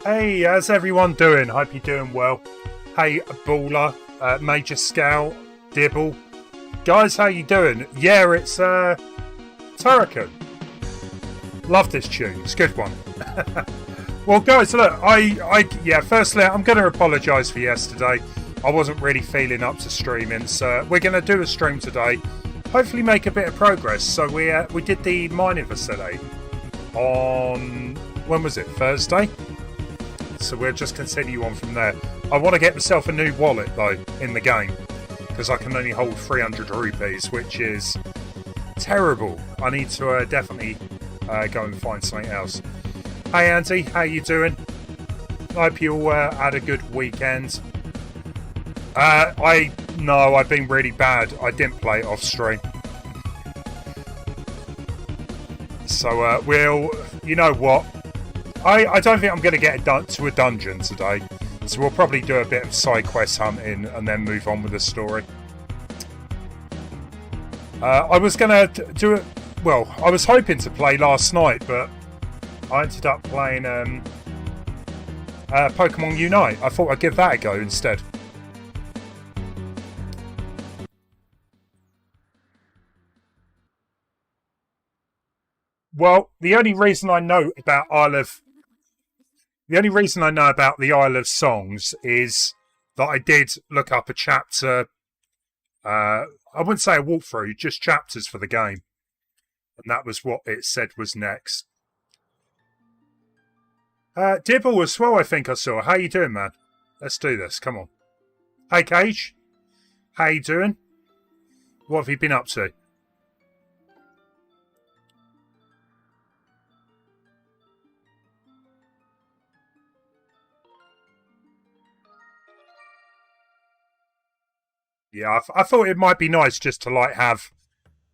Hey, how's everyone doing? Hope you're doing well. Hey, Baller, Major Scout, Dibble. Guys, how you doing? Yeah, it's Turrican. Love this tune. It's a good one. Well, guys, look, firstly, I'm going to apologise for yesterday. I wasn't really feeling up to streaming, so we're going to do a stream today. Hopefully make a bit of progress. So we did the mining facility on, when was it, Thursday? So we'll just continue on from there. I want to get myself a new wallet, though, in the game, because I can only hold 300 rupees, which is terrible. I need to definitely go and find something else. Hey, Andy, how you doing? I hope you all had a good weekend. I've been really bad. I didn't play it off stream. So you know what? I don't think I'm going to get to a dungeon today. So we'll probably do a bit of side quest hunting and then move on with the story. I was going to do it. Well, I was hoping to play last night, but I ended up playing Pokemon Unite. I thought I'd give that a go instead. Well, the only reason I know about the Isle of Songs is that I did look up a chapter. I wouldn't say a walkthrough, just chapters for the game, and that was what it said was next. Dibble as well, I think I saw. How you doing, man? Let's do this. Come on. Hey, Cage. How you doing? What have you been up to? Yeah, I thought it might be nice just to like have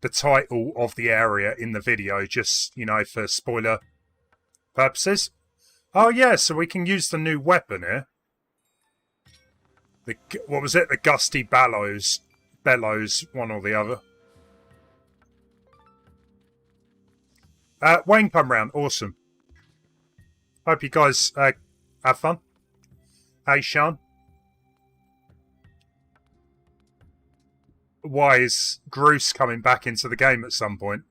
the title of the area in the video, just, you know, for spoiler purposes. Oh yeah, so we can use the new weapon here. What was it? The Gusty Bellows, one or the other. Wayne come round, awesome. Hope you guys have fun. Hey, Sean. Why is Groose coming back into the game at some point?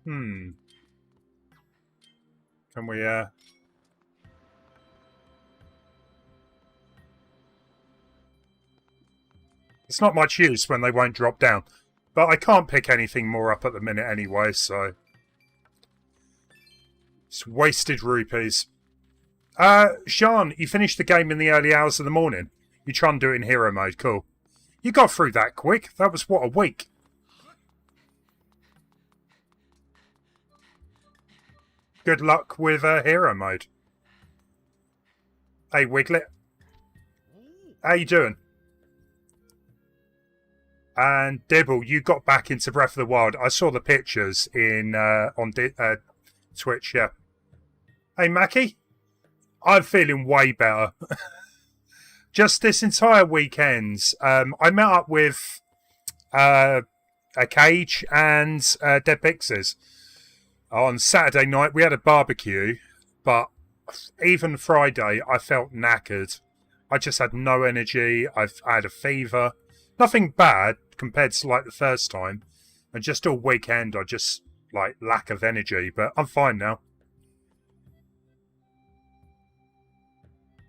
Can we, It's not much use when they won't drop down. But I can't pick anything more up at the minute anyway, so... It's wasted rupees. Sean, you finished the game in the early hours of the morning. You try and do it in hero mode, cool. You got through that quick. That was, what, a week? Good luck with hero mode. Hey, Wiglet. How you doing? And Dibble, you got back into Breath of the Wild. I saw the pictures in on Twitch, yeah. Hey, Mackie. I'm feeling way better. Just this entire weekend, I met up with a Cage and Dead Pixies. On Saturday night, we had a barbecue, but even Friday, I felt knackered. I just had no energy. I had a fever. Nothing bad compared to like the first time. And just all weekend, I just like lack of energy. But I'm fine now.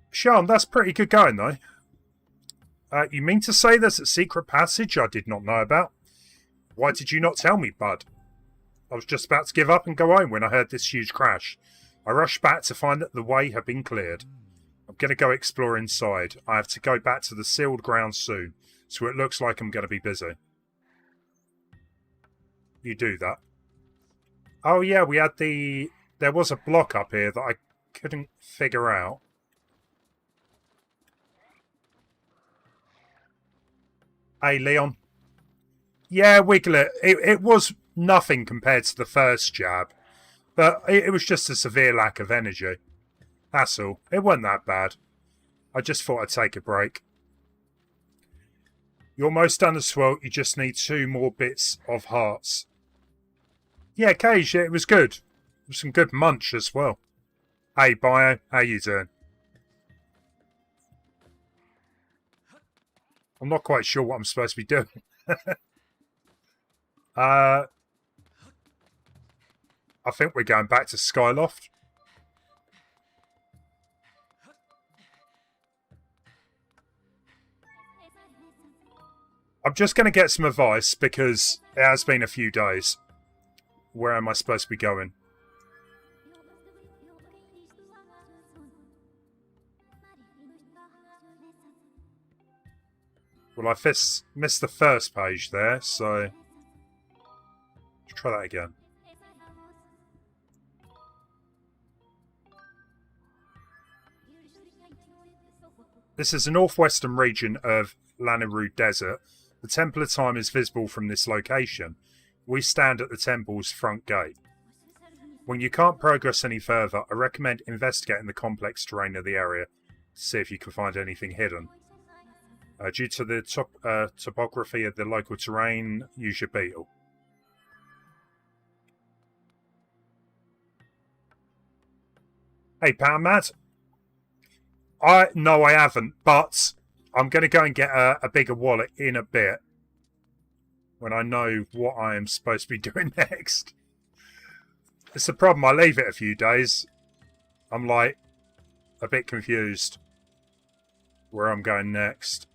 Sean, that's pretty good going though. You mean to say there's a secret passage I did not know about? Why did you not tell me, bud? I was just about to give up and go home when I heard this huge crash. I rushed back to find that the way had been cleared. I'm going to go explore inside. I have to go back to the sealed ground soon. So it looks like I'm going to be busy. You do that. Oh yeah, we had there was a block up here that I couldn't figure out. Hey, Leon. Yeah, Wiglet. It was nothing compared to the first jab. But it was just a severe lack of energy. That's all. It wasn't that bad. I just thought I'd take a break. You're almost done the swirl. You just need 2 more bits of hearts. Yeah, Cage, yeah, it was good. It was some good munch as well. Hey, Bio, how you doing? I'm not quite sure what I'm supposed to be doing. I think we're going back to Skyloft. I'm just going to get some advice because it has been a few days. Where am I supposed to be going? Well, I missed the first page there, so let's try that again. This is the northwestern region of Lanaru Desert. The Temple of Time is visible from this location. We stand at the temple's front gate. When you can't progress any further, I recommend investigating the complex terrain of the area to see if you can find anything hidden. Due to the topography of the local terrain, use your beetle. Hey, Power Matt. No, I haven't, but I'm going to go and get a bigger wallet in a bit when I know what I am supposed to be doing next. It's the problem, I leave it a few days. I'm like a bit confused where I'm going next.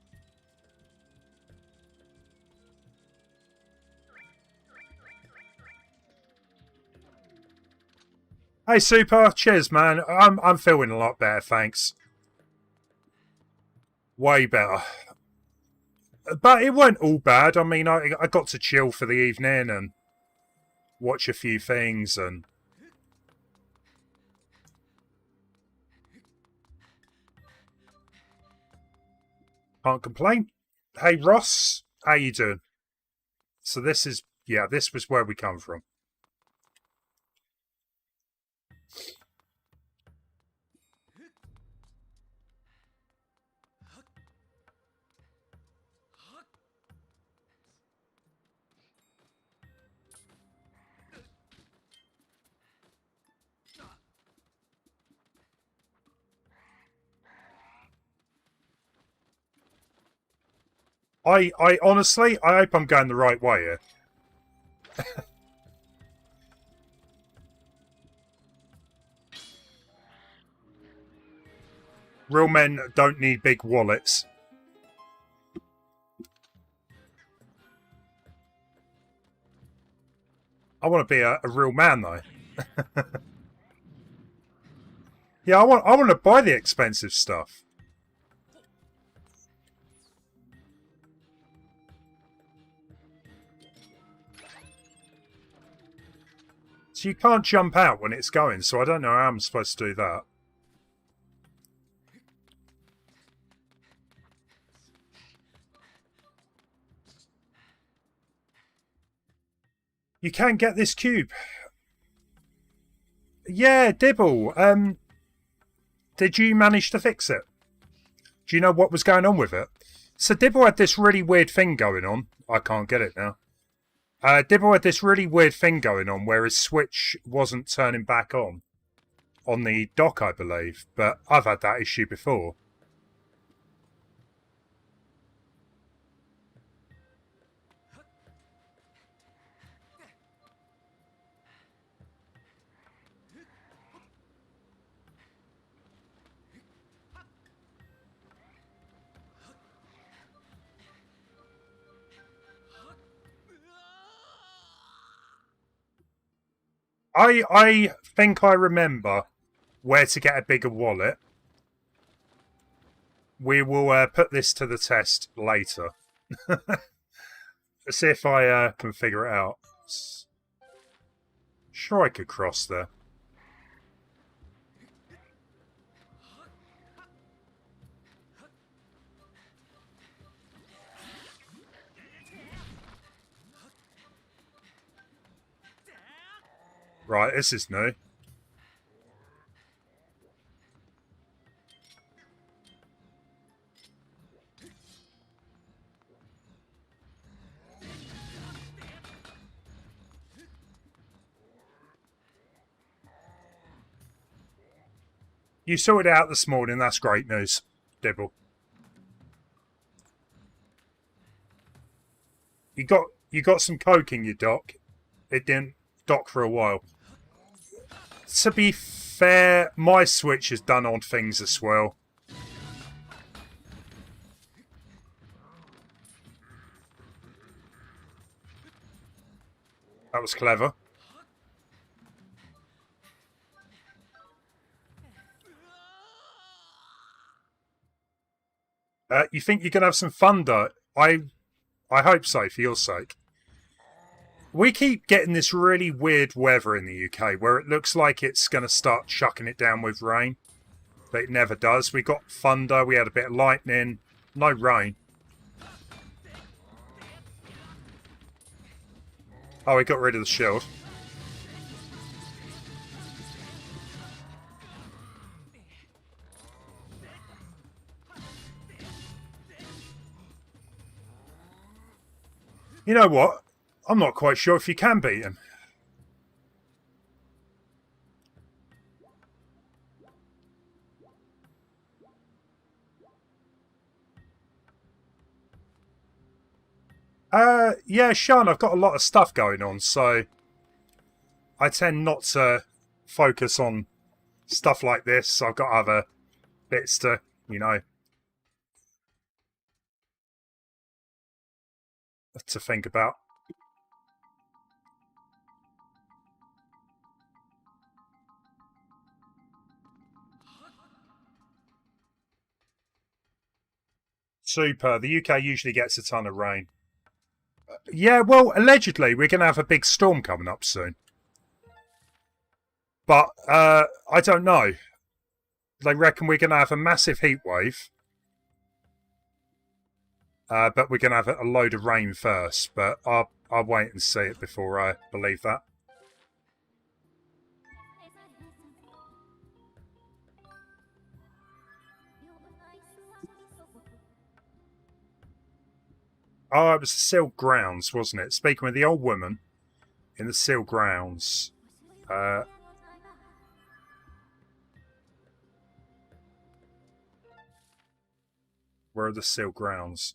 Hey, Super. Cheers, man. I'm feeling a lot better, thanks. Way better. But it weren't all bad. I mean, I got to chill for the evening and watch a few things and... Can't complain. Hey, Ross. How you doing? So this is... Yeah, this was where we come from. I honestly, I hope I'm going the right way here. Real men don't need big wallets. I want to be a real man, though. Yeah, I want to buy the expensive stuff. So you can't jump out when it's going, so I don't know how I'm supposed to do that. You can get this cube. Yeah, Dibble. Did you manage to fix it? Do you know what was going on with it? So Dibble had this really weird thing going on. I can't get it now. Dibble had this really weird thing going on where his switch wasn't turning back on the dock, I believe. But I've had that issue before. I think I remember where to get a bigger wallet. We will put this to the test later. Let's see if I can figure it out. Sure, I could cross there. Right, this is new. You sorted it out this morning. That's great news, Dibble. You got some coke in your dock. It didn't dock for a while. To be fair, my Switch has done odd things as well. That was clever. You think you can have some thunder? I hope so, for your sake. We keep getting this really weird weather in the UK where it looks like it's going to start chucking it down with rain. But it never does. We got thunder, we had a bit of lightning, no rain. Oh, we got rid of the shield. You know what? I'm not quite sure if you can beat him. Yeah, Sean, I've got a lot of stuff going on, so I tend not to focus on stuff like this. I've got other bits to, you know, to think about. Super. The UK usually gets a ton of rain. Yeah, well, allegedly, we're going to have a big storm coming up soon. But, I don't know. They reckon we're going to have a massive heat wave. But we're going to have a load of rain first. But I'll wait and see it before I believe that. Oh, it was the sealed grounds, wasn't it? Speaking with the old woman in the sealed grounds. Where are the sealed grounds?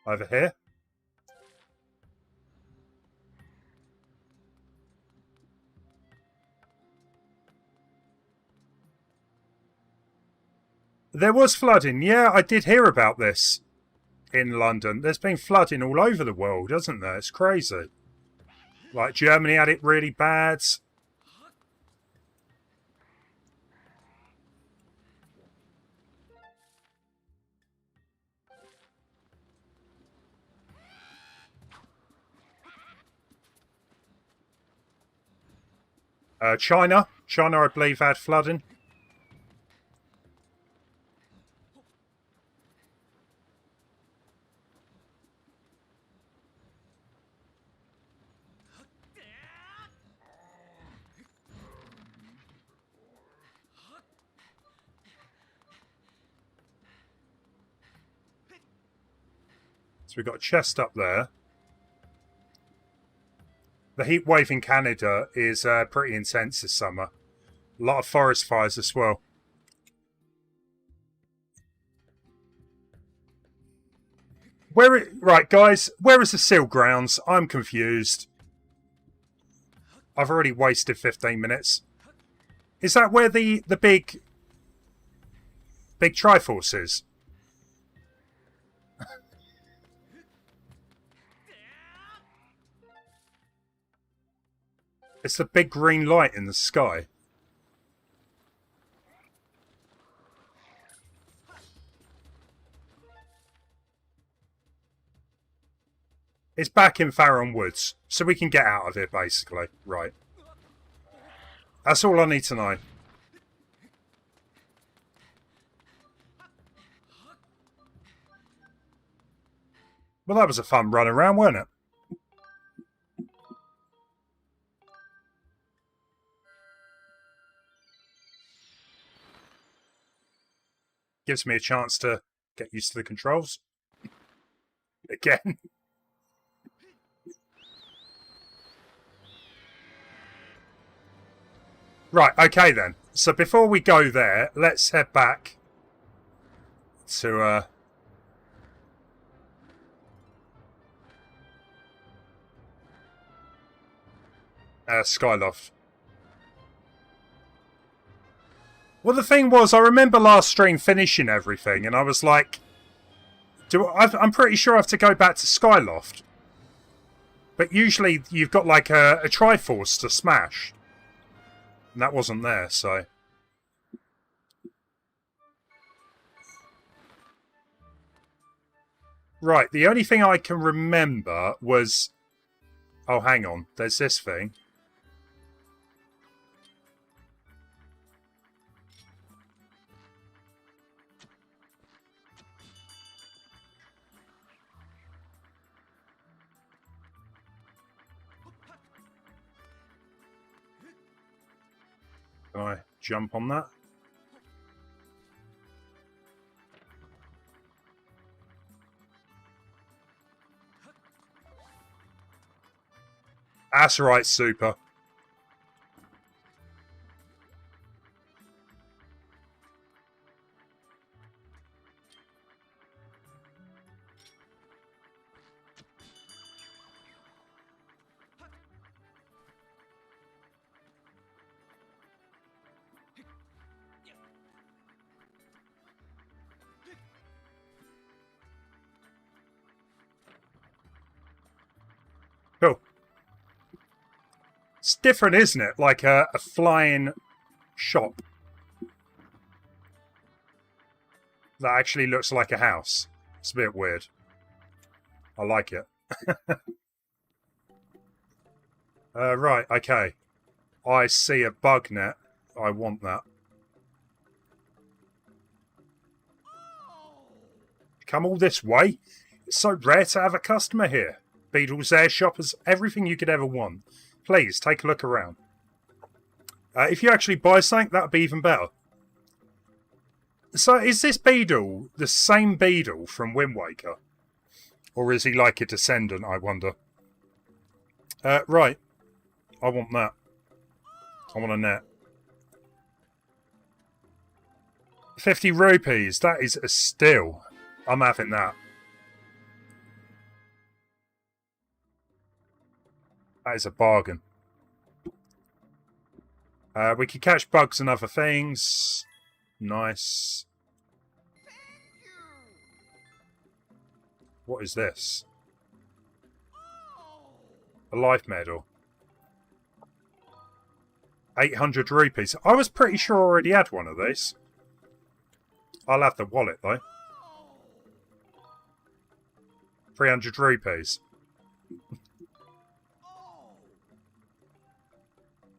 Over here? There was flooding. Yeah, I did hear about this in London. There's been flooding all over the world, hasn't there? It's crazy. Like, Germany had it really bad. China, I believe, had flooding. So we've got a chest up there. The heat wave in Canada is pretty intense this summer. A lot of forest fires as well. Right, guys, where is the seal grounds? I'm confused. I've already wasted 15 minutes. Is that where the big Triforce is? It's the big green light in the sky. It's back in Farron Woods, so we can get out of it, basically. Right. That's all I need to know. Well, that was a fun run around, wasn't it? Gives me a chance to get used to the controls. Again. Right, okay then. So before we go there, let's head back to Skyloft. Well, the thing was, I remember last stream finishing everything, and I was like, I'm pretty sure I have to go back to Skyloft. But usually you've got like a Triforce to smash. And that wasn't there, so... Right, the only thing I can remember was... Oh, hang on. There's this thing. Can I jump on that? That's right, Super. Cool. It's different, isn't it? Like a flying shop. That actually looks like a house. It's a bit weird. I like it. Right, okay. I see a bug net. I want that. Come all this way? It's so rare to have a customer here. Beedle's Air Shop has everything you could ever want. Please, take a look around. If you actually buy something, that would be even better. So, is this Beedle the same Beedle from Wind Waker? Or is he like a descendant, I wonder? Right. I want that. I want a net. 50 rupees. That is a steal. I'm having that. That is a bargain. We can catch bugs and other things. Nice. What is this? A life medal. 800 rupees. I was pretty sure I already had one of these. I'll have the wallet though. 300 rupees.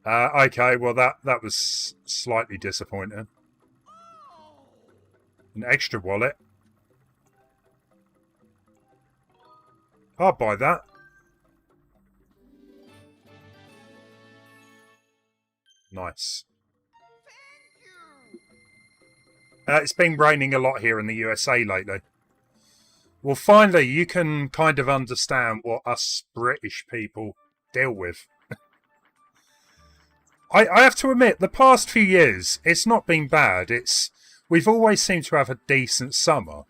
Okay, well that was slightly disappointing. An extra wallet. I'll buy that. Nice. It's been raining a lot here in the USA lately. Well, finally, you can kind of understand what us British people deal with. I have to admit, the past few years, it's not been bad. We've always seemed to have a decent summer.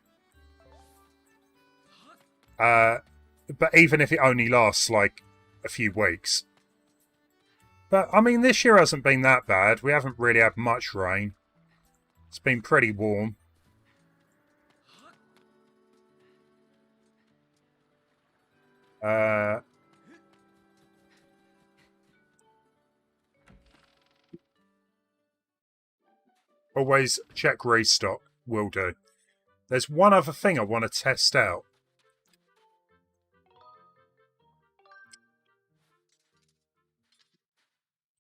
But even if it only lasts, like, a few weeks. But, I mean, this year hasn't been that bad. We haven't really had much rain. It's been pretty warm. Always check restock. Will do. There's one other thing I want to test out.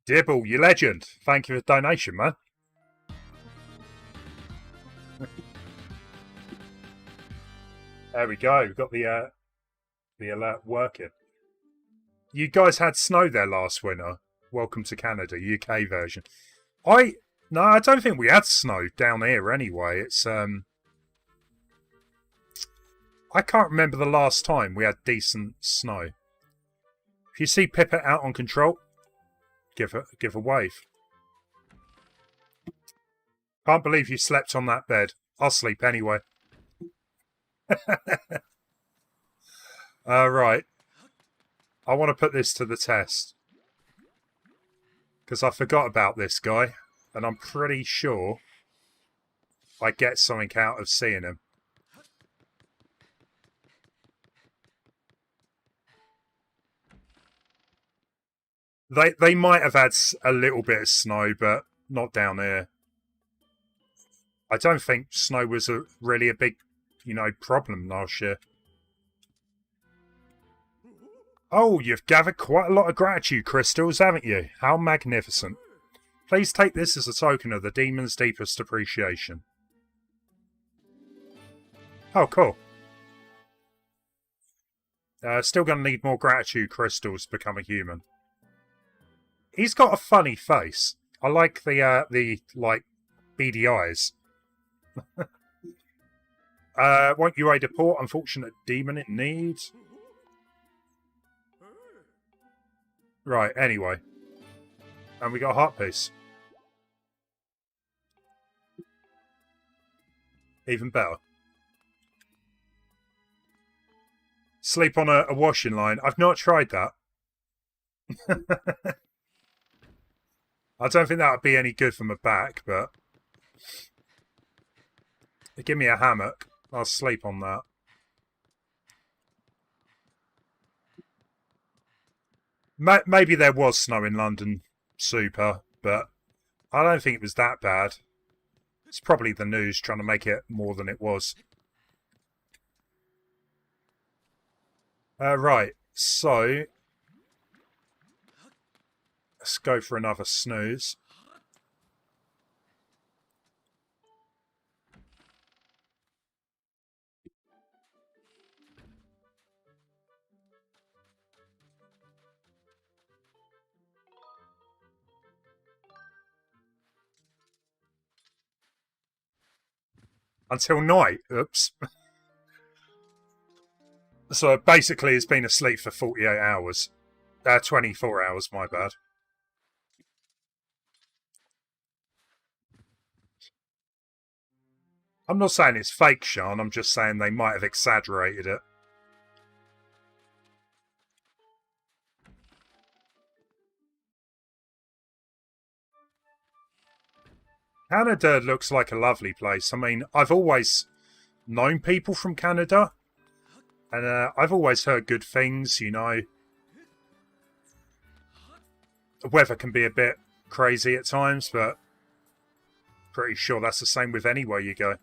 Dibble, you legend. Thank you for the donation, man. There we go. We've got the alert working. You guys had snow there last winter. Welcome to Canada, UK version. No, I don't think we had snow down here anyway. It's I can't remember the last time we had decent snow. If you see Pippa out on control, give a wave. Can't believe you slept on that bed. I'll sleep anyway. Right. I want to put this to the test. Because I forgot about this guy. And I'm pretty sure I get something out of seeing him. They might have had a little bit of snow, but not down here. I don't think snow was really a big, problem last year. Oh, you've gathered quite a lot of gratitude crystals, haven't you? How magnificent. Please take this as a token of the demon's deepest appreciation. Oh, cool. Still going to need more gratitude crystals to become a human. He's got a funny face. I like the beady eyes. Won't you aid a poor, unfortunate demon in need? Right, anyway. And we got a heart piece. Even better. Sleep on a washing line. I've not tried that. I don't think that would be any good for my back, but... Give me a hammock. I'll sleep on that. Maybe there was snow in London, super, but I don't think it was that bad. It's probably the news trying to make it more than it was. Right, so... Let's go for another snooze. Until night. Oops. So basically it's been asleep for 48 hours. 24 hours, my bad. I'm not saying it's fake, Sean. I'm just saying they might have exaggerated it. Canada looks like a lovely place. I mean, I've always known people from Canada. And I've always heard good things, The weather can be a bit crazy at times, but pretty sure that's the same with anywhere you go.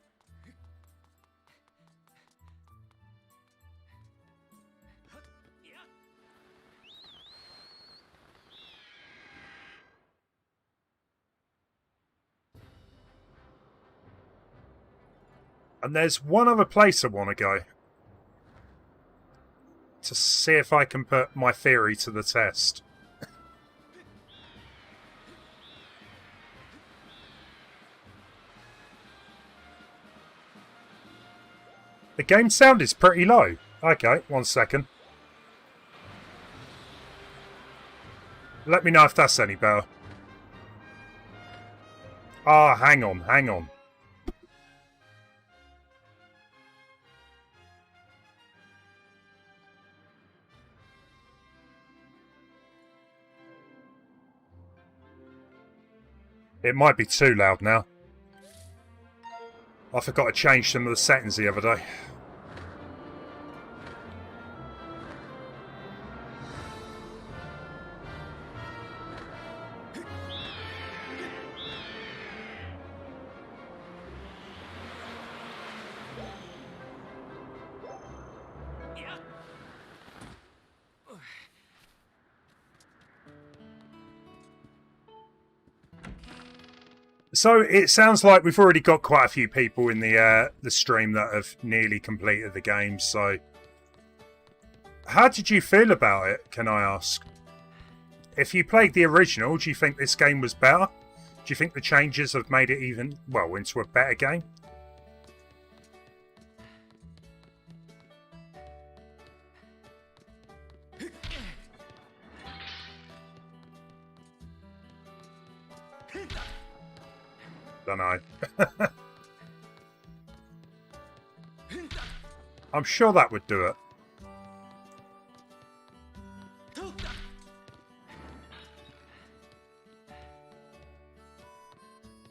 And there's one other place I want to go. To see if I can put my theory to the test. The game sound is pretty low. Okay, 1 second. Let me know if that's any better. Ah, hang on, hang on. It might be too loud now. I forgot to change some of the settings the other day. So it sounds like we've already got quite a few people in the stream that have nearly completed the game. So, how did you feel about it? Can I ask? If you played the original, do you think this game was better? Do you think the changes have made it into a better game? Don't know. I'm sure that would do it.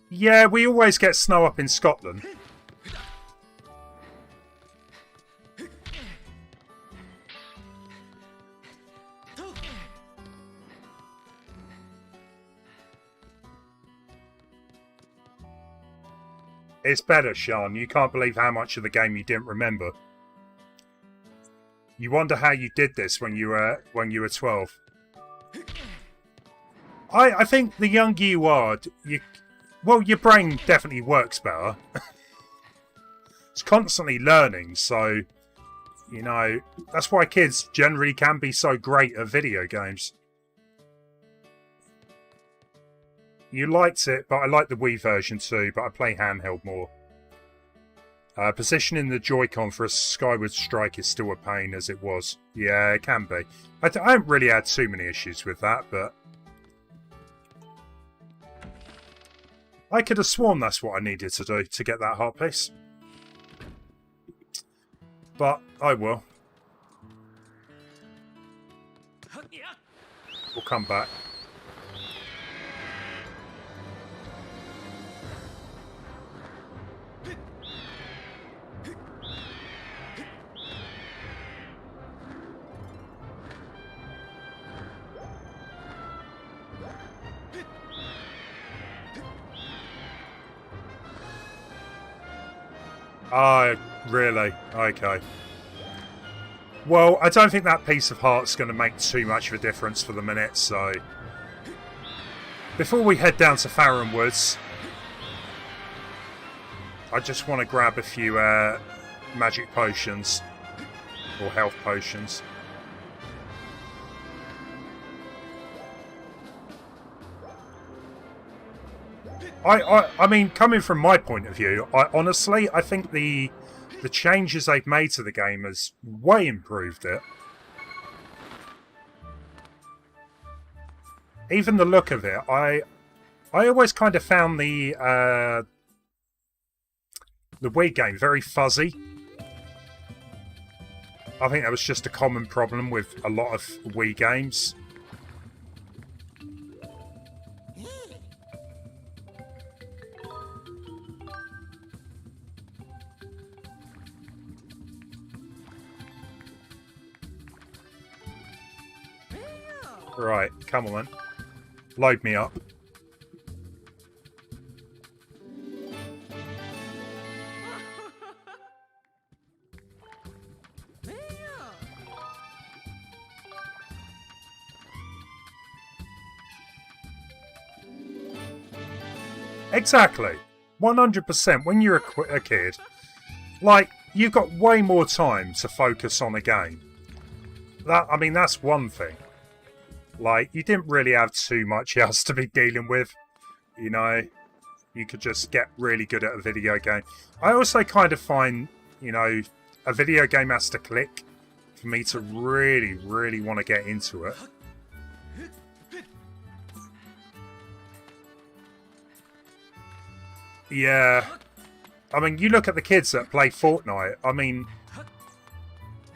Yeah, we always get snow up in Scotland. It's better, Sean. You can't believe how much of the game you didn't remember. You wonder how you did this when you were 12. I think the younger you are, your brain definitely works better. It's constantly learning, so you know that's why kids generally can be so great at video games. You liked it, but I like the Wii version too, but I play handheld more. Positioning the Joy-Con for a Skyward Strike is still a pain as it was. Yeah, it can be. I haven't really had too many issues with that, but I could have sworn that's what I needed to do to get that heart piece. But I will. We'll come back. Oh, really? Okay. Well, I don't think that piece of heart's going to make too much of a difference for the minute, so before we head down to Farron Woods, I just want to grab a few magic potions or health potions. I mean, coming from my point of view, I think the changes they've made to the game has way improved it. Even the look of it, I always kind of found the Wii game very fuzzy. I think that was just a common problem with a lot of Wii games. Right, come on then. Load me up. Exactly. 100%. When you're a kid, like, you've got way more time to focus on a game. I mean, that's one thing. Like, you didn't really have too much else to be dealing with. You know, you could just get really good at a video game. I also kind of find, you know, a video game has to click for me to really, really want to get into it. Yeah. I mean, you look at the kids that play Fortnite. I mean,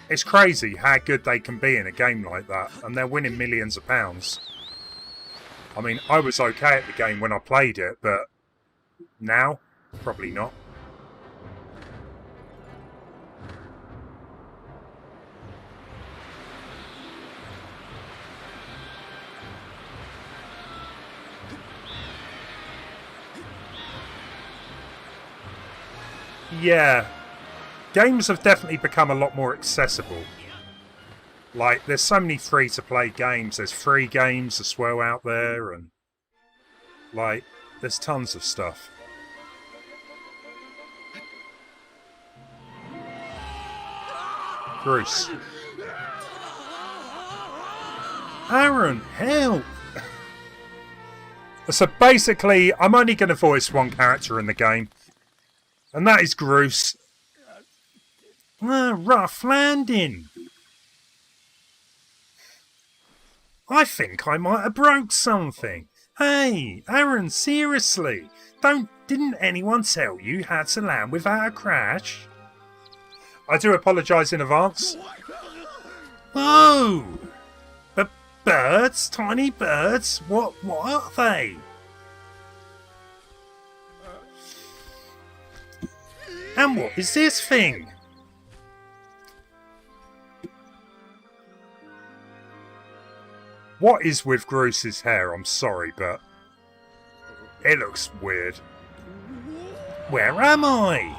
it's crazy how good they can be in a game like that, and they're winning millions of pounds. I mean, I was okay at the game when I played it, but now, probably not. Yeah. Games have definitely become a lot more accessible. Like, there's so many free-to-play games. There's free games as well out there, and like, there's tons of stuff. Bruce. Aaron, help! So basically, I'm only going to voice one character in the game, and that is Bruce. Rough landing. I think I might have broke something. Hey, Aaron, seriously. Don't Didn't anyone tell you how to land without a crash? I do apologise in advance. Whoa! But birds? Tiny birds? What are they? And what is this thing? What is with Groos's hair? I'm sorry, but it looks weird. Where am I?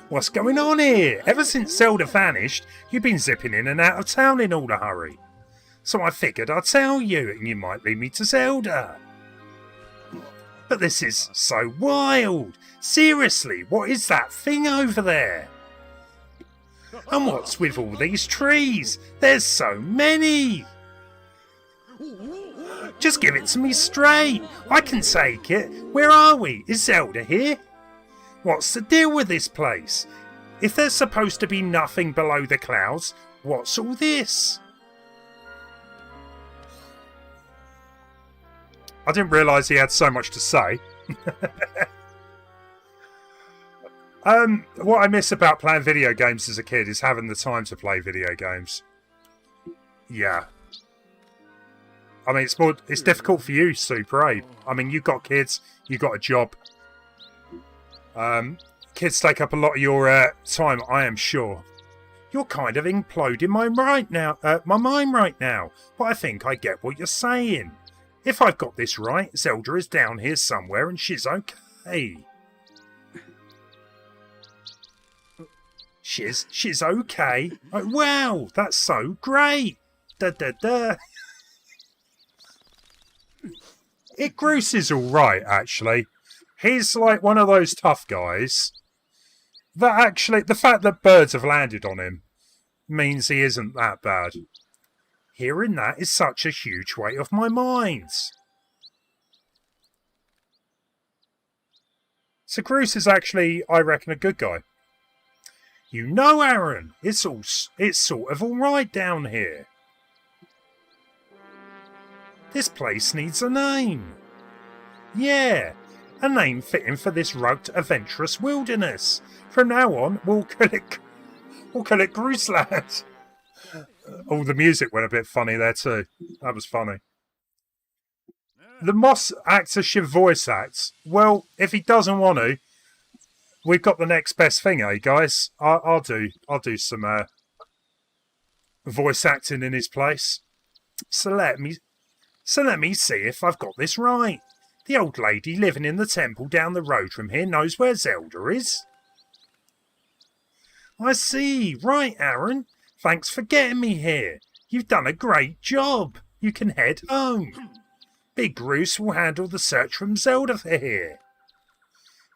What's going on here? Ever since Zelda vanished, you've been zipping in and out of town in all a hurry. So I figured I'd tell you, and you might lead me to Zelda. But this is so wild. Seriously, what is that thing over there? And what's with all these trees? There's so many. Just give it to me straight. I can take it. Where are we? Is Zelda here? What's the deal with this place? If there's supposed to be nothing below the clouds, what's all this? I didn't realise he had so much to say. What I miss about playing video games as a kid is having the time to play video games. Yeah. I mean, it's difficult for you, Super, eh? I mean, you've got kids, you've got a job. Kids take up a lot of your time, I am sure. You're kind of imploding my mind right now, but I think I get what you're saying. If I've got this right, Zelda is down here somewhere and she's okay. She's okay? Oh, wow, that's so great. Da da da. Groose is alright, actually. He's like one of those tough guys that actually, the fact that birds have landed on him means he isn't that bad. Hearing that is such a huge weight off my mind. So Groose is actually, I reckon, a good guy. You know, Aaron, it's sort of alright down here. This place needs a name. Yeah, a name fitting for this rugged, adventurous wilderness. From now on, we'll call it Grooseland. Oh, the music went a bit funny there too. That was funny. The Moss actor should voice act. Well, if he doesn't want to, we've got the next best thing, eh, guys? I'll do some voice acting in his place. So let me see if I've got this right. The old lady living in the temple down the road from here knows where Zelda is. I see. Right, Aaron. Thanks for getting me here. You've done a great job. You can head home. Big Groose will handle the search from Zelda for here.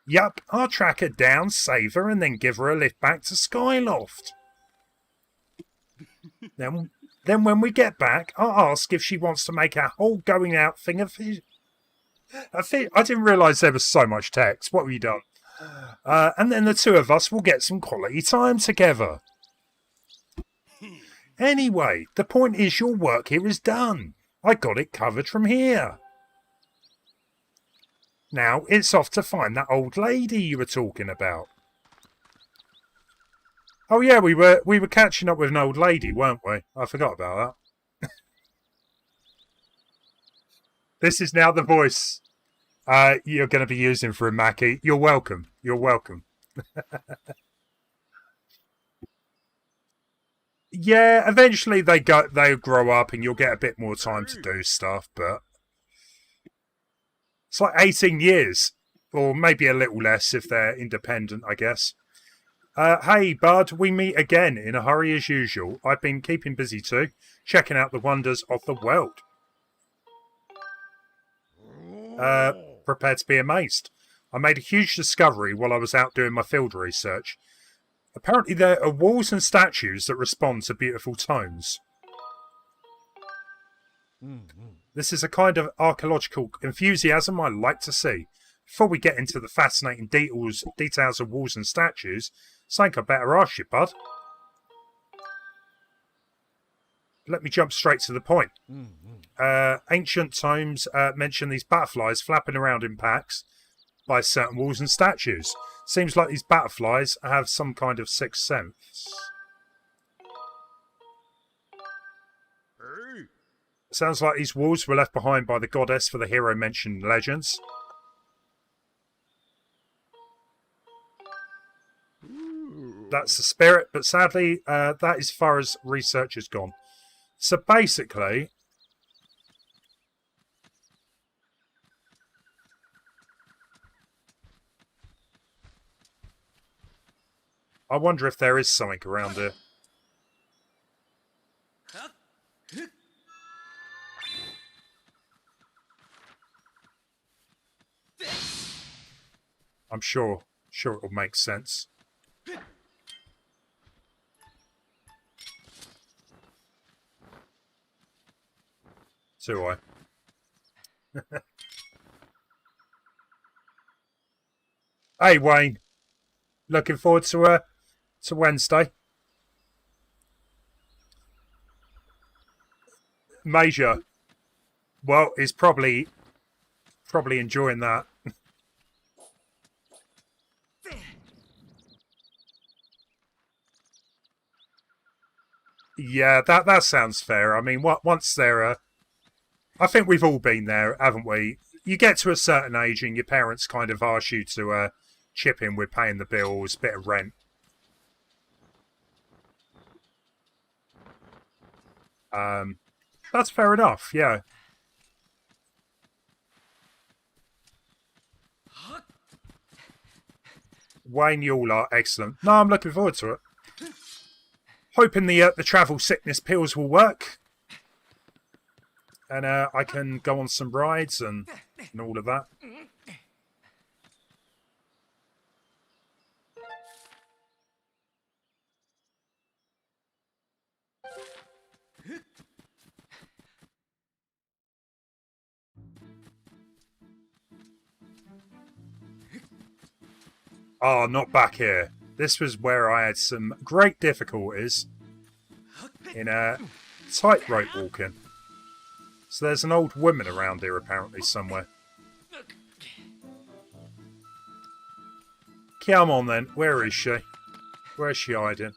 Yup, I'll track her down, save her, and then give her a lift back to Skyloft. Then when we get back, I'll ask if she wants to make our whole going out thing I didn't realise there was so much text. What have you done? And then the two of us will get some quality time together. Anyway, the point is your work here is done. I got it covered from here. Now it's off to find that old lady you were talking about. Oh yeah, we were catching up with an old lady, weren't we? I forgot about that. This is now the voice you're going to be using for him, Mackie. You're welcome. You're welcome. Yeah, eventually they grow up and you'll get a bit more time to do stuff, but it's like 18 years, or maybe a little less if they're independent, I guess. Hey, bud, we meet again in a hurry as usual. I've been keeping busy too, checking out the wonders of the world. Prepared to be amazed. I made a huge discovery while I was out doing my field research. Apparently there are walls and statues that respond to beautiful tones. This is a kind of archaeological enthusiasm I like to see. Before we get into the fascinating details of walls and statues, something I better ask you, bud. Let me jump straight to the point. Ancient tomes mention these butterflies flapping around in packs by certain walls and statues. Seems like these butterflies have some kind of sixth sense. Sounds like these walls were left behind by the goddess for the hero mentioned in legends. That's the spirit, but sadly, that is as far as research has gone. So basically, I wonder if there is something around here. I'm sure it'll make sense. Do I? Hey Wayne, looking forward to Wednesday. Major, well, is probably enjoying that. Yeah, that sounds fair. I mean, once they're, I think we've all been there, haven't we? You get to a certain age and your parents kind of ask you to chip in with paying the bills, bit of rent. That's fair enough, yeah. Wayne, you all are excellent. No, I'm looking forward to it. Hoping the travel sickness pills will work. And I can go on some rides and all of that. Oh, not back here. This was where I had some great difficulties in tightrope walking. So there's an old woman around here apparently somewhere. Come on then, where is she? Where is she hiding?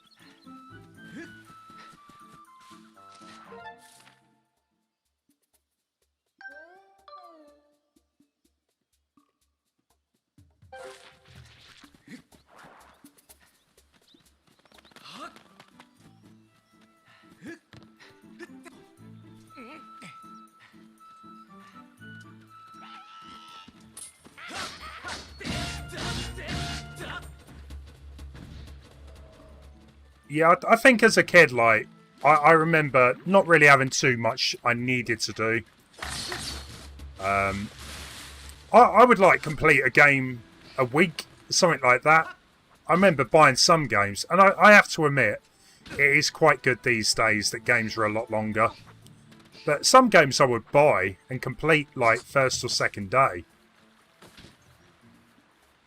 Yeah, I think as a kid, like, I remember not really having too much I needed to do. I would, like, complete a game a week, something like that. I remember buying some games, and I have to admit, it is quite good these days that games are a lot longer. But some games I would buy and complete, like, first or second day.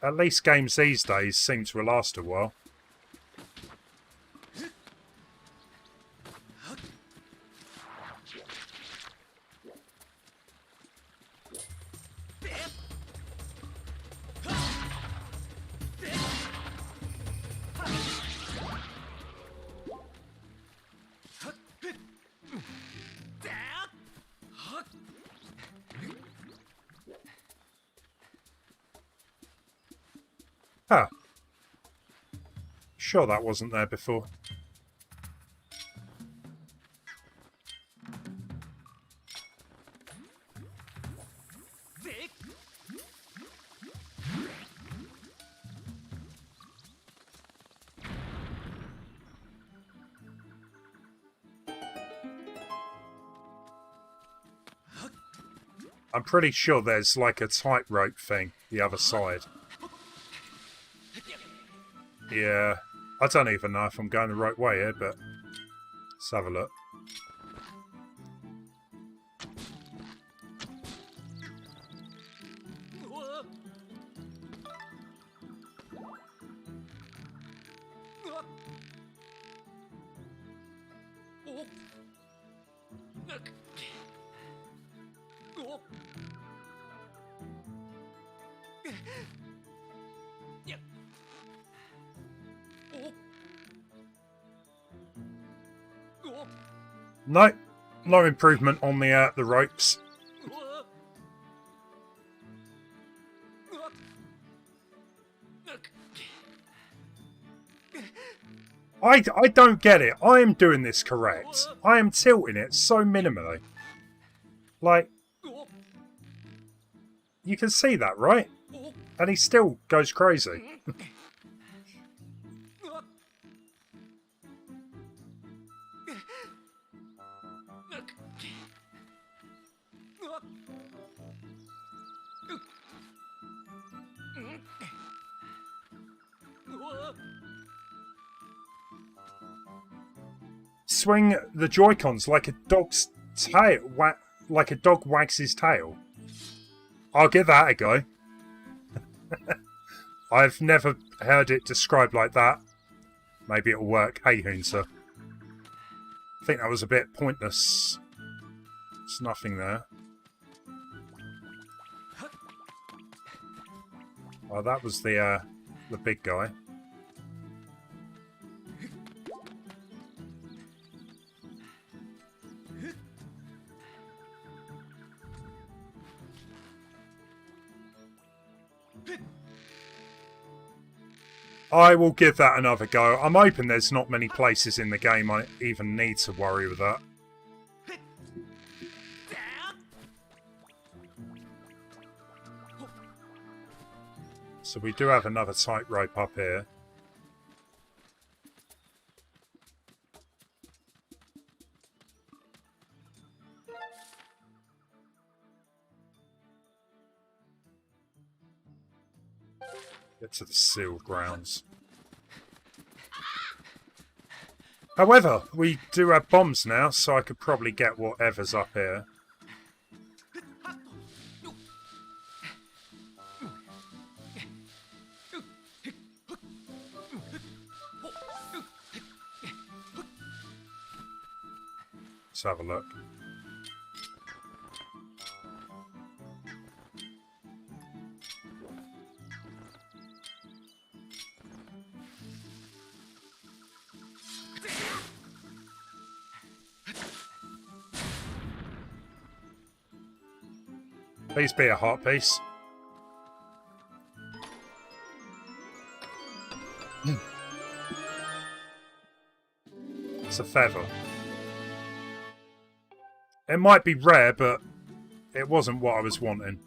At least games these days seem to last a while. Huh. Sure that wasn't there before. I'm pretty sure there's like a tightrope thing the other side. Yeah, I don't even know if I'm going the right way here, but let's have a look. No, no improvement on the ropes. I don't get it. I am doing this correct. I am tilting it so minimally. Like, you can see that, right? And he still goes crazy. Swing the Joy-Cons like a dog's tail, like a dog wags his tail. I'll give that a go. I've never heard it described like that. Maybe it'll work. Hey, Hoonsa. I think that was a bit pointless. There's nothing there. Oh, that was the big guy. I will give that another go. I'm hoping there's not many places in the game I even need to worry with that. So we do have another tightrope up here. Get to the sealed grounds. However, we do have bombs now, so I could probably get whatever's up here. Let's have a look. Please be a heart piece. It's a feather. It might be rare, but it wasn't what I was wanting.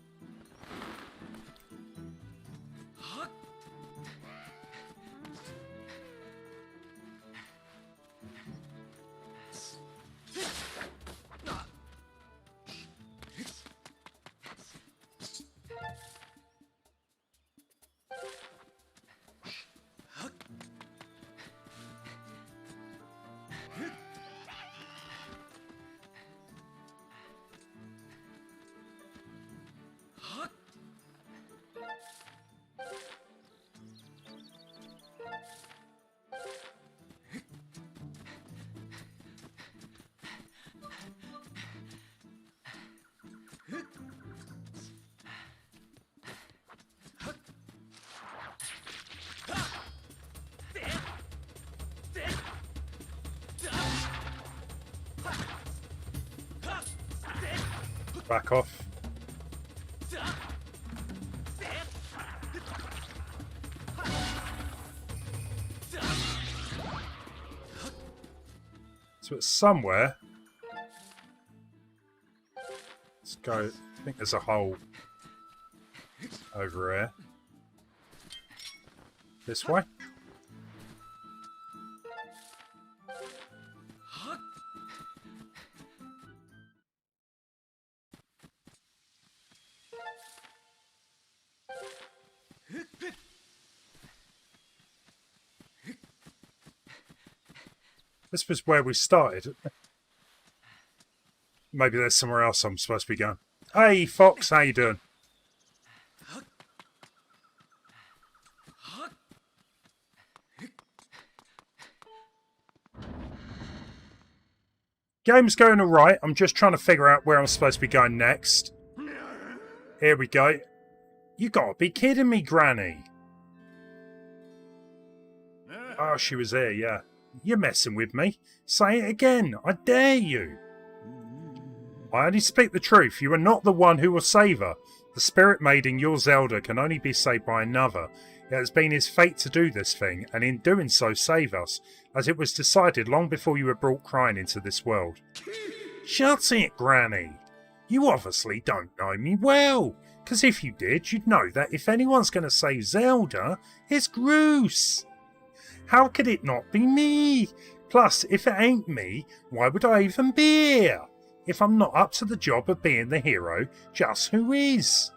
Back off. So it's somewhere. Let's go. I think there's a hole over here. This way. This was where we started. Maybe there's somewhere else I'm supposed to be going. Hey, Fox, how you doing? Game's going alright. I'm just trying to figure out where I'm supposed to be going next. Here we go. You gotta be kidding me, Granny. Oh, she was here, yeah. You're messing with me. Say it again. I dare you. I only speak the truth. You are not the one who will save her. The spirit maiden, your Zelda, can only be saved by another. It has been his fate to do this thing, and in doing so save us, as it was decided long before you were brought crying into this world. Shut it, Granny. You obviously don't know me well, because if you did, you'd know that if anyone's going to save Zelda, it's Groose. How could it not be me? Plus, if it ain't me, why would I even be here? If I'm not up to the job of being the hero, just who is?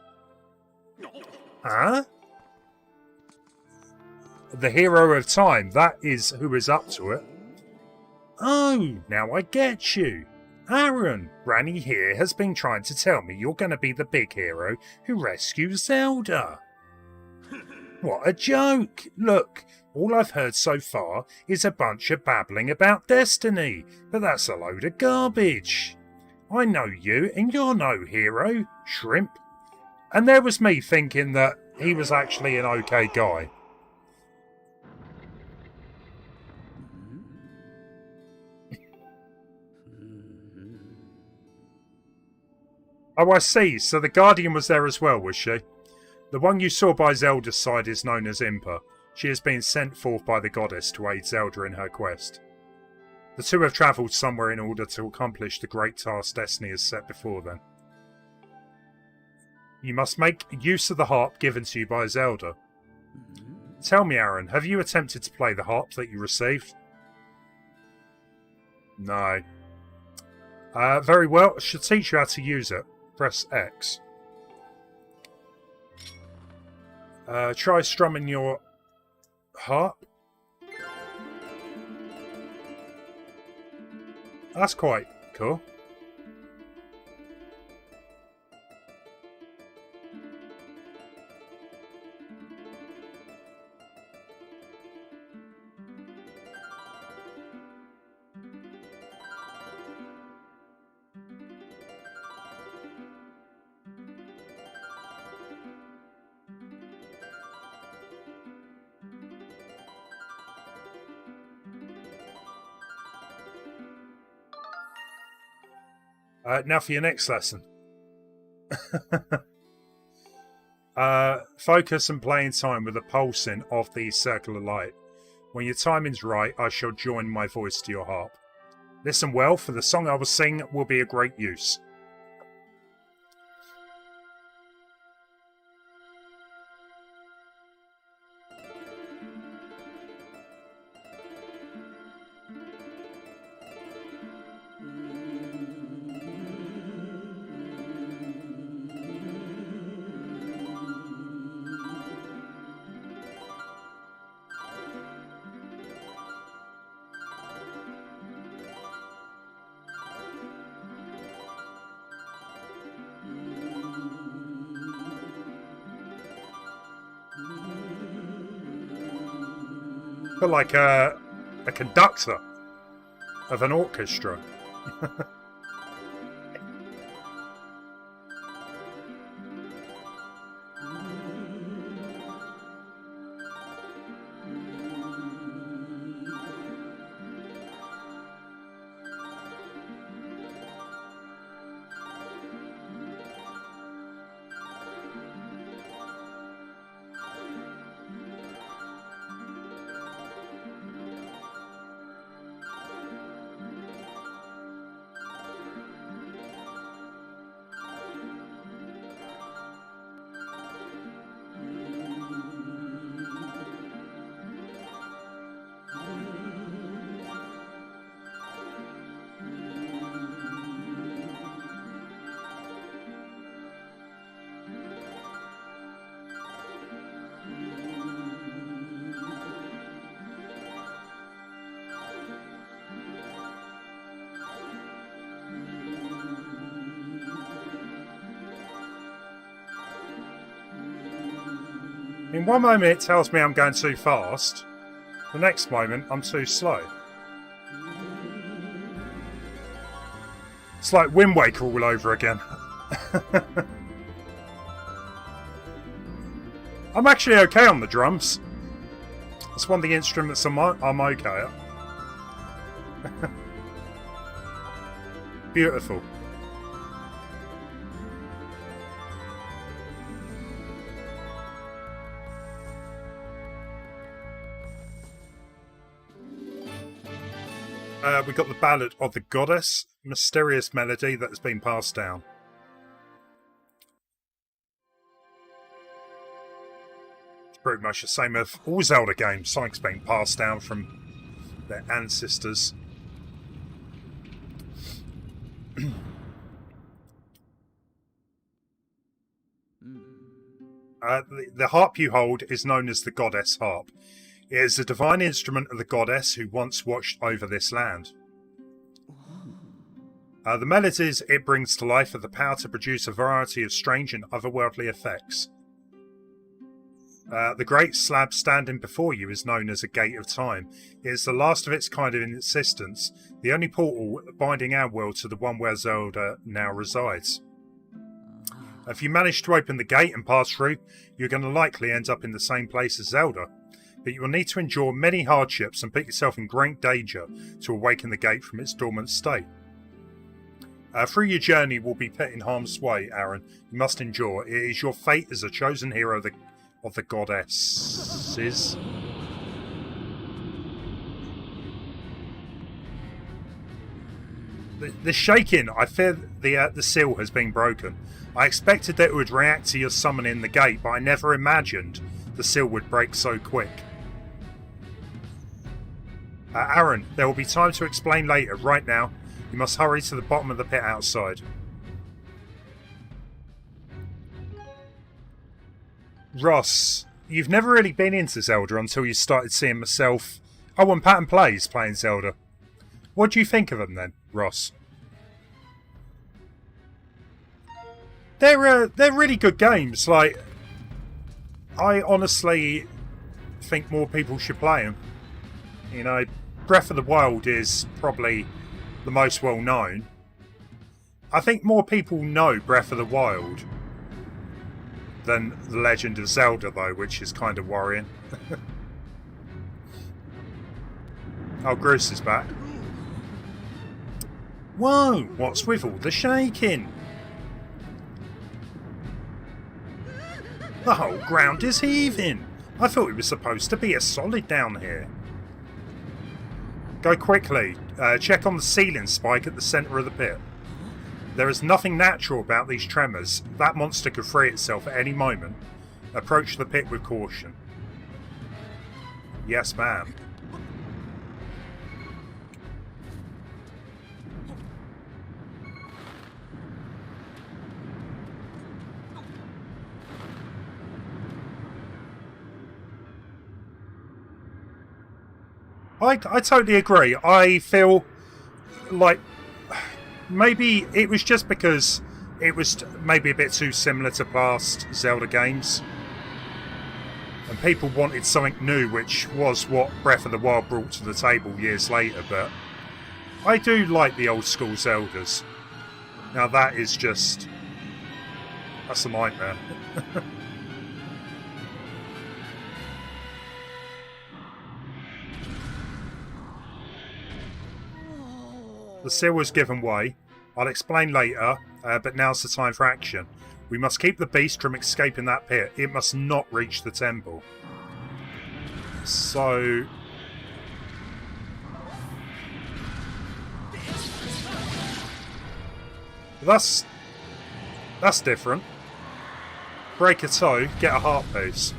Huh? The hero of time, that is who is up to it. Oh, now I get you. Aaron, Granny here has been trying to tell me you're going to be the big hero who rescues Zelda. What a joke! Look, all I've heard so far is a bunch of babbling about destiny, but that's a load of garbage. I know you, and you're no hero, Shrimp. And there was me thinking that he was actually an okay guy. Oh, I see. So the Guardian was there as well, was she? The one you saw by Zelda's side is known as Impa. She has been sent forth by the goddess to aid Zelda in her quest. The two have travelled somewhere in order to accomplish the great task Destiny has set before them. You must make use of the harp given to you by Zelda. Tell me, Aaron, have you attempted to play the harp that you received? No. Very well, I should teach you how to use it. Press X. Try strumming your harp. That's quite cool. Now for your next lesson. Focus and play in time with the pulsing of the circle of light. When your timing's right, I shall join my voice to your harp. Listen well, for the song I will sing will be of great use. But like a conductor of an orchestra. In one moment it tells me I'm going too fast, the next moment I'm too slow. It's like Wind Waker all over again. I'm actually okay on the drums. It's one of the instruments I'm okay at. Beautiful. We got the Ballad of the Goddess, mysterious melody that has been passed down. It's pretty much the same of all Zelda games. Something's been passed down from their ancestors. The harp you hold is known as the Goddess Harp. It is the divine instrument of the goddess who once watched over this land. The melodies it brings to life have the power to produce a variety of strange and otherworldly effects. The great slab standing before you is known as a Gate of Time. It is the last of its kind in existence, the only portal binding our world to the one where Zelda now resides. If you manage to open the gate and pass through, you're going to likely end up in the same place as Zelda. But you will need to endure many hardships and put yourself in great danger to awaken the gate from its dormant state. Through your journey will be put in harm's way, Aaron. You must endure. It is your fate as a chosen hero of the goddesses. The shaking, I fear the seal has been broken. I expected that it would react to your summoning the gate, but I never imagined the seal would break so quick. Aaron, there will be time to explain later. Right now, you must hurry to the bottom of the pit outside. Ross, you've never really been into Zelda until you started seeing myself. Oh, and Pat and Plays playing Zelda. What do you think of them then, Ross? They're really good games. Like, I honestly think more people should play them. You know, Breath of the Wild is probably the most well known. I think more people know Breath of the Wild than The Legend of Zelda, though, which is kind of worrying. Oh, Bruce is back. Whoa, what's with all the shaking? The whole ground is heaving. I thought it was supposed to be a solid down here. Go quickly. Check on the ceiling spike at the centre of the pit. There is nothing natural about these tremors. That monster could free itself at any moment. Approach the pit with caution. Yes, ma'am. I totally agree. I feel like maybe it was just because it was maybe a bit too similar to past Zelda games. And people wanted something new, which was what Breath of the Wild brought to the table years later. But I do like the old school Zeldas. Now that is just... that's a nightmare. The seal was given way. I'll explain later, but now's the time for action. We must keep the beast from escaping that pit. It must not reach the temple. So... that's different. Break a toe, get a heart piece.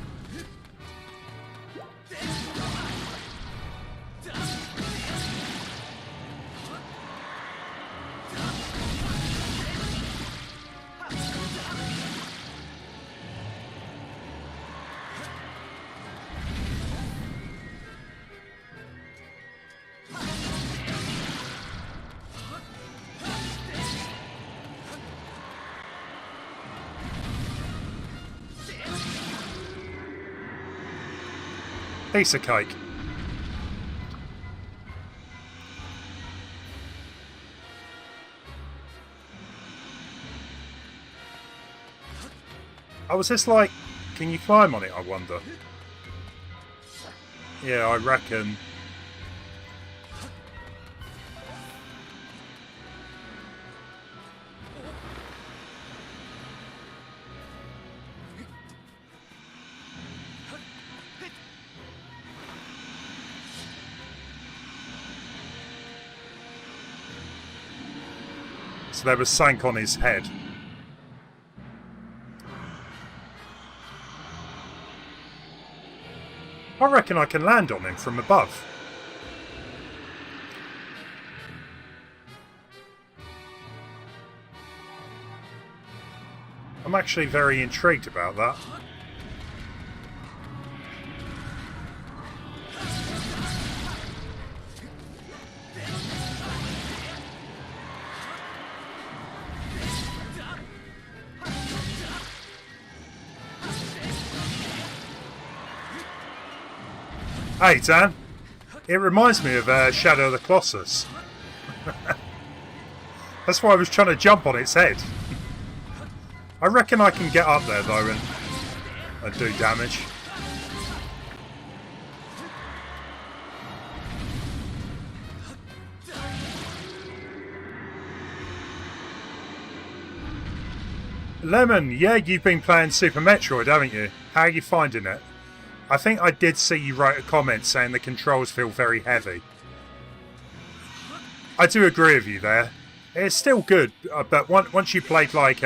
Piece of cake. Oh, was this like... Can you climb on it, I wonder? Yeah, I reckon. So there was sank on his head. I reckon I can land on him from above. I'm actually very intrigued about that. Hey, Dan. It reminds me of Shadow of the Colossus. That's why I was trying to jump on its head. I reckon I can get up there, though, and do damage. Lemon, yeah, you've been playing Super Metroid, haven't you? How are you finding it? I think I did see you write a comment saying the controls feel very heavy. I do agree with you there. It's still good, but once you played like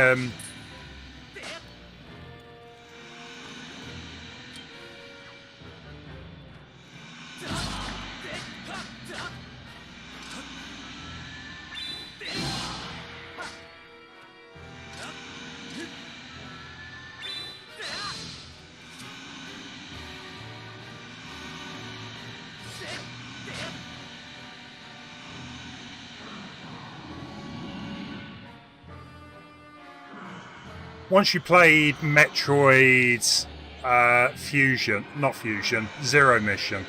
once you played Metroid Zero Mission,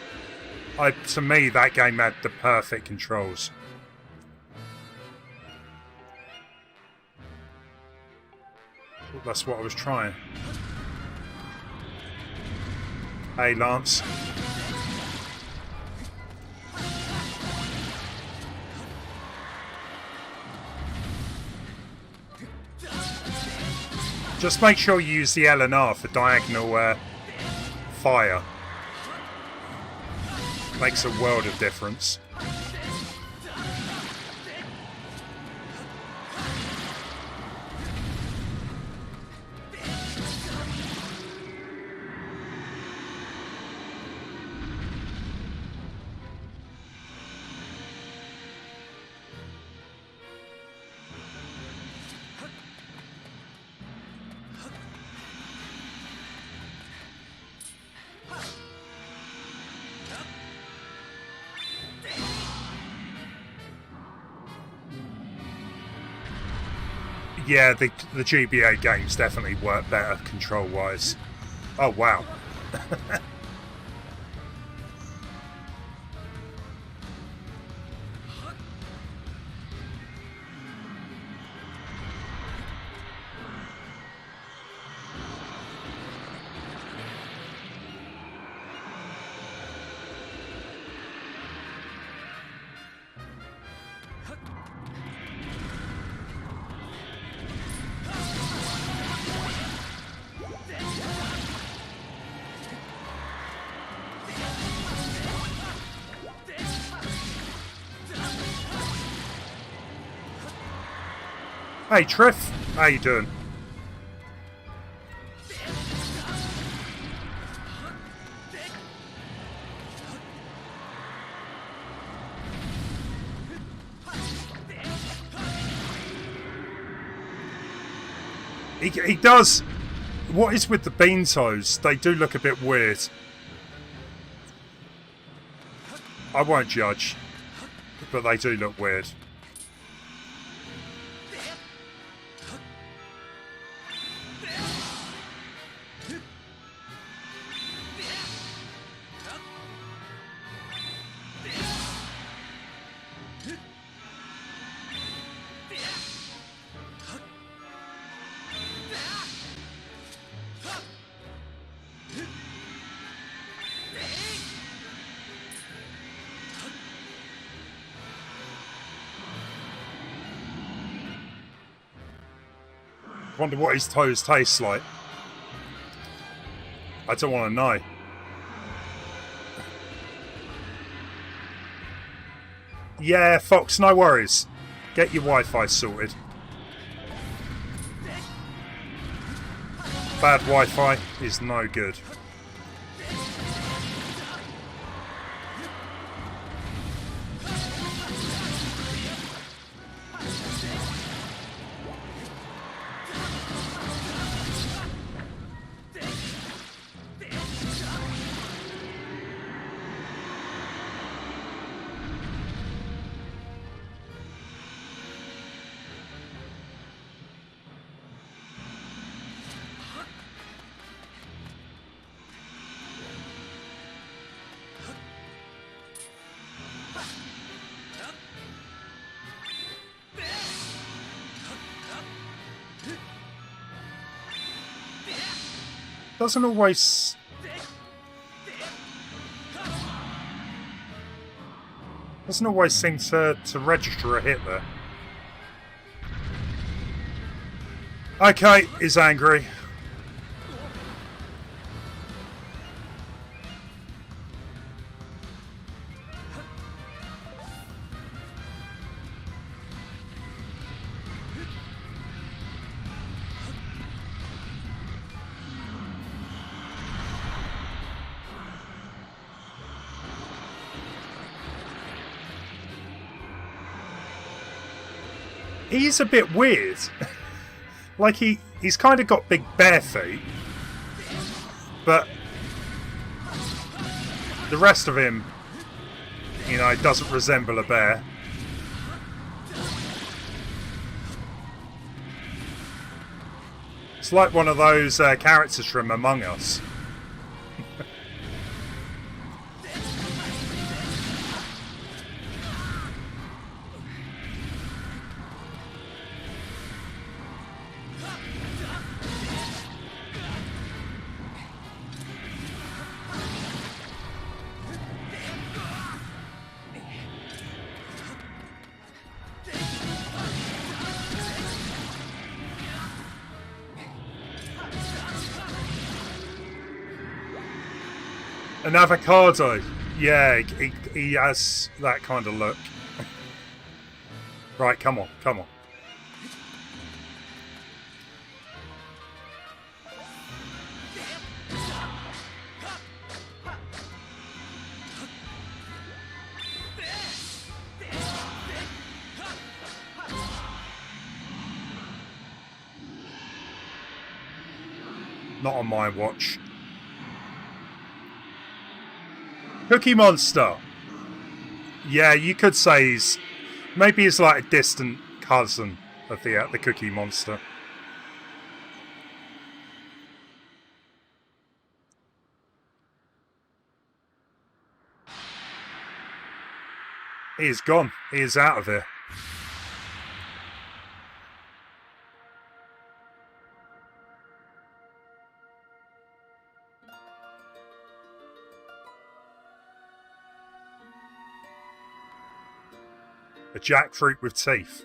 to me that game had the perfect controls. That's what I was trying. Hey, Lance. Just make sure you use the L and R for diagonal fire. Makes a world of difference. Yeah, the GBA games definitely work better control-wise. Oh, wow. Hey, Triff. How you doing? He does. What is with the bean toes? They do look a bit weird. I won't judge, but they do look weird. Wonder what his toes taste like. I don't want to know. Yeah, Fox, no worries. Get your Wi-Fi sorted. Bad Wi-Fi is no good. Doesn't always seem to register a hit there. Okay, he's angry. He's a bit weird. Like he's kind of got big bare feet, but the rest of him, you know, doesn't resemble a bear. It's like one of those characters from Among Us. An avocado. Yeah, he has that kind of look. Right, come on, come on. Not on my watch. Cookie Monster. Yeah, you could say maybe he's like a distant cousin of the Cookie Monster. He is gone. He is out of here. A jackfruit with teeth.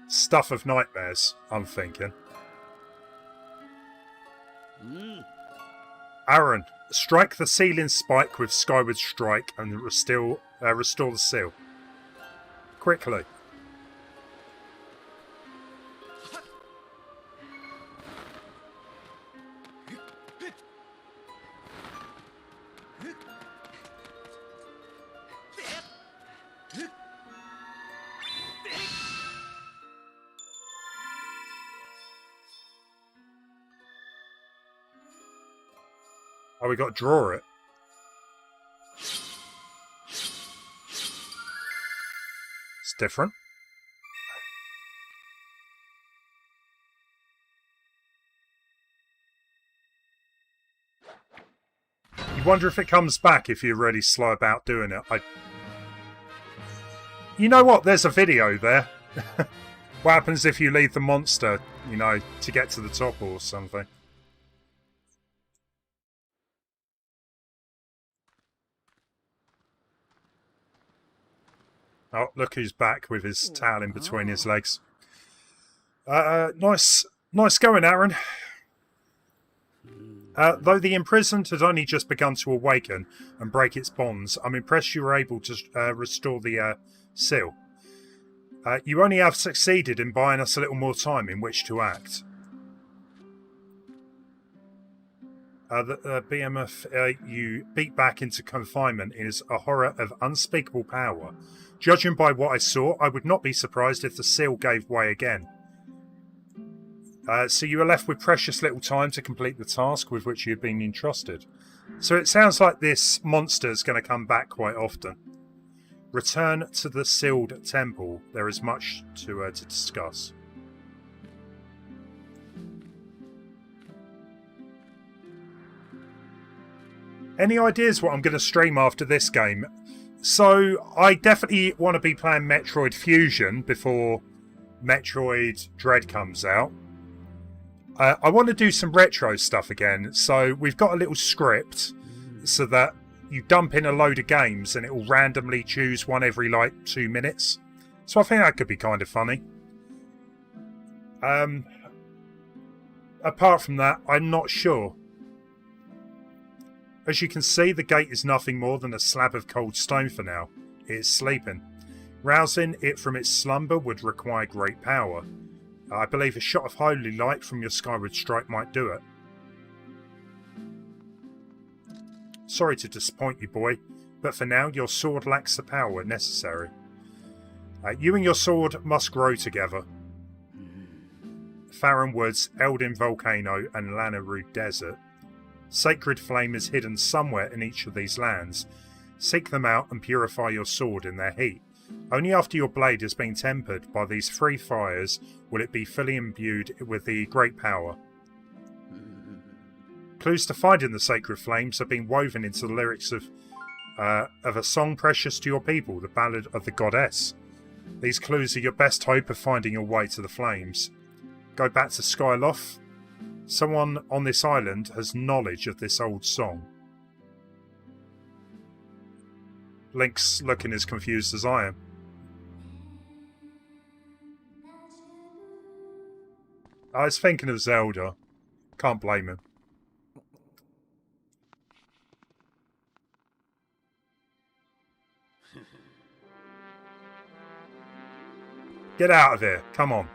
Stuff of nightmares, I'm thinking. Aaron, strike the ceiling spike with Skyward Strike and restore the seal. Quickly. Oh, we got to draw it. It's different. You wonder if it comes back if you're really slow about doing it. You know what? There's a video there. What happens if you leave the monster, you know, to get to the top or something? Oh, look who's back with his tail in between his legs. Nice going, Aaron. Though the imprisoned had only just begun to awaken and break its bonds, I'm impressed you were able to restore the seal. You only have succeeded in buying us a little more time in which to act. The behemoth you beat back into confinement is a horror of unspeakable power. Judging by what I saw, I would not be surprised if the seal gave way again. So you are left with precious little time to complete the task with which you have been entrusted. So it sounds like this monster is going to come back quite often. Return to the sealed temple. There is much to discuss. Any ideas what I'm going to stream after this game? So I definitely want to be playing Metroid Fusion before Metroid Dread comes out. I want to do some retro stuff again, so we've got a little script so that you dump in a load of games and it will randomly choose one every like 2 minutes. So I think that could be kind of funny. Apart from that, I'm not sure. As you can see, the gate is nothing more than a slab of cold stone for now. It is sleeping. Rousing it from its slumber would require great power. I believe a shot of holy light from your Skyward strike might do it. Sorry to disappoint you, boy, but for now your sword lacks the power necessary. You and your sword must grow together. Farron Woods, Eldin Volcano and Lanarud Desert. Sacred flame is hidden somewhere in each of these lands. Seek them out and purify your sword in their heat. Only after your blade has been tempered by these 3 fires will it be fully imbued with the great power. Clues to finding the sacred flames have been woven into the lyrics of a song precious to your people, the Ballad of the Goddess. These clues are your best hope of finding your way to the flames. Go back to Skyloft. Someone on this island has knowledge of this old song. Link's looking as confused as I am. I was thinking of Zelda. Can't blame him. Get out of here. Come on.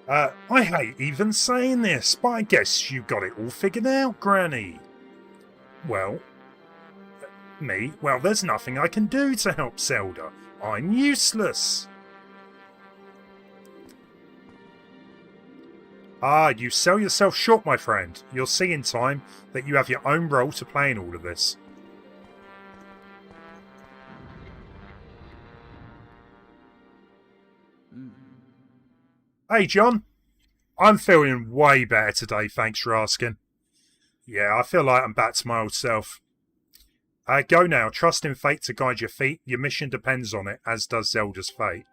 I hate even saying this, but I guess you got it all figured out, Granny. Well... Me? Well, there's nothing I can do to help Zelda. I'm useless. Ah, you sell yourself short, my friend. You'll see in time that you have your own role to play in all of this. Hey, John. I'm feeling way better today, thanks for asking. Yeah, I feel like I'm back to my old self. Go now. Trust in fate to guide your feet. Your mission depends on it, as does Zelda's fate.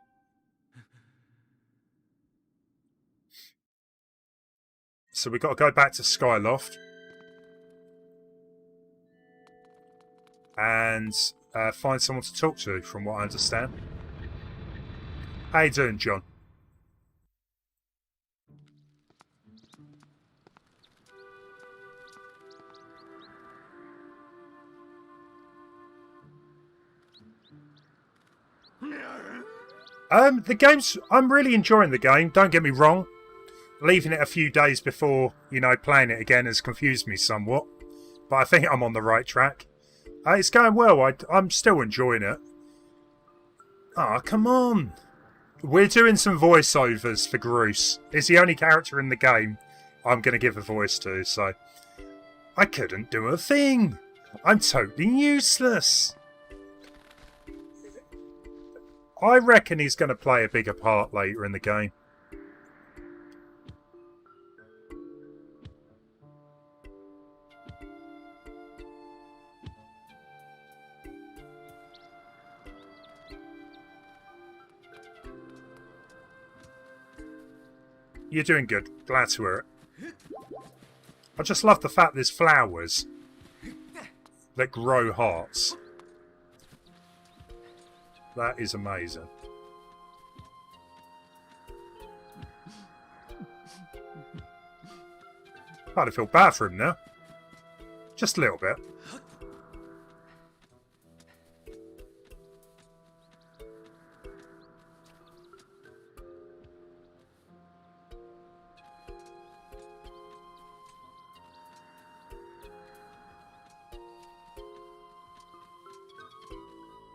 So we've got to go back to Skyloft. And find someone to talk to, from what I understand. How you doing, John? The game's... I'm really enjoying the game, don't get me wrong. Leaving it a few days before, playing it again has confused me somewhat. But I think I'm on the right track. It's going well, I'm still enjoying it. Ah, come on. We're doing some voiceovers for Groose. He's the only character in the game I'm going to give a voice to, so... I couldn't do a thing. I'm totally useless. I reckon he's going to play a bigger part later in the game. You're doing good. Glad to hear it. I just love the fact there's flowers that grow hearts. That is amazing. Kind of feel bad for him now. Just a little bit.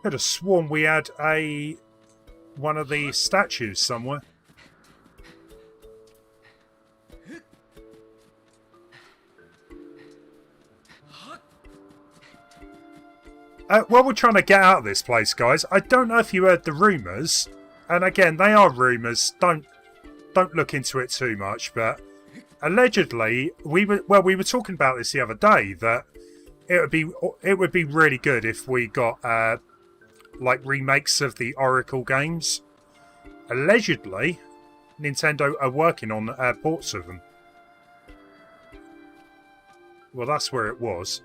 Could have sworn we had one of the statues somewhere. While we're trying to get out of this place, guys, I don't know if you heard the rumours, and again, they are rumours. Don't look into it too much, but allegedly, we were talking about this the other day, that it would be really good if we got like remakes of the Oracle games. Allegedly, Nintendo are working on ports of them. Well, that's where it was.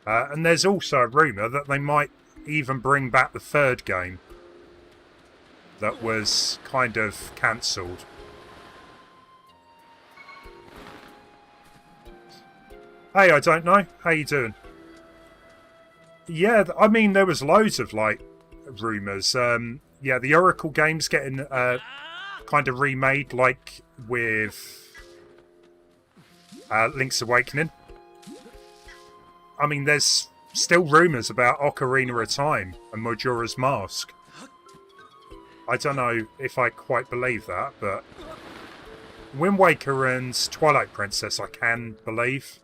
And there's also a rumour that they might even bring back the third game that was kind of cancelled. Hey, I don't know. How you doing? Yeah, I mean, there was loads of, like, rumours. Yeah, the Oracle game's getting kind of remade, like, with Link's Awakening. I mean, there's still rumours about Ocarina of Time and Majora's Mask. I don't know if I quite believe that, but Wind Waker and Twilight Princess I can believe.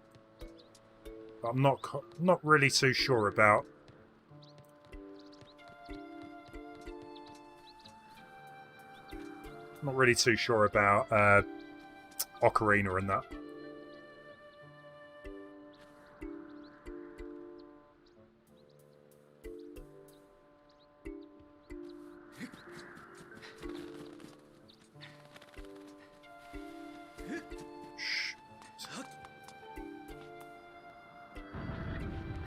But I'm not really too sure about. Not really too sure about Ocarina and that.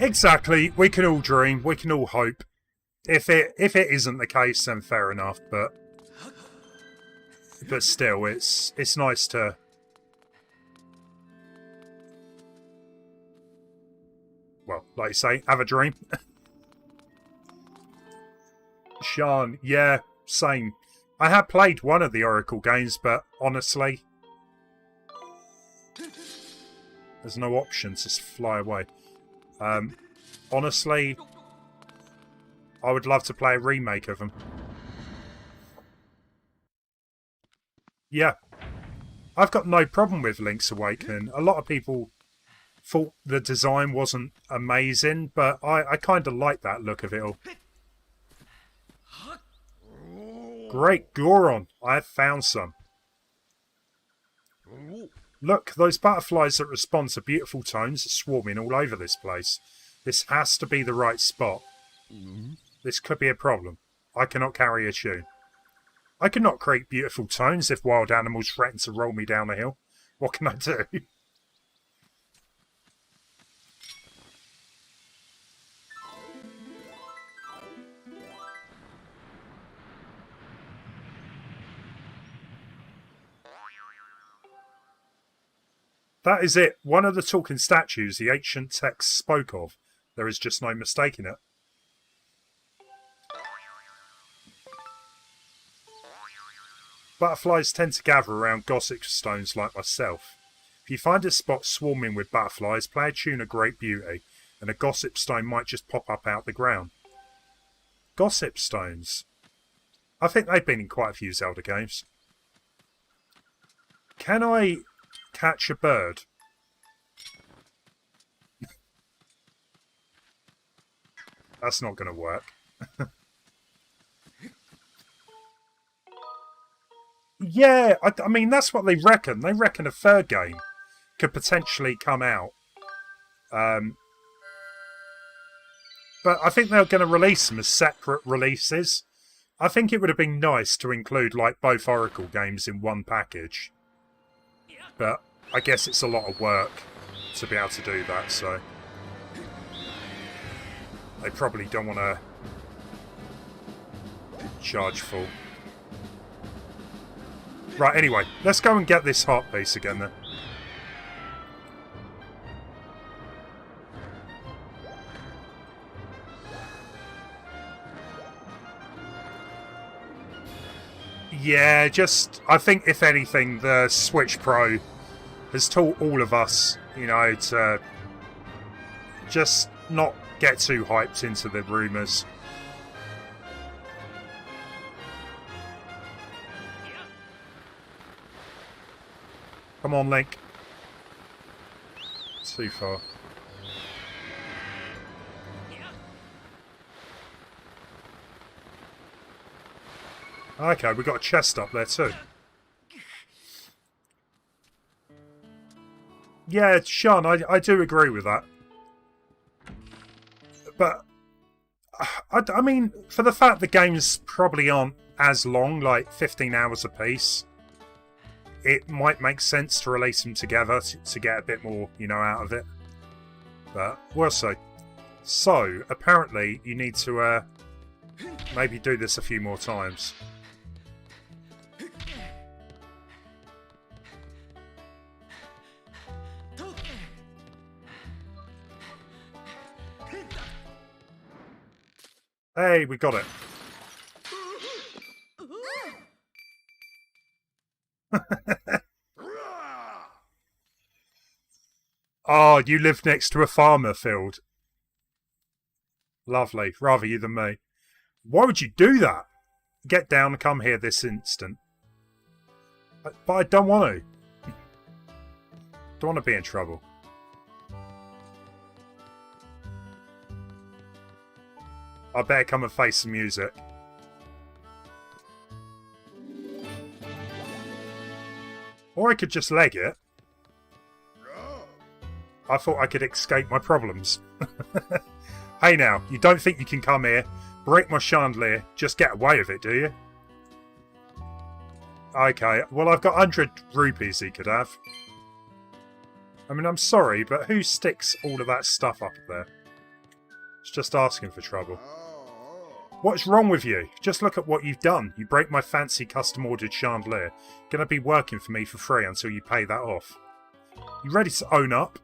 Exactly. We can all dream. We can all hope. If it isn't the case, then fair enough. But still, it's nice to. Well, like you say, have a dream. Sean, yeah, same. I have played one of the Oracle games, but honestly, there's no option to fly away. Honestly, I would love to play a remake of them. Yeah. I've got no problem with Link's Awakening. A lot of people thought the design wasn't amazing, but I kind of like that look of it all. Great, Goron. I have found some. Look, those butterflies that respond to beautiful tones are swarming all over this place. This has to be the right spot. This could be a problem. I cannot carry a tune. I cannot create beautiful tones if wild animals threaten to roll me down a hill. What can I do? That is it. One of the talking statues the ancient text spoke of. There is just no mistaking it. Butterflies tend to gather around gossip stones like myself. If you find a spot swarming with butterflies, play a tune of great beauty, and a gossip stone might just pop up out the ground. Gossip stones? I think they've been in quite a few Zelda games. Can I catch a bird? That's not going to work. Yeah, I mean, that's what they reckon. They reckon a third game could potentially come out. But I think they're going to release them as separate releases. I think it would have been nice to include, like, both Oracle games in one package. But I guess it's a lot of work to be able to do that, so they probably don't want to charge full. Right, anyway, let's go and get this heart piece again then. Yeah, just, I think if anything, the Switch Pro has taught all of us, you know, to just not get too hyped into the rumours. Come on, Link. Too far. Okay, we've got a chest up there too. Yeah, Sean, I do agree with that. But, I mean, for the fact the games probably aren't as long, like 15 hours a piece, it might make sense to release them together to get a bit more, you know, out of it. But we'll see. So, apparently, you need to maybe do this a few more times. Hey, we got it. Oh, you live next to a farmer field. Lovely. Rather you than me. Why would you do that? Get down and come here this instant. But I don't want to. Don't want to be in trouble. I better come and face the music. Or I could just leg it. I thought I could escape my problems. Hey now, you don't think you can come here, break my chandelier, just get away with it, do you? Okay, well I've got 100 rupees he could have. I mean, I'm sorry, but who sticks all of that stuff up there? It's just asking for trouble. What's wrong with you? Just look at what you've done. You break my fancy custom-ordered chandelier. Gonna be working for me for free until you pay that off. You ready to own up?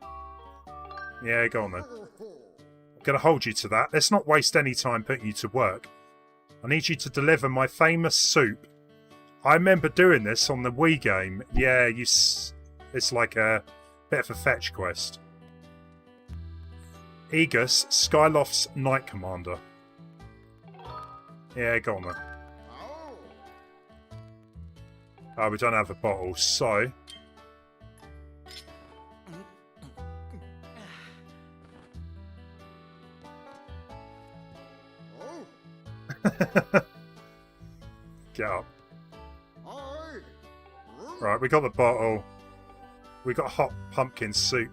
Yeah, go on then. I'm gonna hold you to that. Let's not waste any time putting you to work. I need you to deliver my famous soup. I remember doing this on the Wii game. Yeah, it's like a bit of a fetch quest. Aegis, Skyloft's Knight Commander. Yeah, go on then. Oh, we don't have a bottle, so... Get up. Right, we got the bottle. We got hot pumpkin soup.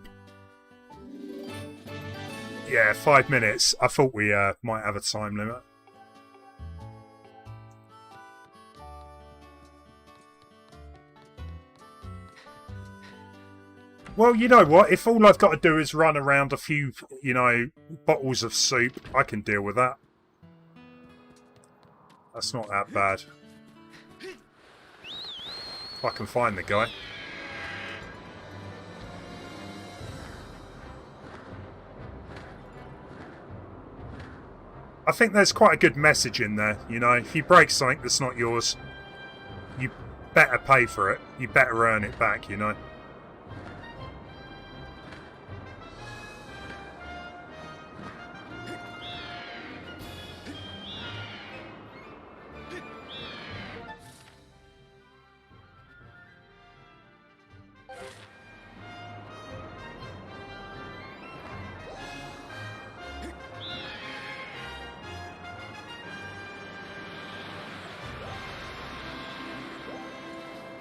Yeah, 5 minutes. I thought we might have a time limit. Well, you know what? If all I've got to do is run around a few, you know, bottles of soup, I can deal with that. That's not that bad. If I can find the guy. I think there's quite a good message in there, you know. If you break something that's not yours, you better pay for it. You better earn it back, you know.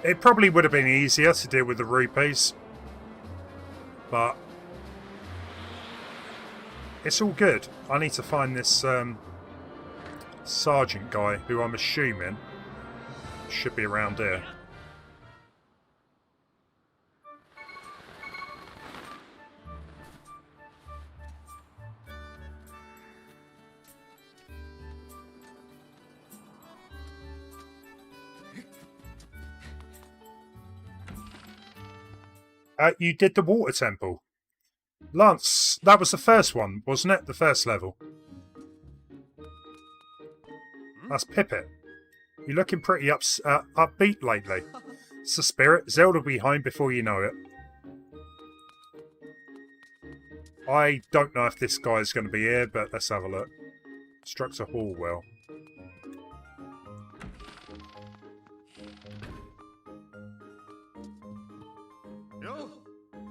It probably would have been easier to deal with the rupees, but it's all good. I need to find this sergeant guy, who I'm assuming should be around here. You did the water temple. Lance, that was the first one, wasn't it? The first level. That's Pippet. You're looking pretty upbeat lately. It's the spirit. Zelda will be home before you know it. I don't know if this guy's going to be here, but let's have a look. Structure Hall well.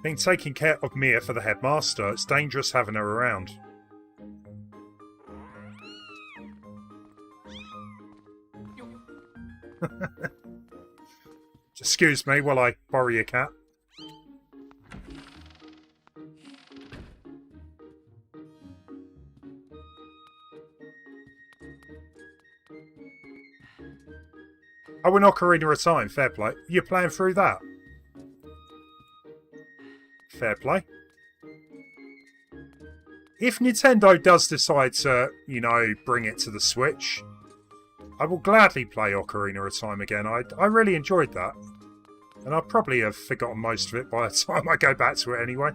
Been taking care of Mia for the headmaster. It's dangerous having her around. Excuse me while I borrow your cat. Oh, we're not Ocarina of Time. Fair play. You're playing through that? Fair play. If Nintendo does decide to, you know, bring it to the Switch, I will gladly play Ocarina of Time again. I really enjoyed that. And I'll probably have forgotten most of it by the time I go back to it anyway.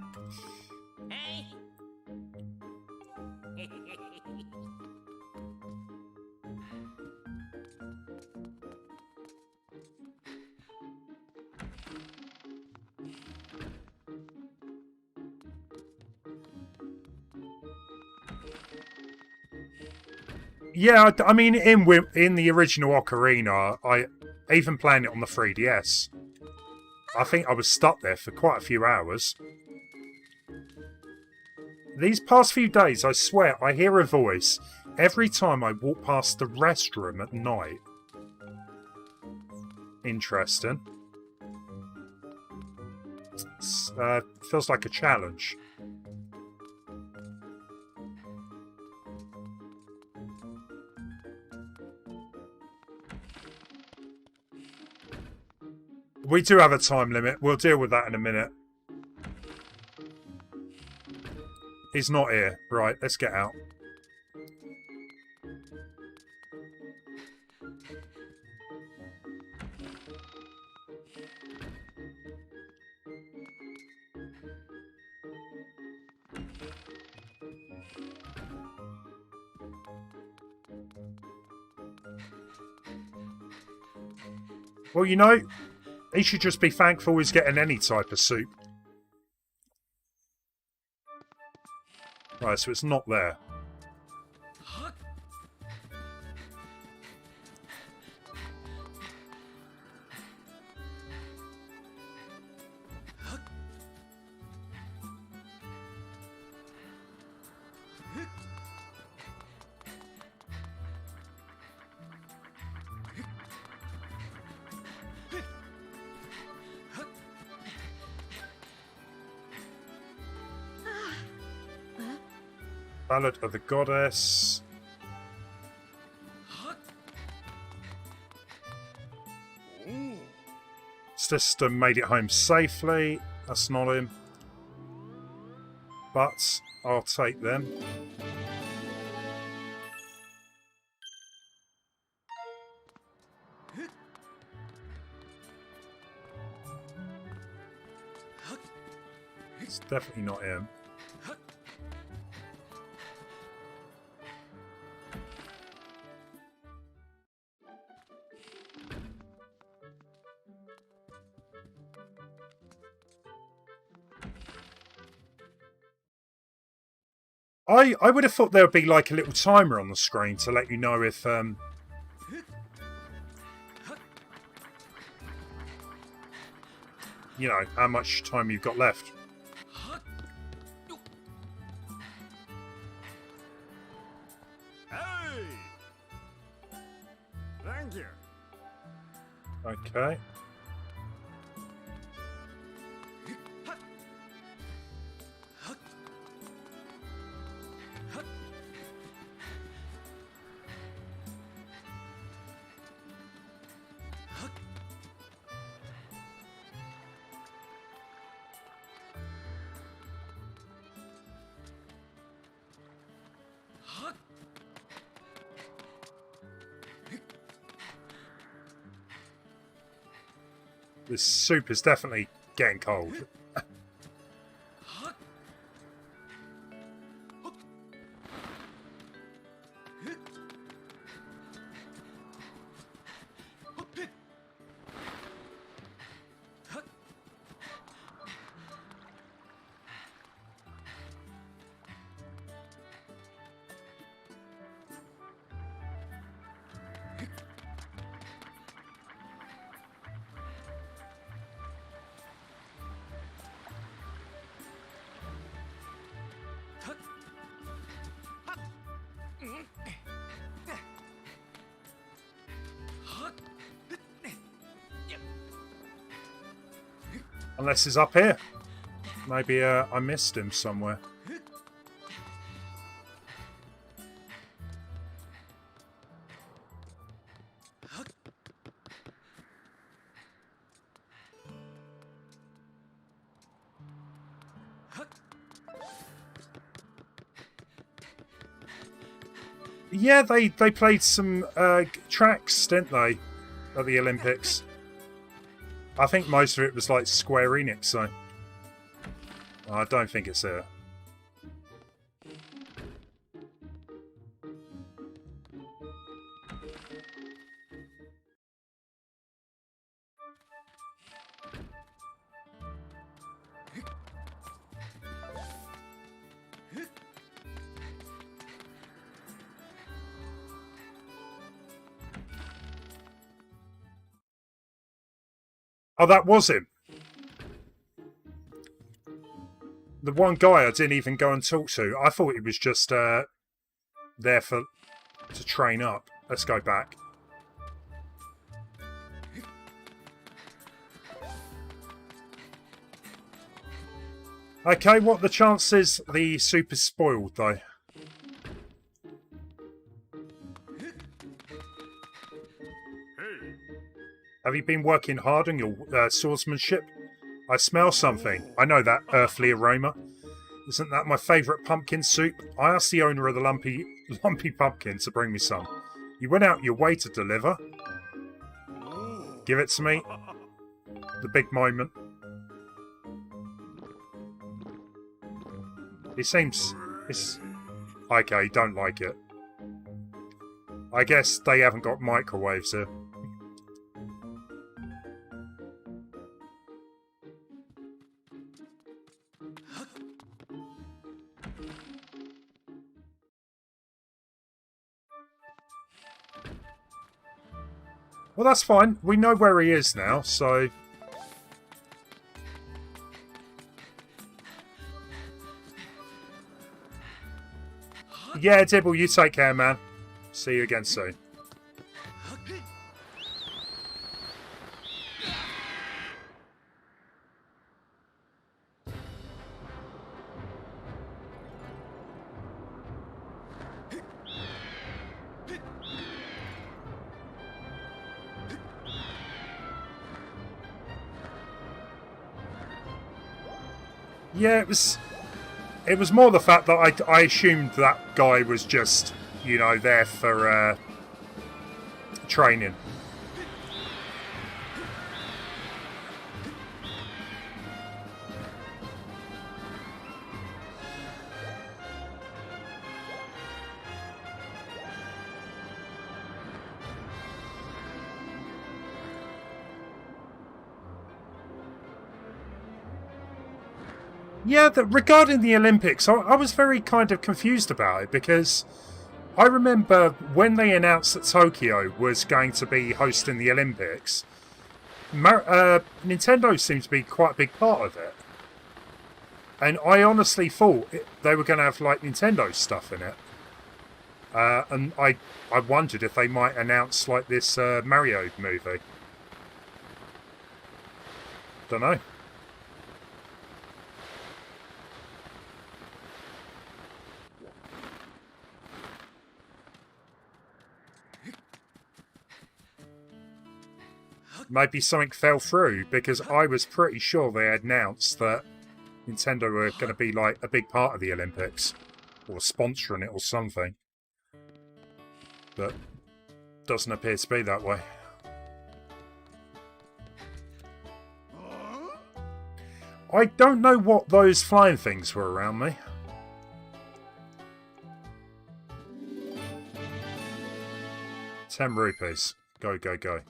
Yeah, I mean, in the original Ocarina, even playing it on the 3DS, I think I was stuck there for quite a few hours. These past few days, I swear, I hear a voice every time I walk past the restroom at night. Interesting. Feels like a challenge. We do have a time limit. We'll deal with that in a minute. He's not here. Right, let's get out. Well, you know, he should just be thankful he's getting any type of soup. Right, so it's not there. Ballad of the Goddess. Sister made it home safely. That's not him. But I'll take them. It's definitely not him. I would have thought there would be like a little timer on the screen to let you know if you know, how much time you've got left. Hey! Thank you. Okay. This soup is definitely getting cold. Unless he's up here. Maybe I missed him somewhere. Yeah, they played some tracks, didn't they, at the Olympics? I think most of it was like Square Enix, so I don't think it's there. Oh, that was him. The one guy I didn't even go and talk to. I thought he was just there to train up. Let's go back. Okay, what the chances the soup is spoiled, though? Have you been working hard on your swordsmanship? I smell something. I know that earthly aroma. Isn't that my favourite pumpkin soup? I asked the owner of the lumpy pumpkin to bring me some. You went out your way to deliver. Give it to me. The big moment. It seems... It's... Okay, don't like it. I guess they haven't got microwaves here. Well, that's fine. We know where he is now, so... Yeah, Dibble, you take care, man. See you again soon. Yeah, it was more the fact that I assumed that guy was just, you know, there for training. Yeah, regarding the Olympics, I was very kind of confused about it because I remember when they announced that Tokyo was going to be hosting the Olympics, Nintendo seemed to be quite a big part of it. And I honestly thought they were going to have like Nintendo stuff in it. And I wondered if they might announce like this Mario movie. Don't know. Maybe something fell through, because I was pretty sure they had announced that Nintendo were going to be like a big part of the Olympics, or sponsoring it or something. But doesn't appear to be that way. I don't know what those flying things were around me. ₹10. Go, go, go.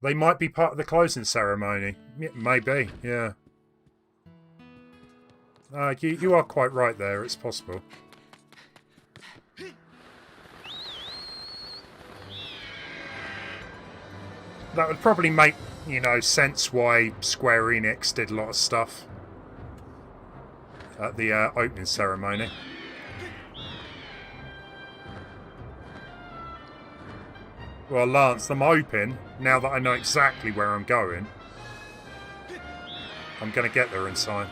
They might be part of the closing ceremony. Maybe, yeah. You are quite right there, it's possible. That would probably make, you know, sense why Square Enix did a lot of stuff at the opening ceremony. Well, Lance, I'm hoping, now that I know exactly where I'm going, I'm going to get there in time.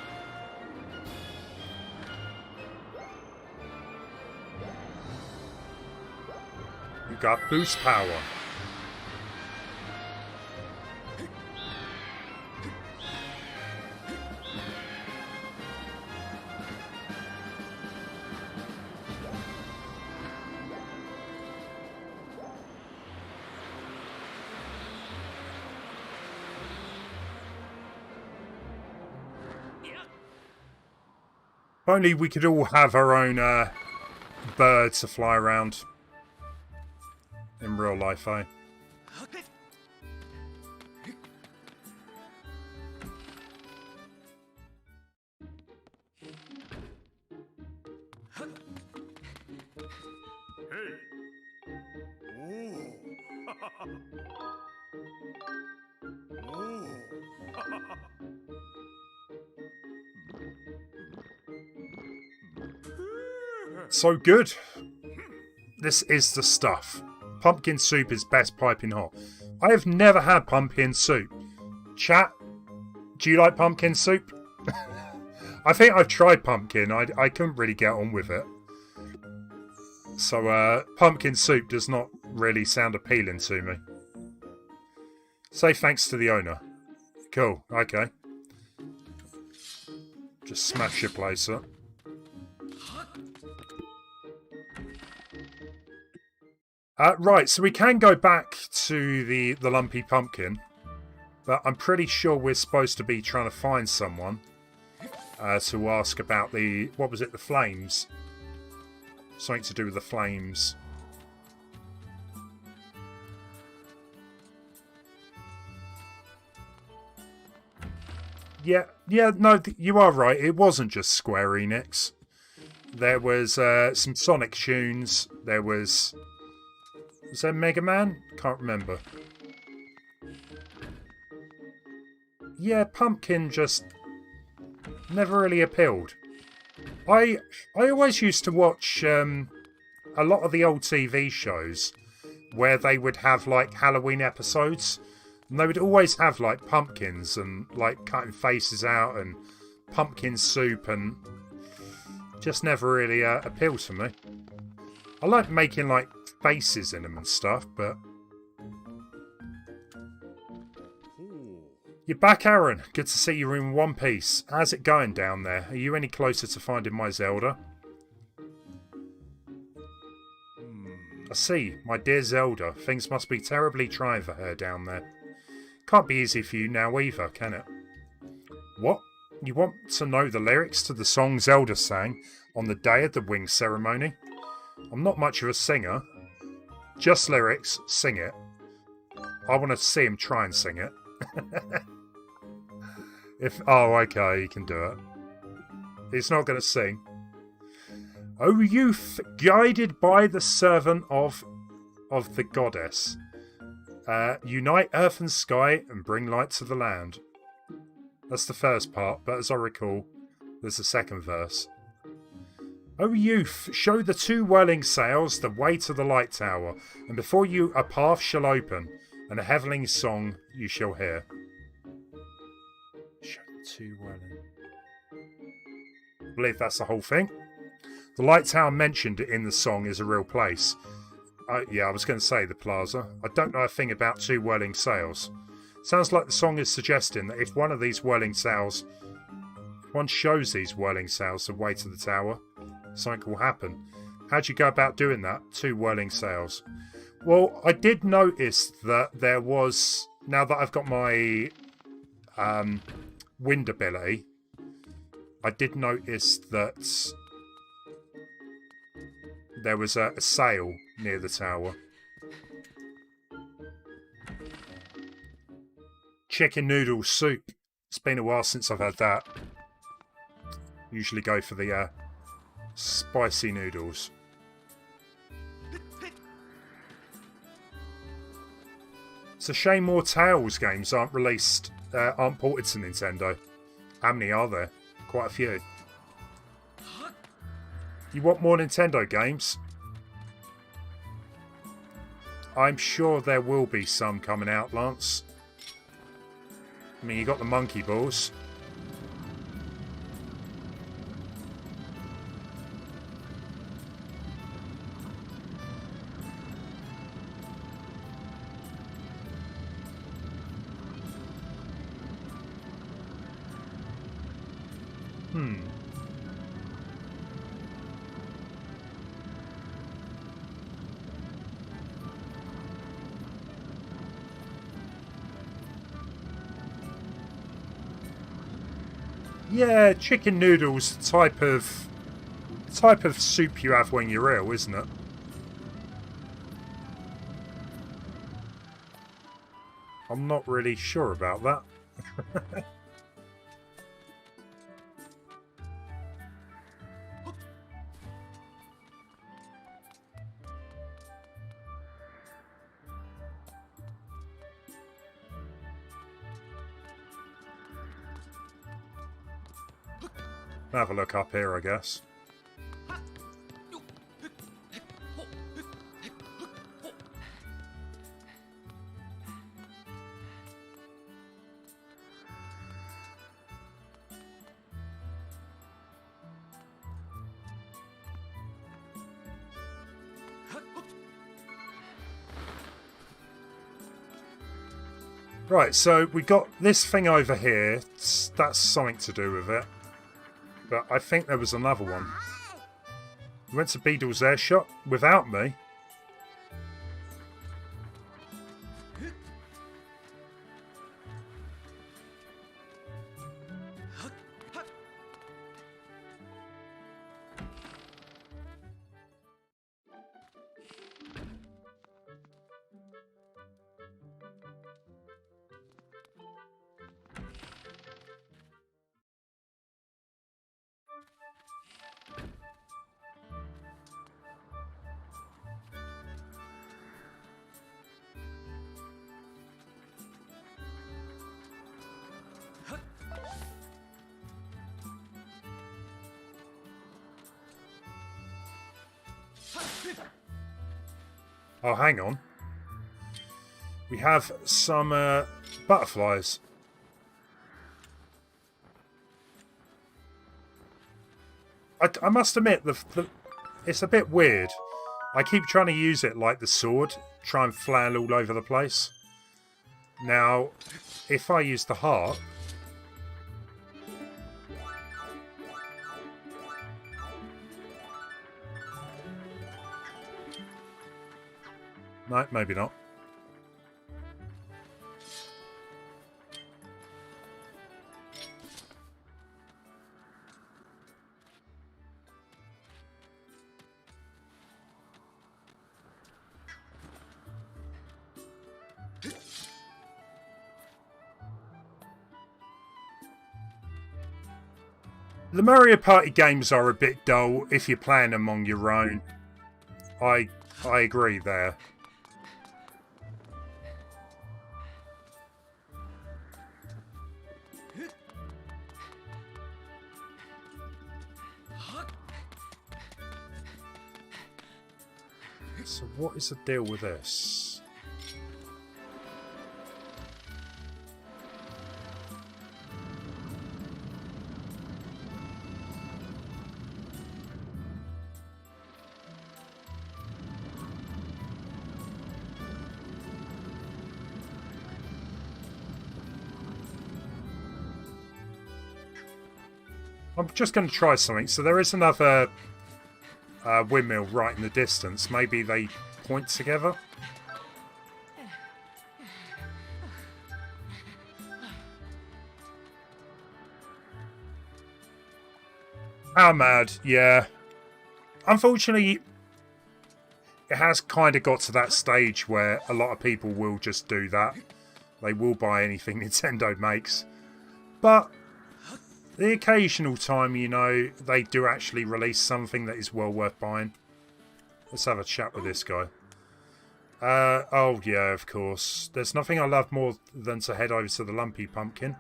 You got boost power. If only we could all have our own bird to fly around in real life, eh? So good. This is the stuff. Pumpkin soup is best piping hot. I have never had pumpkin soup. Chat, do you like pumpkin soup? I think I've tried pumpkin. I couldn't really get on with it. So pumpkin soup does not really sound appealing to me. Say thanks to the owner. Cool, okay. Just smash your place up. Right, so we can go back to the lumpy pumpkin, but I'm pretty sure we're supposed to be trying to find someone to ask about the, what was it, the flames? Something to do with the flames. Yeah, no, you are right. It wasn't just Square Enix. There was some Sonic tunes. There was that Mega Man? Can't remember. Yeah, Pumpkin just never really appealed. I always used to watch a lot of the old TV shows where they would have like Halloween episodes, and they would always have like pumpkins and like cutting faces out and pumpkin soup, and just never really appealed to me. I like making like faces in them and stuff, but you're back, Aaron. Good to see you in one piece. How's it going down there? Are you any closer to finding my Zelda? I see, my dear Zelda. Things must be terribly trying for her down there. Can't be easy for you now either, can it? What? You want to know the lyrics to the song Zelda sang on the day of the wing ceremony? I'm not much of a singer. Just lyrics, sing it. I want to see him try and sing it. Oh, okay, he can do it. He's not going to sing. O youth, guided by the servant of the goddess, unite earth and sky and bring light to the land. That's the first part, but as I recall, there's a second verse. O youth, show the two whirling sails the way to the light tower, and before you a path shall open, and a heavenly song you shall hear. Show the two whirling. I believe that's the whole thing. The light tower mentioned in the song is a real place. Yeah, I was going to say the plaza. I don't know a thing about two whirling sails. Sounds like the song is suggesting that if one of these whirling sails, if one shows these whirling sails the way to the tower, something will happen. How'd you go about doing that? Two whirling sails. Well, I did notice that there was, now that I've got my wind ability, I did notice that there was a sail near the tower. Chicken noodle soup. It's been a while since I've had that. Usually go for the spicy noodles. It's a shame more Tales games aren't released, aren't ported to Nintendo. How many are there? Quite a few. You want more Nintendo games? I'm sure there will be some coming out, Lance. I mean, you got the monkey balls. Yeah, chicken noodles, type of soup you have when you're ill, isn't it? I'm not really sure about that. Have a look up here, I guess. Right, so we got this thing over here. That's something to do with it. But I think there was another one. We went to Beedle's Airshot without me. Oh, hang on. We have some butterflies. I must admit, it's a bit weird. I keep trying to use it like the sword, try and flail all over the place. Now, if I use the harp... No, maybe not. The Mario Party games are a bit dull if you're playing them on your own. I agree there. So what is the deal with this? I'm just going to try something. So there is another windmill right in the distance. Maybe they point together. How mad, yeah. Unfortunately, it has kind of got to that stage where a lot of people will just do that. They will buy anything Nintendo makes. But the occasional time, you know, they do actually release something that is well worth buying. Let's have a chat with this guy. Oh yeah, of course. There's nothing I love more than to head over to the Lumpy Pumpkin.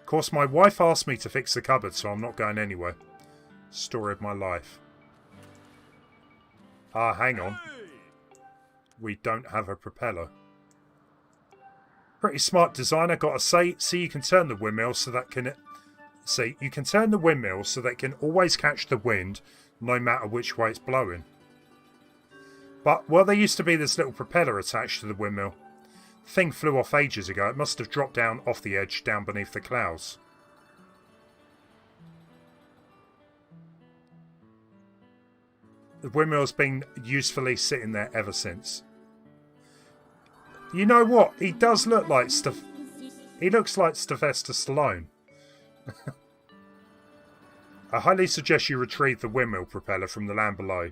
Of course, my wife asked me to fix the cupboard, so I'm not going anywhere. Story of my life. Ah, hang on. we don't have a propeller. Pretty smart designer, gotta say. See, you can turn the windmill so that can... See, you can turn the windmill so that it can always catch the wind, no matter which way it's blowing. But, well, there used to be this little propeller attached to the windmill. The thing flew off ages ago. It must have dropped down off the edge, down beneath the clouds. The windmill's been usefully sitting there ever since. You know what? He does look like He looks like Sylvester Stallone. I highly suggest you retrieve the windmill propeller from the land below.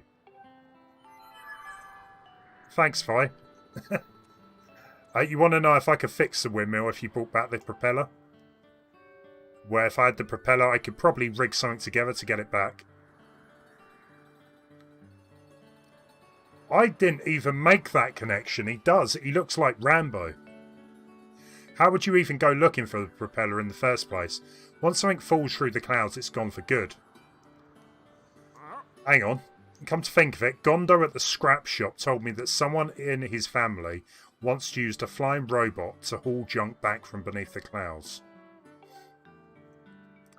Thanks, Vi. You want to know if I could fix the windmill if you brought back the propeller? Well, if I had the propeller, I could probably rig something together to get it back. I didn't even make that connection. He does. He looks like Rambo. How would you even go looking for the propeller in the first place? Once something falls through the clouds, it's gone for good. Hang on. Come to think of it, Gondo at the scrap shop told me that someone in his family once used a flying robot to haul junk back from beneath the clouds.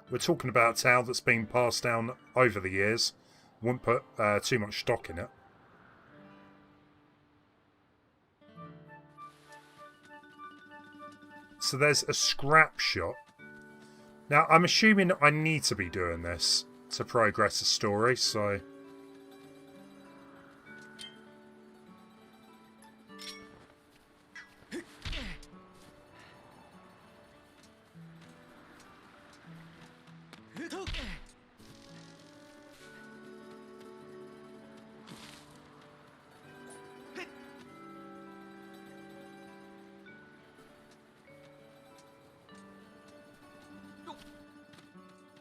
We're talking about a tale that's been passed down over the years. Wouldn't put too much stock in it. So there's a scrap shop. Now, I'm assuming I need to be doing this to progress the story, so...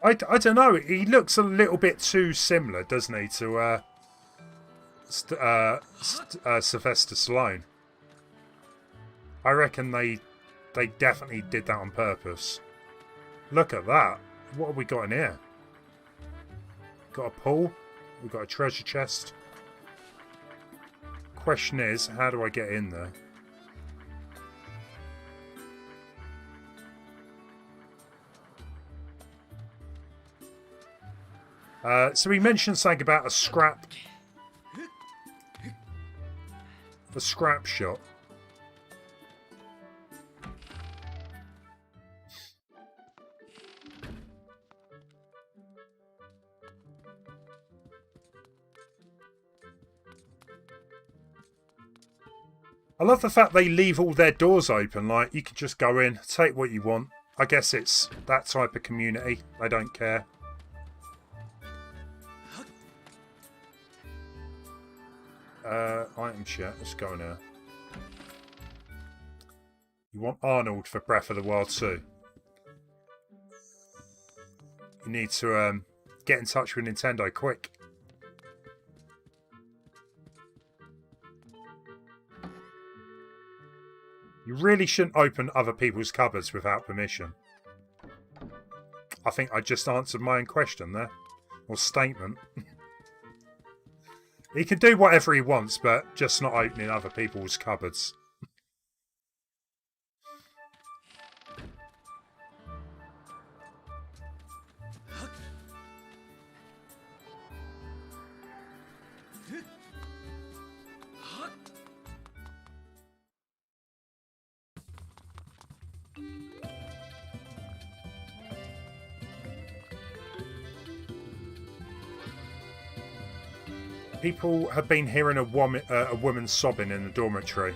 I don't know. He looks a little bit too similar, doesn't he, to Sylvester Stallone. I reckon they definitely did that on purpose. Look at that. What have we got in here? Got a pool. We've got a treasure chest. Question is, how do I get in there? So he mentioned something about a scrap shop. I love the fact they leave all their doors open, like you could just go in, take what you want. I guess it's that type of community. They don't care. Item chat, let's go now. You want Arnold for Breath of the Wild 2. You need to get in touch with Nintendo quick. You really shouldn't open other people's cupboards without permission. I think I just answered my own question there. Or statement. He can do whatever he wants, but just not opening other people's cupboards. People have been hearing a woman sobbing in the dormitory.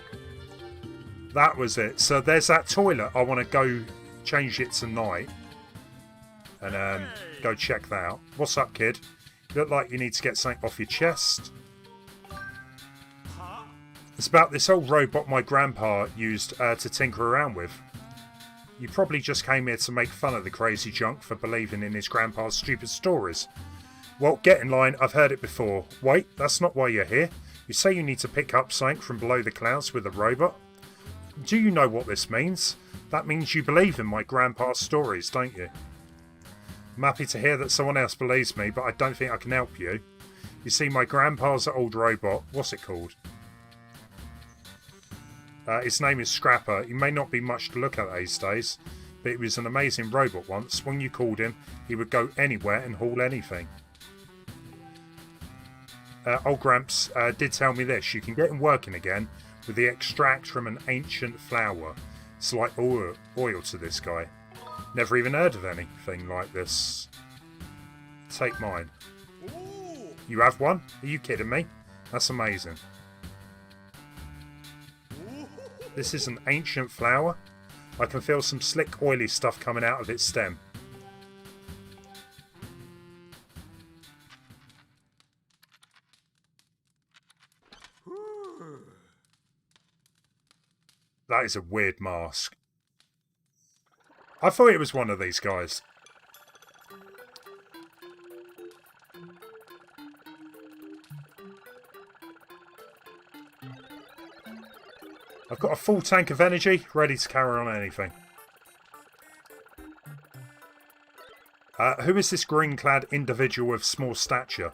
That was it. So there's that toilet. I want to go change it tonight. And go check that out. What's up, kid? You look like you need to get something off your chest. It's about this old robot my grandpa used to tinker around with. You probably just came here to make fun of the crazy junk for believing in his grandpa's stupid stories. Well, get in line, I've heard it before. Wait, that's not why you're here. You say you need to pick up something from below the clouds with a robot? Do you know what this means? That means you believe in my grandpa's stories, don't you? I'm happy to hear that someone else believes me, but I don't think I can help you. You see, my grandpa's old robot, what's it called? His name is Scrapper. He may not be much to look at these days, but he was an amazing robot once. When you called him, he would go anywhere and haul anything. Old Gramps did tell me this. You can get him working again with the extract from an ancient flower. It's like oil to this guy. Never even heard of anything like this. Take mine. You have one? Are you kidding me? That's amazing. This is an ancient flower. I can feel some slick, oily stuff coming out of its stem. That is a weird mask. I thought it was one of these guys. I've got a full tank of energy, ready to carry on anything. Who is this green-clad individual of small stature?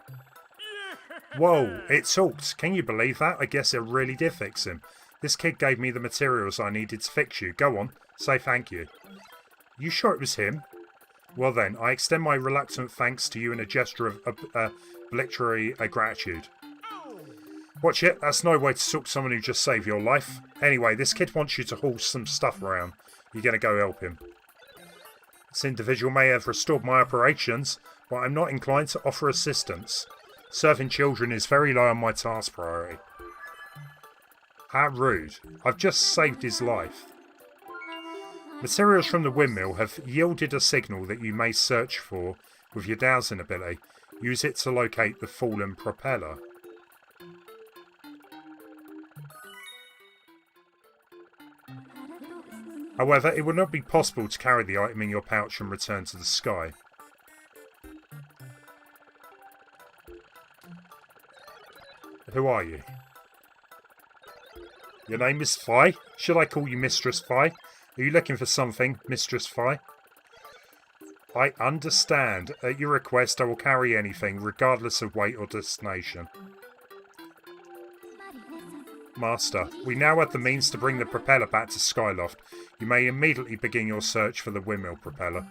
Whoa, it talked. Can you believe that? I guess it really did fix him. This kid gave me the materials I needed to fix you. Go on, say thank you. You sure it was him? Well then, I extend my reluctant thanks to you in a gesture of obligatory gratitude. Watch it, that's no way to talk to someone who just saved your life. Anyway, this kid wants you to haul some stuff around. You're going to go help him. This individual may have restored my operations, but I'm not inclined to offer assistance. Serving children is very low on my task priority. How rude. I've just saved his life. Materials from the windmill have yielded a signal that you may search for with your dowsing ability. Use it to locate the fallen propeller. However, it would not be possible to carry the item in your pouch and return to the sky. Who are you? Your name is Fi? Should I call you Mistress Fi? Are you looking for something, Mistress Fi? I understand. At your request, I will carry anything, regardless of weight or destination. Master, we now have the means to bring the propeller back to Skyloft. You may immediately begin your search for the windmill propeller.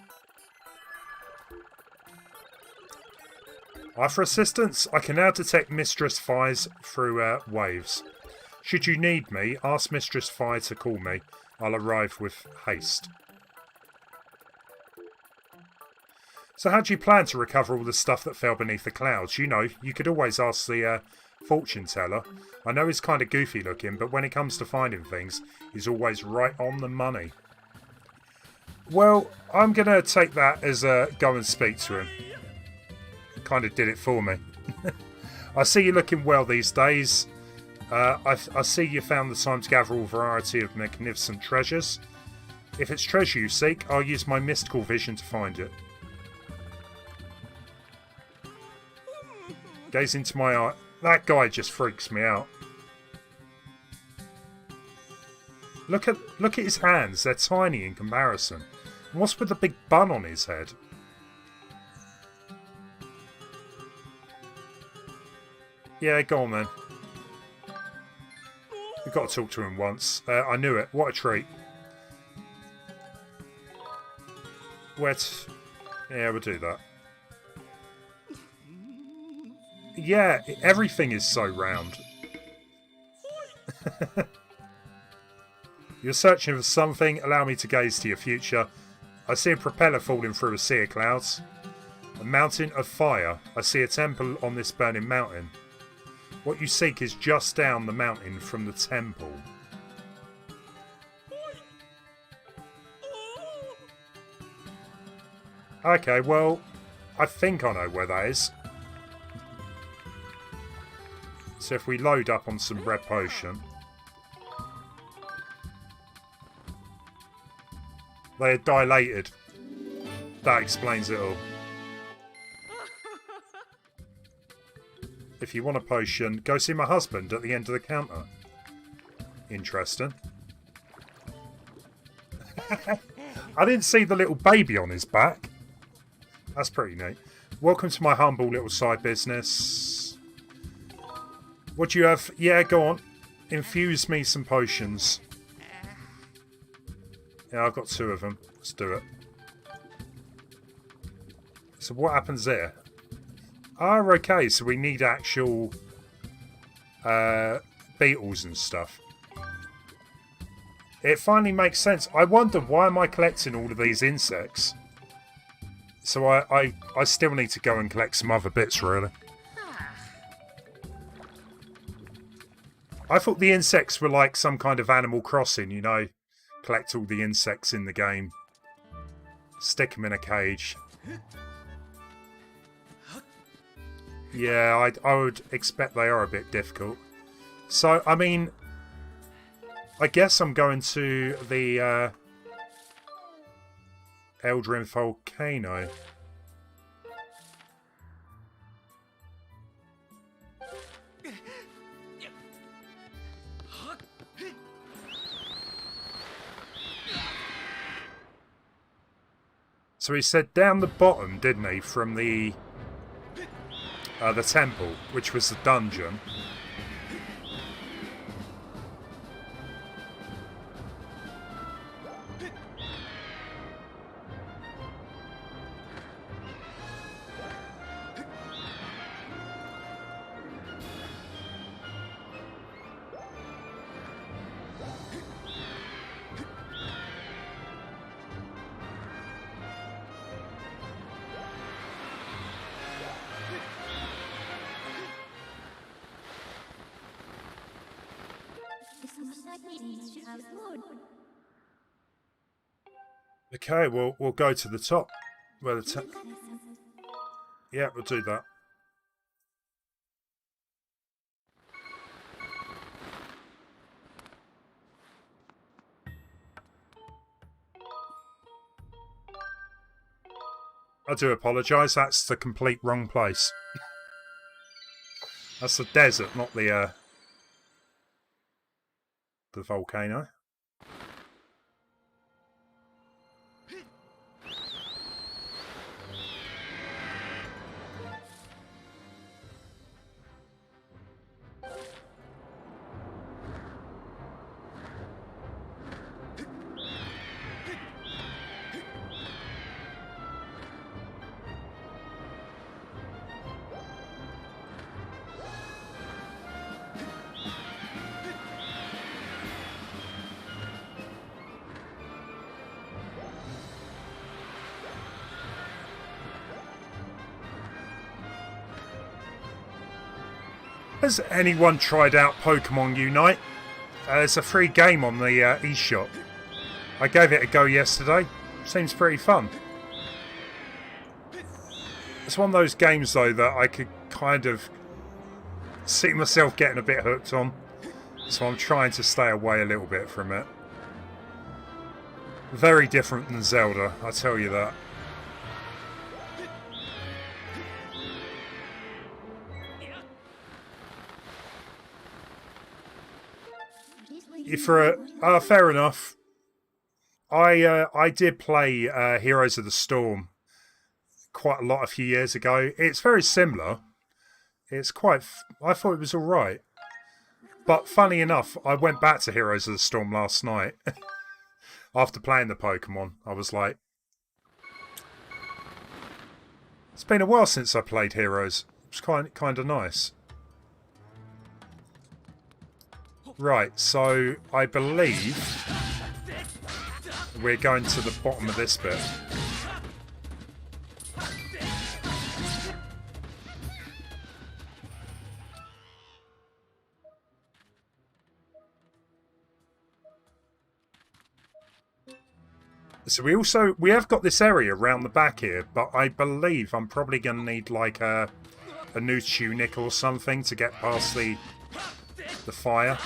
For assistance, I can now detect Mistress Fi's through waves. Should you need me, ask Mistress Fi to call me. I'll arrive with haste. So how do you plan to recover all the stuff that fell beneath the clouds? You know, you could always ask the fortune teller. I know he's kind of goofy looking, but when it comes to finding things, he's always right on the money. Well, I'm going to take that as a go and speak to him. Kind of did it for me. I see you looking well these days. I see you found the time to gather all variety of magnificent treasures. If it's treasure you seek, I'll use my mystical vision to find it. Gaze into my eye. That guy just freaks me out. Look at his hands. They're tiny in comparison. And what's with the big bun on his head? Yeah, go on then. We've got to talk to him once. I knew it. What a treat. Yeah, we'll do that. Yeah, everything is so round. You're searching for something. Allow me to gaze to your future. I see a propeller falling through a sea of clouds. A mountain of fire. I see a temple on this burning mountain. What you seek is just down the mountain from the temple. Okay, well, I think I know where that is. So if we load up on some red potion. They are dilated. That explains it all. If you want a potion, go see my husband at the end of the counter. Interesting. I didn't see the little baby on his back. That's pretty neat. Welcome to my humble little side business. What do you have? Yeah, go on. Infuse me some potions. Yeah, I've got 2 of them. Let's do it. So what happens there? Oh, okay. So we need actual beetles and stuff. It finally makes sense. I wonder, why am I collecting all of these insects? So I still need to go and collect some other bits, really. I thought the insects were like some kind of Animal Crossing, you know. Collect all the insects in the game. Stick them in a cage. Yeah, I would expect they are a bit difficult. So, I mean, I guess I'm going to the Eldrin Volcano. So he said down the bottom, didn't he, from the temple, which was the dungeon. Okay, well, we'll go to the top. Where the yeah, we'll do that. I do apologise, that's the complete wrong place. That's the desert, not the volcano. Has anyone tried out Pokemon Unite? It's a free game on the eShop. I gave it a go yesterday. Seems pretty fun. It's one of those games, though, that I could kind of see myself getting a bit hooked on. So I'm trying to stay away a little bit from it. Very different than Zelda, I tell you that. Fair enough. I did play Heroes of the Storm quite a lot a few years ago. It's very similar. It's quite... I thought it was alright. But funny enough, I went back to Heroes of the Storm last night. After playing the Pokemon, I was like... It's been a while since I played Heroes. It's kind of nice. Right, so I believe we're going to the bottom of this bit. So we have got this area around the back here, but I believe I'm probably going to need like a new tunic or something to get past the fire.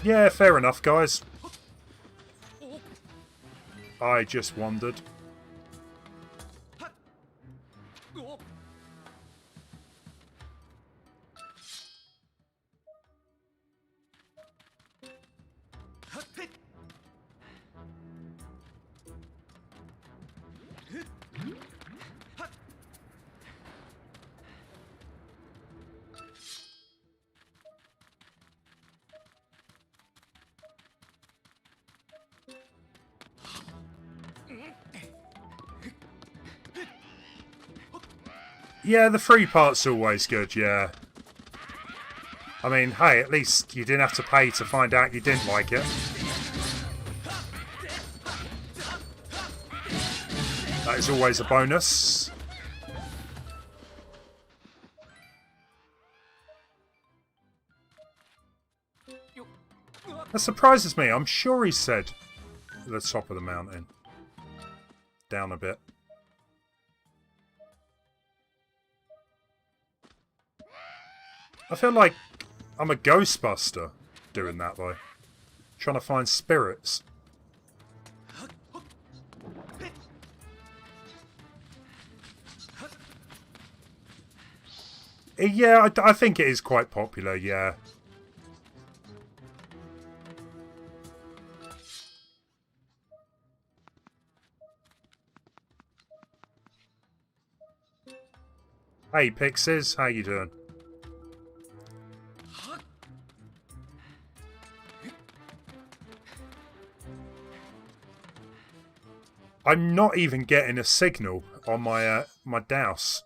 Yeah, fair enough, guys. I just wondered. Yeah, the free part's always good, yeah. I mean, hey, at least you didn't have to pay to find out you didn't like it. That is always a bonus. That surprises me. I'm sure he said the top of the mountain. Down a bit. I feel like I'm a Ghostbuster doing that though. Trying to find spirits. Yeah, I think it is quite popular, yeah. Hey Pixies, how you doing? I'm not even getting a signal on my my douse,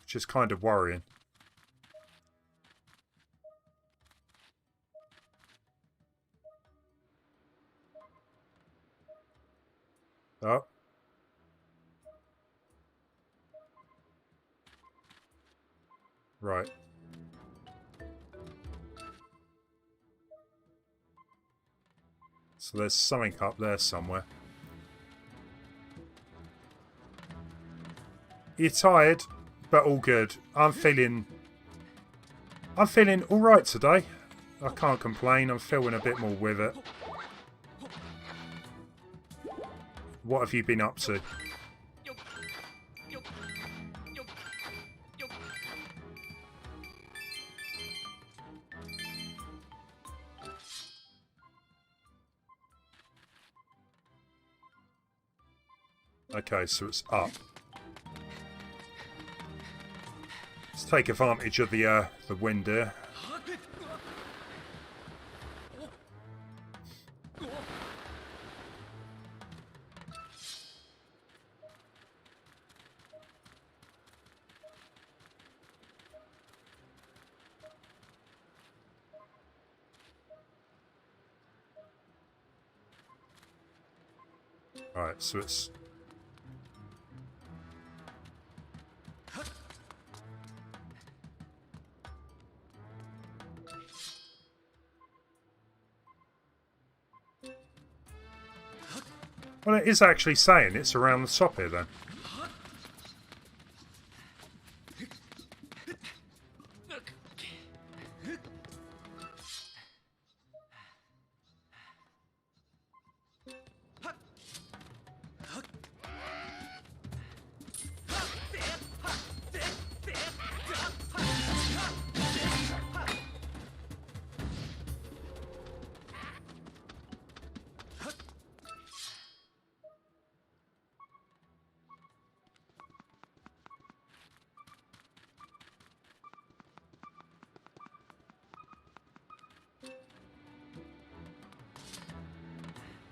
which is kind of worrying. Oh. Right. So there's something up there somewhere. You're tired, but all good. I'm feeling alright today. I can't complain. I'm feeling a bit more with it. What have you been up to? Okay, so it's up. Let's take advantage of the wind here. Alright, so it's... Well, it is actually saying it's around the top here then.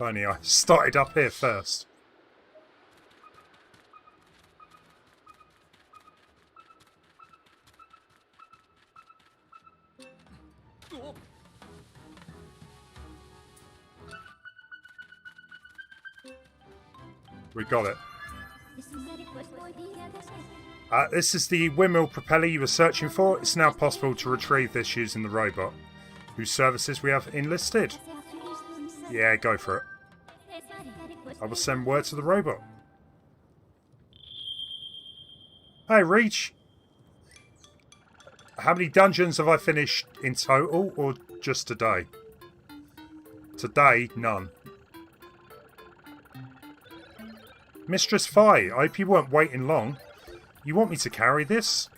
Only I started up here first. We got it. This is the windmill propeller you were searching for. It's now possible to retrieve this using the robot, whose services we have enlisted. Yeah, go for it. I will send word to the robot. Hey, Reach. How many dungeons have I finished in total, or just today? Today, none. Mistress Fi, I hope you weren't waiting long. You want me to carry this?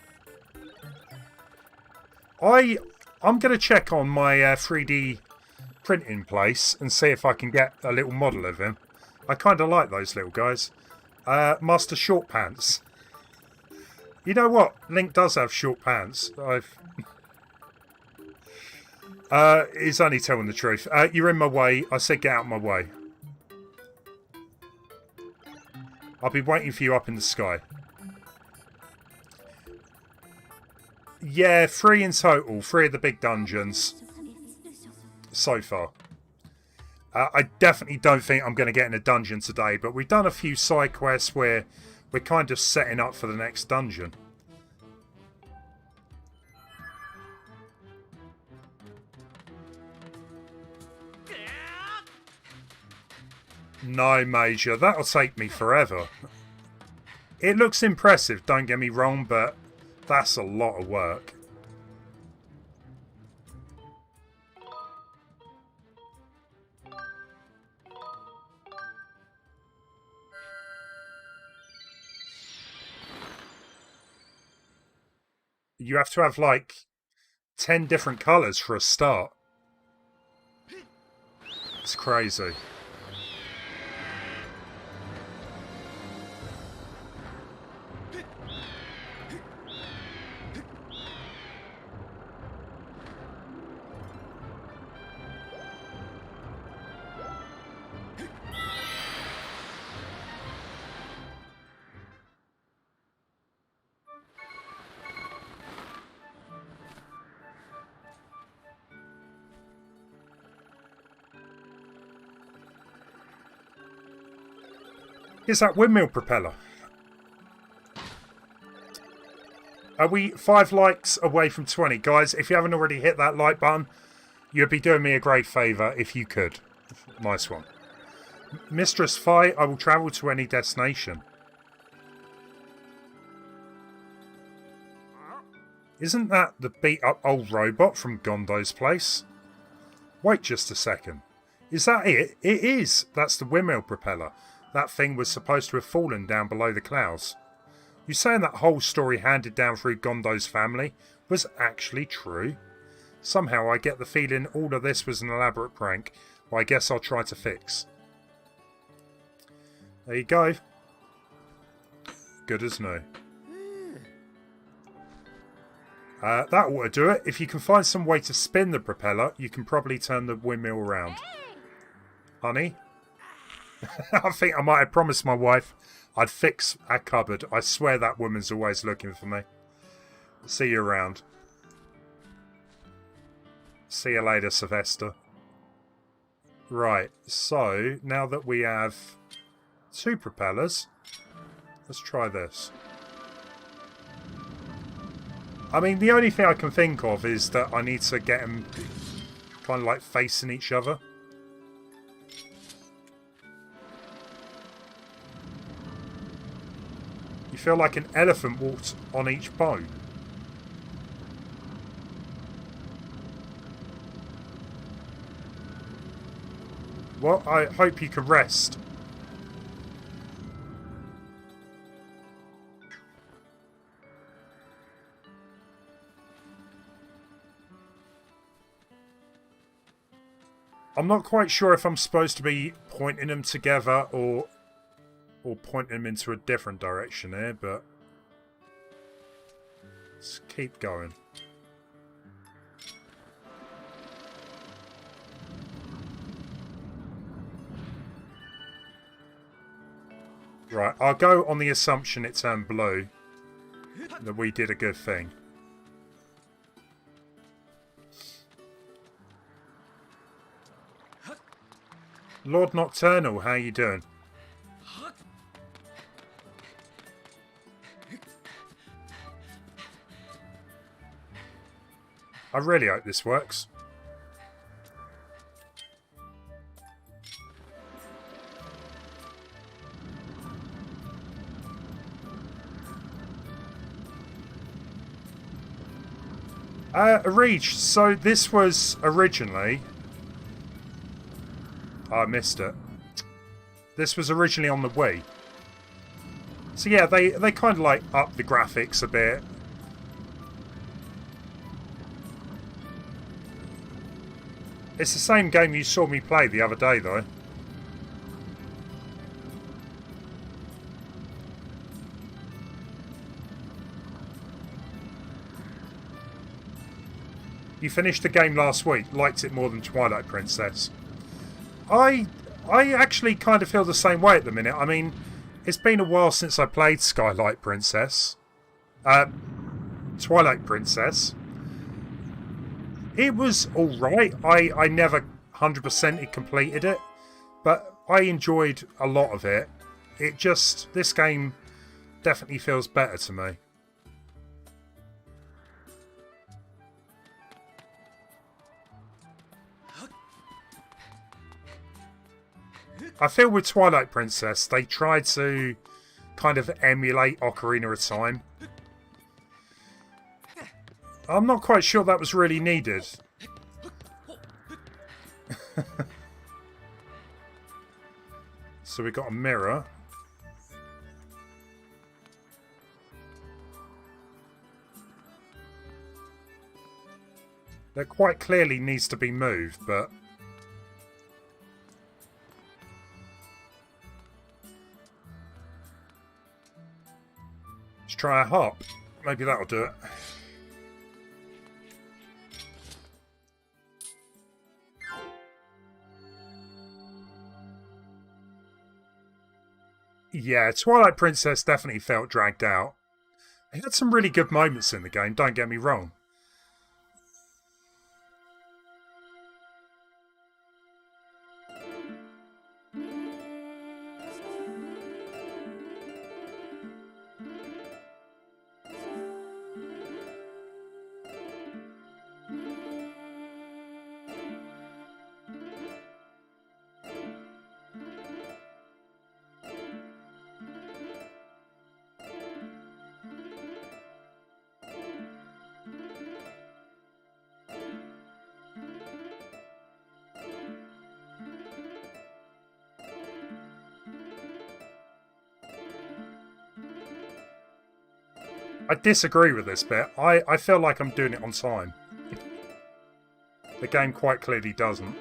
I'm going to check on my 3D printing place and see if I can get a little model of him. I kind of like those little guys. Master Short Pants. You know what? Link does have short pants. He's only telling the truth. You're in my way. I said get out of my way. I'll be waiting for you up in the sky. Yeah, 3 in total. 3 of the big dungeons so far. I definitely don't think I'm going to get in a dungeon today, but we've done a few side quests where we're kind of setting up for the next dungeon. No, Major, that'll take me forever. It looks impressive, don't get me wrong, but that's a lot of work. You have to have like 10 different colours for a start. It's crazy. Here's that windmill propeller. Are we 5 likes away from 20? Guys, if you haven't already hit that like button, you'd be doing me a great favour if you could. Nice one. Mistress Fi, I will travel to any destination. Isn't that the beat-up old robot from Gondo's place? Wait just a second. Is that it? It is! That's the windmill propeller. That thing was supposed to have fallen down below the clouds. You saying that whole story handed down through Gondo's family was actually true? Somehow I get the feeling all of this was an elaborate prank, but I guess I'll try to fix. There you go. Good as new. That ought to do it. If you can find some way to spin the propeller, you can probably turn the windmill around. Honey? I think I might have promised my wife I'd fix our cupboard. I swear that woman's always looking for me. See you around. See you later, Sylvester. Right, so now that we have 2 propellers, let's try this. I mean, the only thing I can think of is that I need to get them kind of like facing each other. You feel like an elephant walked on each bone. Well, I hope you can rest. I'm not quite sure if I'm supposed to be pointing them together or pointing them into a different direction here, but let's keep going. Right, I'll go on the assumption it turned blue, that we did a good thing. Lord Nocturnal, how you doing? I really hope this works. Reach, so this was originally... I missed it. This was originally on the Wii. So yeah, they kind of like upped the graphics a bit. It's the same game you saw me play the other day though. You finished the game last week, liked it more than Twilight Princess. I actually kind of feel the same way at the minute. I mean, it's been a while since I played Twilight Princess. Twilight Princess. It was alright. I never 100% completed it, but I enjoyed a lot of it. This game definitely feels better to me. I feel with Twilight Princess, they tried to kind of emulate Ocarina of Time. I'm not quite sure that was really needed. So we got a mirror. That quite clearly needs to be moved, but... let's try a hop. Maybe that'll do it. Yeah, Twilight Princess definitely felt dragged out. It had some really good moments in the game, don't get me wrong. I disagree with this bit. I feel like I'm doing it on time. The game quite clearly doesn't.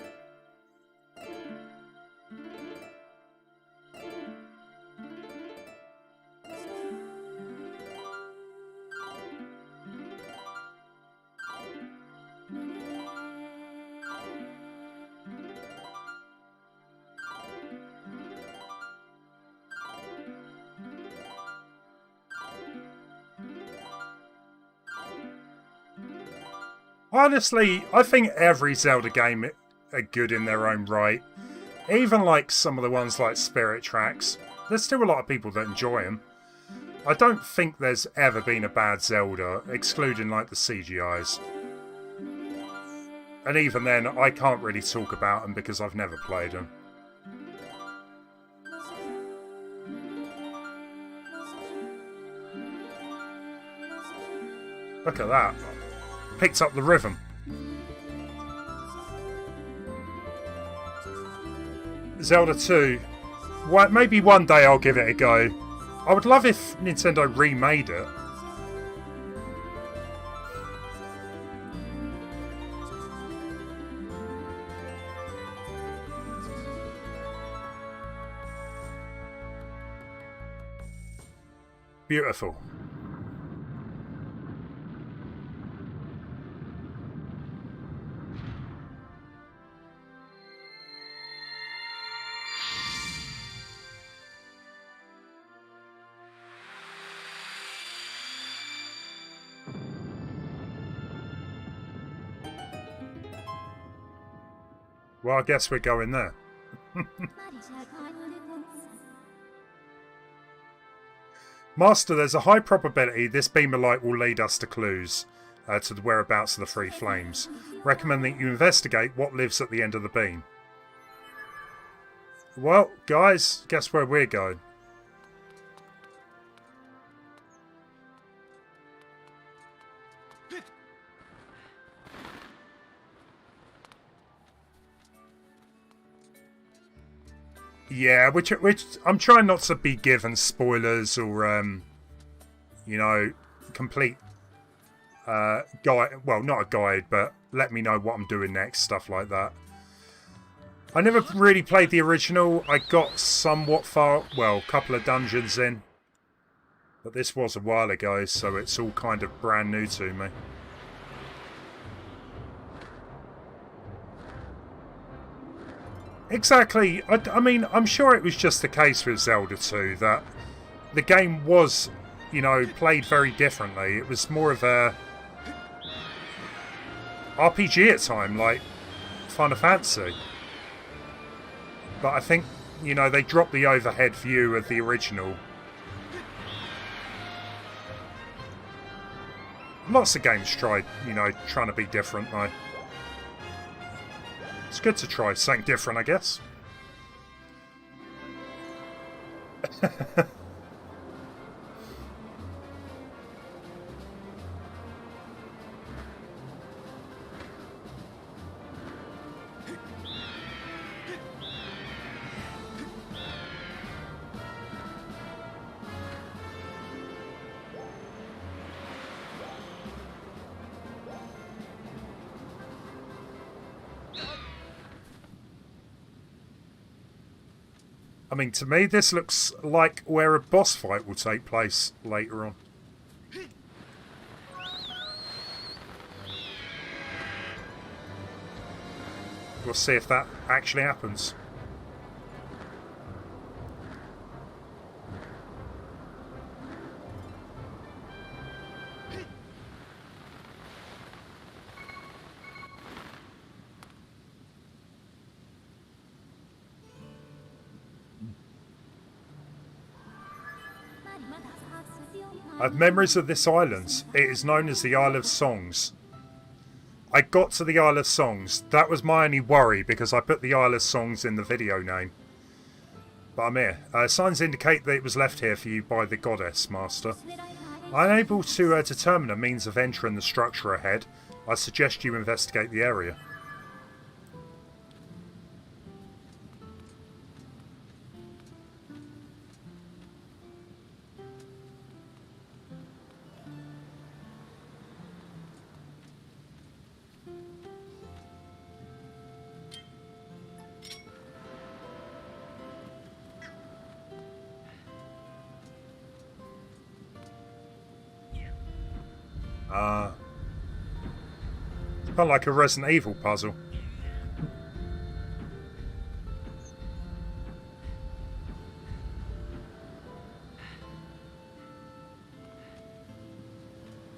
Honestly, I think every Zelda game are good in their own right. Even like some of the ones like Spirit Tracks. There's still a lot of people that enjoy them. I don't think there's ever been a bad Zelda, excluding like the CGIs. And even then, I can't really talk about them because I've never played them. Look at that. Picked up the rhythm. Zelda 2. Maybe one day I'll give it a go. I would love if Nintendo remade it. Beautiful. Well, I guess we're going there. Master, there's a high probability this beam of light will lead us to clues to the whereabouts of the three flames. Recommend that you investigate what lives at the end of the beam. Well, guys, guess where we're going? Yeah, which I'm trying not to be given spoilers or, you know, complete guide. Well, not a guide, but let me know what I'm doing next, stuff like that. I never really played the original. I got somewhat far, well, a couple of dungeons in. But this was a while ago, so it's all kind of brand new to me. Exactly. I mean, I'm sure it was just the case with Zelda 2 that the game was you know, played very differently. It was more of a RPG at time, like Final Fantasy. But I think, you know, they dropped the overhead view of the original. Lots of games tried, you know, trying to be different, though. It's good to try something different, I guess. I mean, to me, this looks like where a boss fight will take place later on. We'll see if that actually happens. I have memories of this island. It is known as the Isle of Songs. I got to the Isle of Songs. That was my only worry because I put the Isle of Songs in the video name. But I'm here. Signs indicate that it was left here for you by the Goddess Master. Unable to determine a means of entering the structure ahead, I suggest you investigate the area. It's kind of like a Resident Evil puzzle.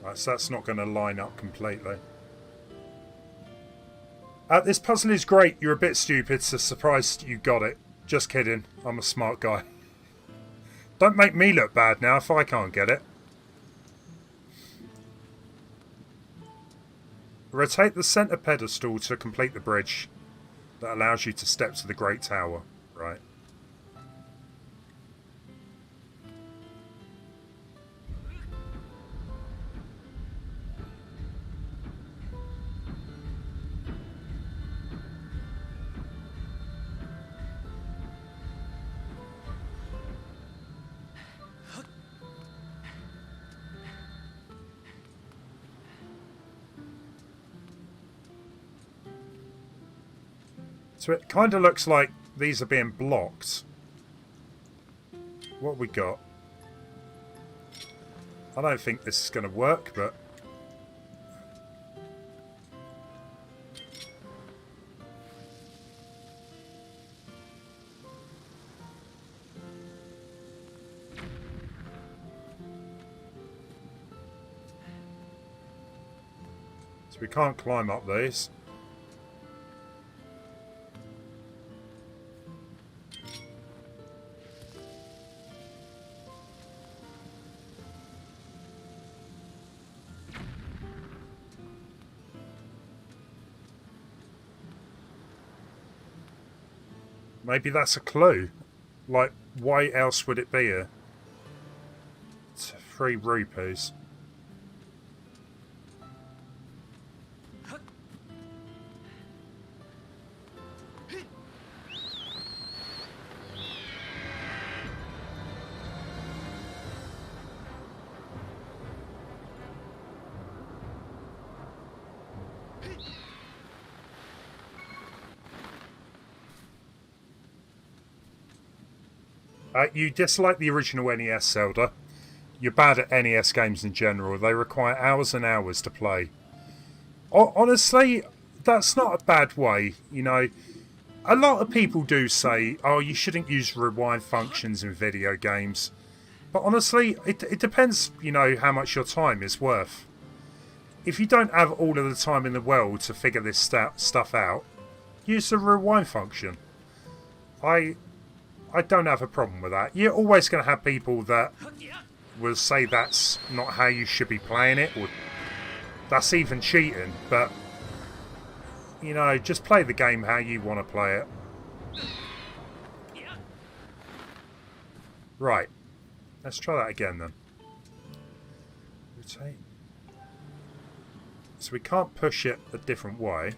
Right, so that's not going to line up completely. This puzzle is great. You're a bit stupid, so surprised you got it. Just kidding. I'm a smart guy. Don't make me look bad now if I can't get it. Rotate the centre pedestal to complete the bridge that allows you to step to the Great Tower. Right. So it kind of looks like these are being blocked. What we got? I don't think this is going to work, but... So we can't climb up these. Maybe that's a clue. Like, why else would it be here? It's 3 rupees. You dislike the original NES Zelda. You're bad at NES games in general. They require hours and hours to play. Honestly, that's not a bad way, you know. A lot of people do say, oh, you shouldn't use rewind functions in video games. But honestly, it depends, you know, how much your time is worth. If you don't have all of the time in the world to figure this stuff out, use the rewind function. I don't have a problem with that. You're always going to have people that will say that's not how you should be playing it, or that's even cheating, but, you know, just play the game how you want to play it. Right. Let's try that again then. Rotate. So we can't push it a different way.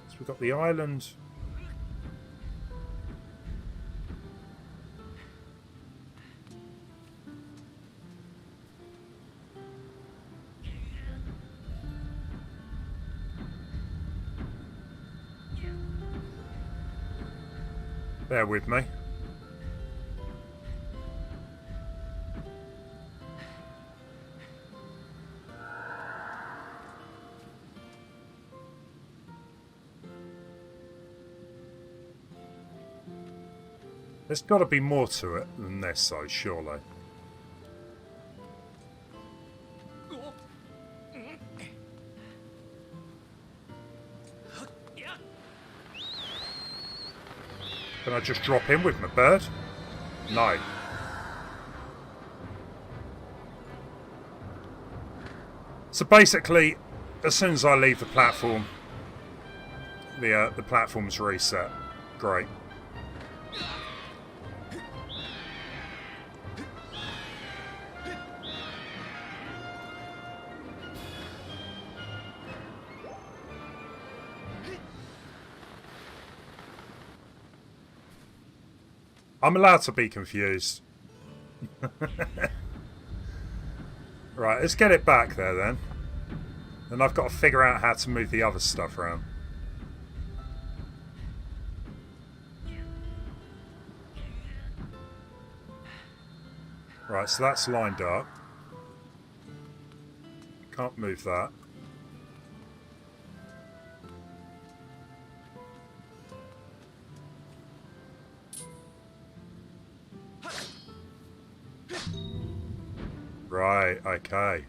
So we've got the island. Bear with me. There's got to be more to it than this, though, surely. Can I just drop in with my bird? No. So basically, as soon as I leave the platform, the platform's reset. Great. I'm allowed to be confused. Right, let's get it back there then. Then I've got to figure out how to move the other stuff around. Right, so that's lined up. Can't move that. Right, okay.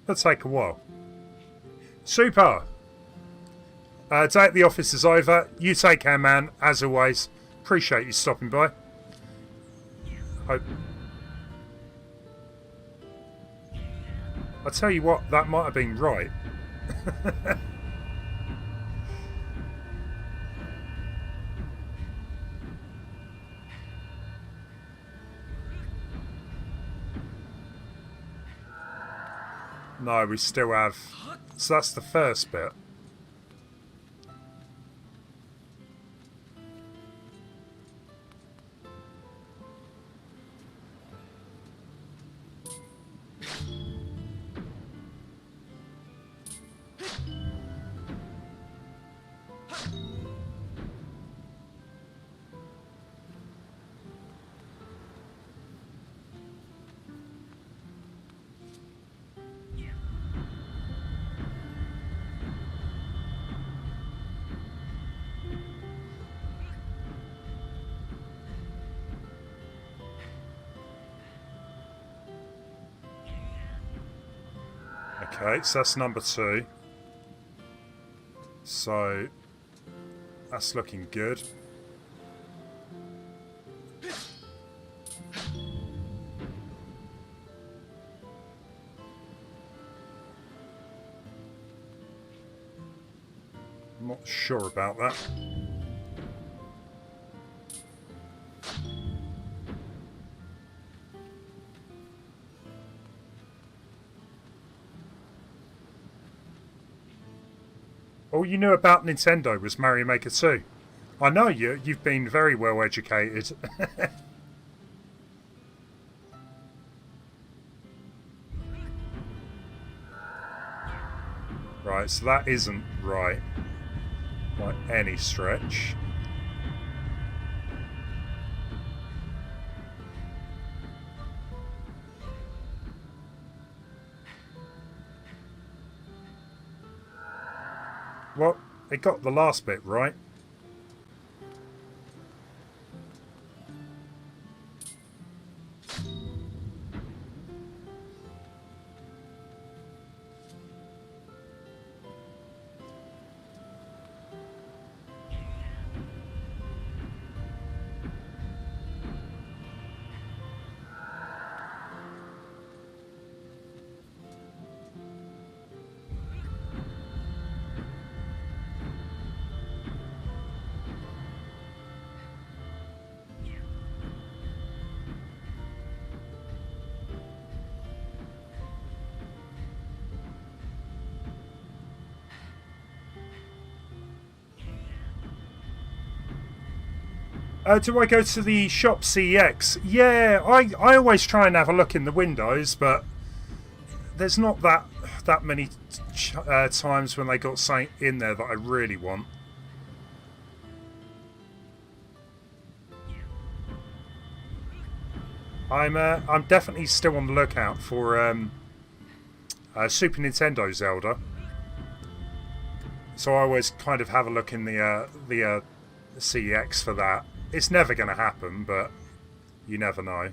It'll take a while. Super! Day at the office is over. You take care, man. As always, appreciate you stopping by. Hope. I tell you what, that might have been right. No, we still have. So that's the first bit. Okay, so that's number 2. So that's looking good. I'm not sure about that. All you knew about Nintendo was Mario Maker 2. I know you. You've been very well educated. Right, so that isn't right by any stretch. Well, it got the last bit right. Do I go to the shop CEX? Yeah, I always try and have a look in the windows, but there's not that many times when they got something in there that I really want. I'm definitely still on the lookout for Super Nintendo Zelda. So I always kind of have a look in the CEX for that. It's never going to happen, but you never know.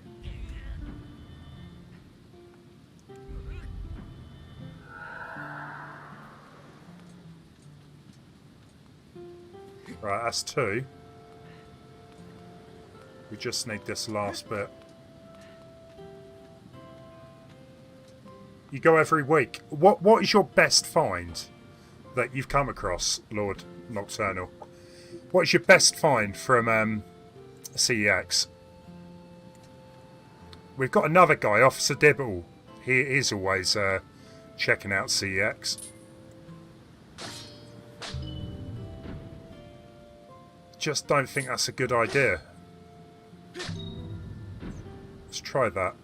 Right, that's 2. We just need this last bit. You go every week. What is your best find that you've come across, Lord Nocturnal? What is your best find from CEX? We've got another guy, Officer Dibble. He is always checking out CEX. Just don't think that's a good idea. Let's try that.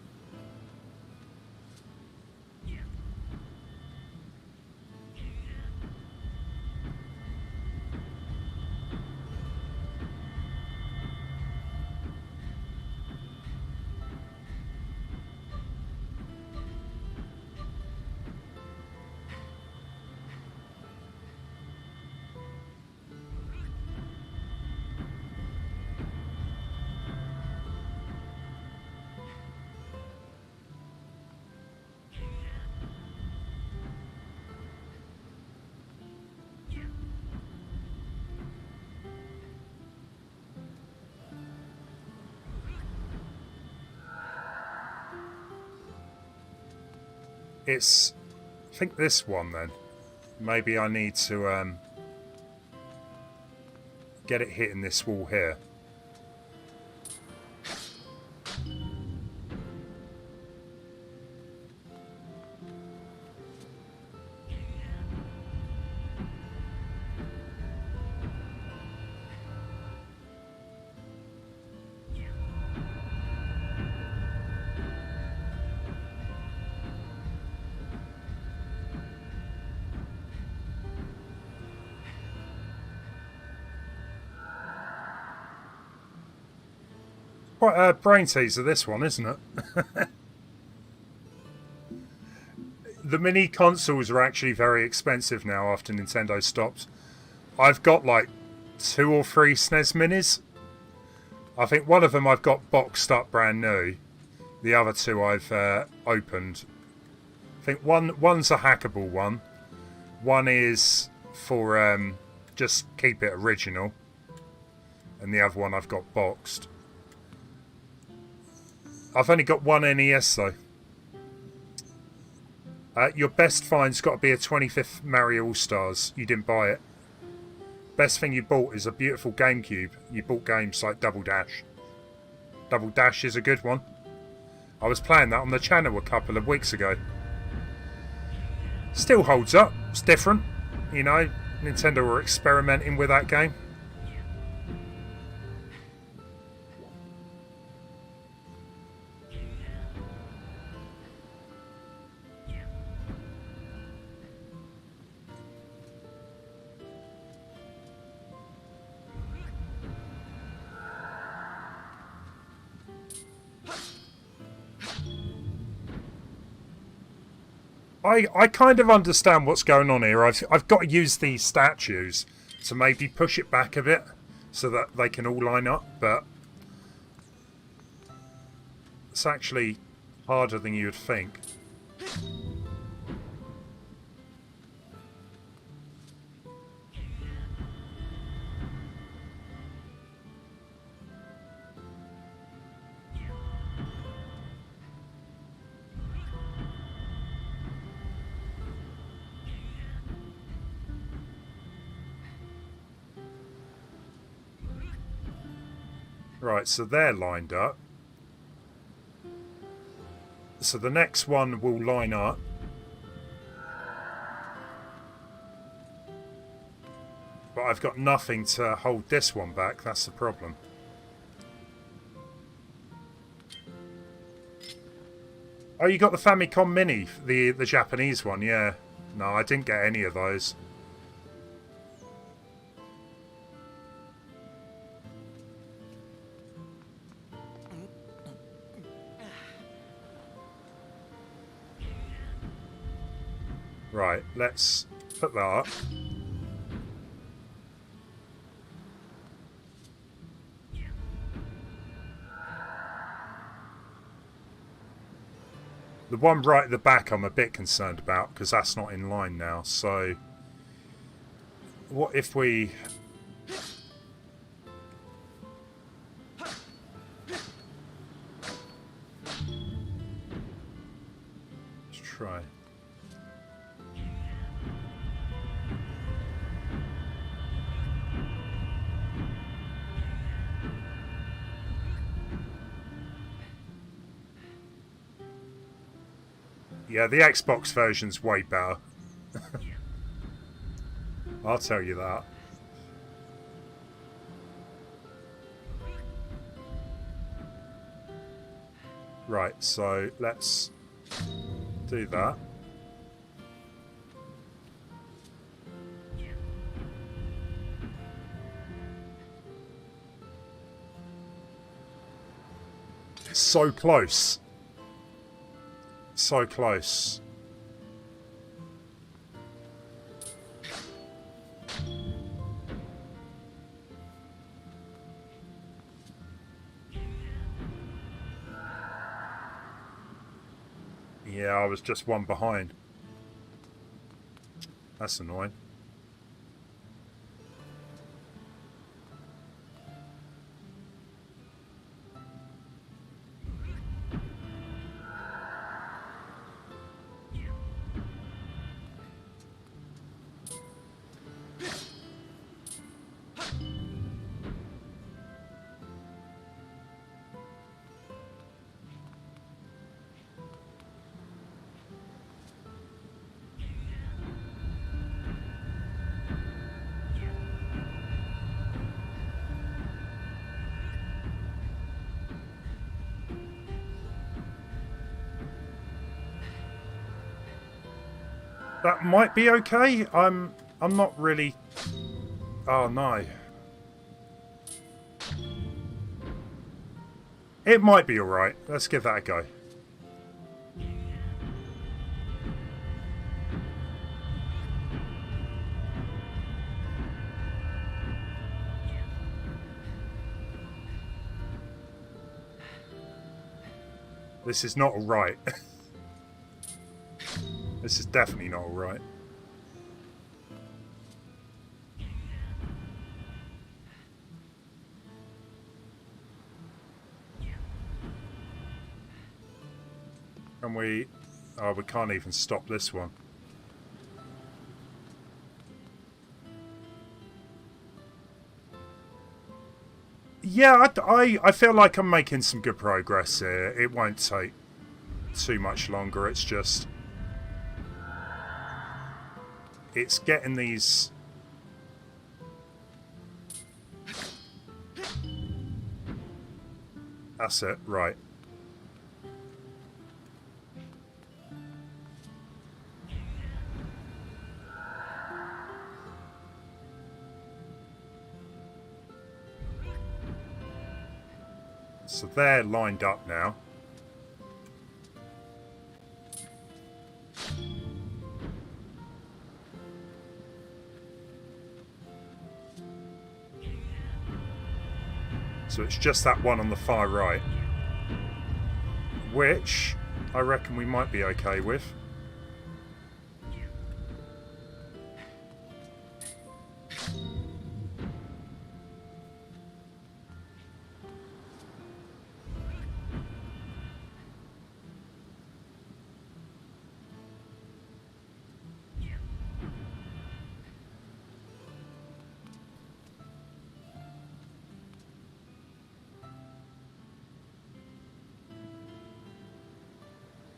It's, I think this one then. Maybe I need to get it hitting this wall here. Quite a brain teaser, this one, isn't it? The mini consoles are actually very expensive now after Nintendo stopped. I've got like 2 or 3 SNES minis. I think one of them I've got boxed up brand new. The other 2 I've opened. I think one's a hackable one. One is for just keep it original. And the other one I've got boxed. I've only got one NES though. Your best find's got to be a 25th Mario All-Stars. You didn't buy it. Best thing you bought is a beautiful GameCube. You bought games like Double Dash. Double Dash is a good one. I was playing that on the channel a couple of weeks ago. Still holds up. It's different. You know, Nintendo were experimenting with that game. I kind of understand what's going on here. I've got to use these statues to maybe push it back a bit so that they can all line up, but it's actually harder than you would think. Right, so they're lined up. So the next one will line up. But I've got nothing to hold this one back, that's the problem. Oh, you got the Famicom Mini, the Japanese one, yeah. No, I didn't get any of those. Right, let's put that up. The one right at the back I'm a bit concerned about because that's not in line now. So what if we... Let's try. Yeah, the Xbox version's way better. I'll tell you that. Right, so let's do that. So close. So close. Yeah, I was just one behind. That's annoying. That might be okay. I'm not really... Oh no. It might be alright. Let's give that a go. This is not alright. This is definitely not alright. Can we... Oh, we can't even stop this one. Yeah, I feel like I'm making some good progress here. It won't take too much longer. It's just... It's getting these That's it. Right. So they're lined up now. So it's just that one on the far right, which I reckon we might be okay with.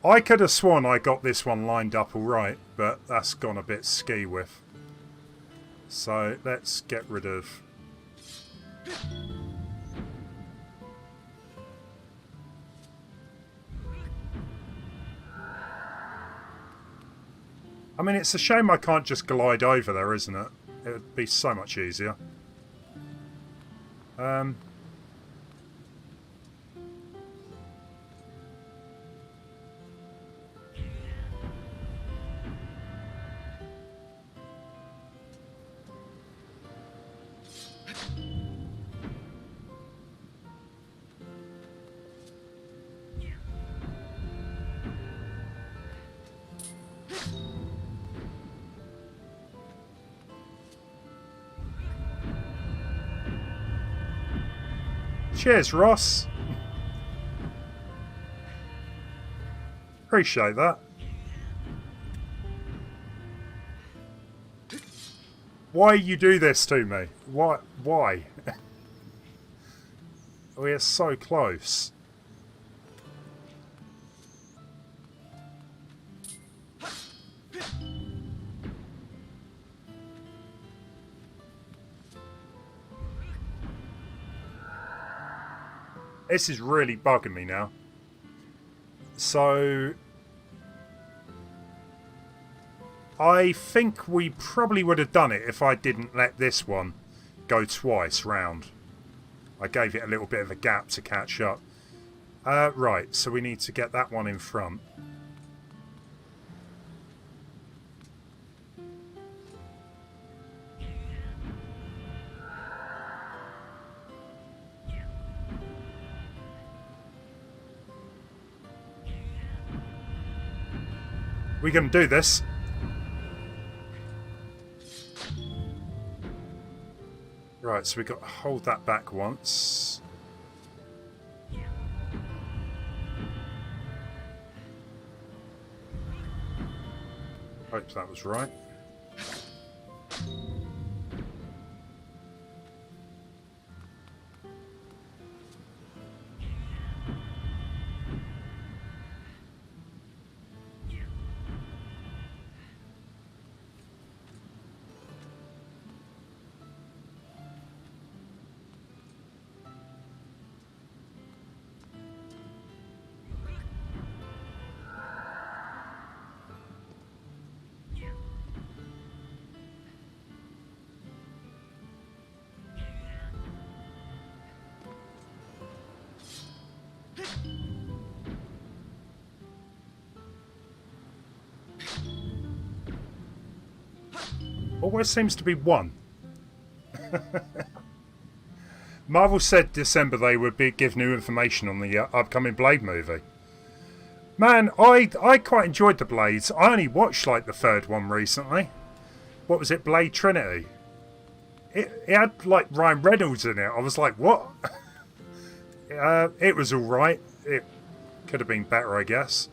I could have sworn I got this one lined up alright, but that's gone a bit ski with. So let's get rid of... I mean, it's a shame I can't just glide over there, isn't it? It would be so much easier. Cheers, Ross. Appreciate that. Why you do this to me? Why? Why? We're so close. This is really bugging me now. So... I think we probably would have done it if I didn't let this one go twice round. I gave it a little bit of a gap to catch up. Right, so we need to get that one in front. We can do this. Right, so we've got to hold that back once. Hope that was right. Always seems to be one. Marvel said December they would give new information on the upcoming Blade movie. Man, I quite enjoyed the Blades. I only watched like the third one recently. What was it, Blade Trinity? It had like Ryan Reynolds in it. I was like, what? It was alright. It could have been better, I guess.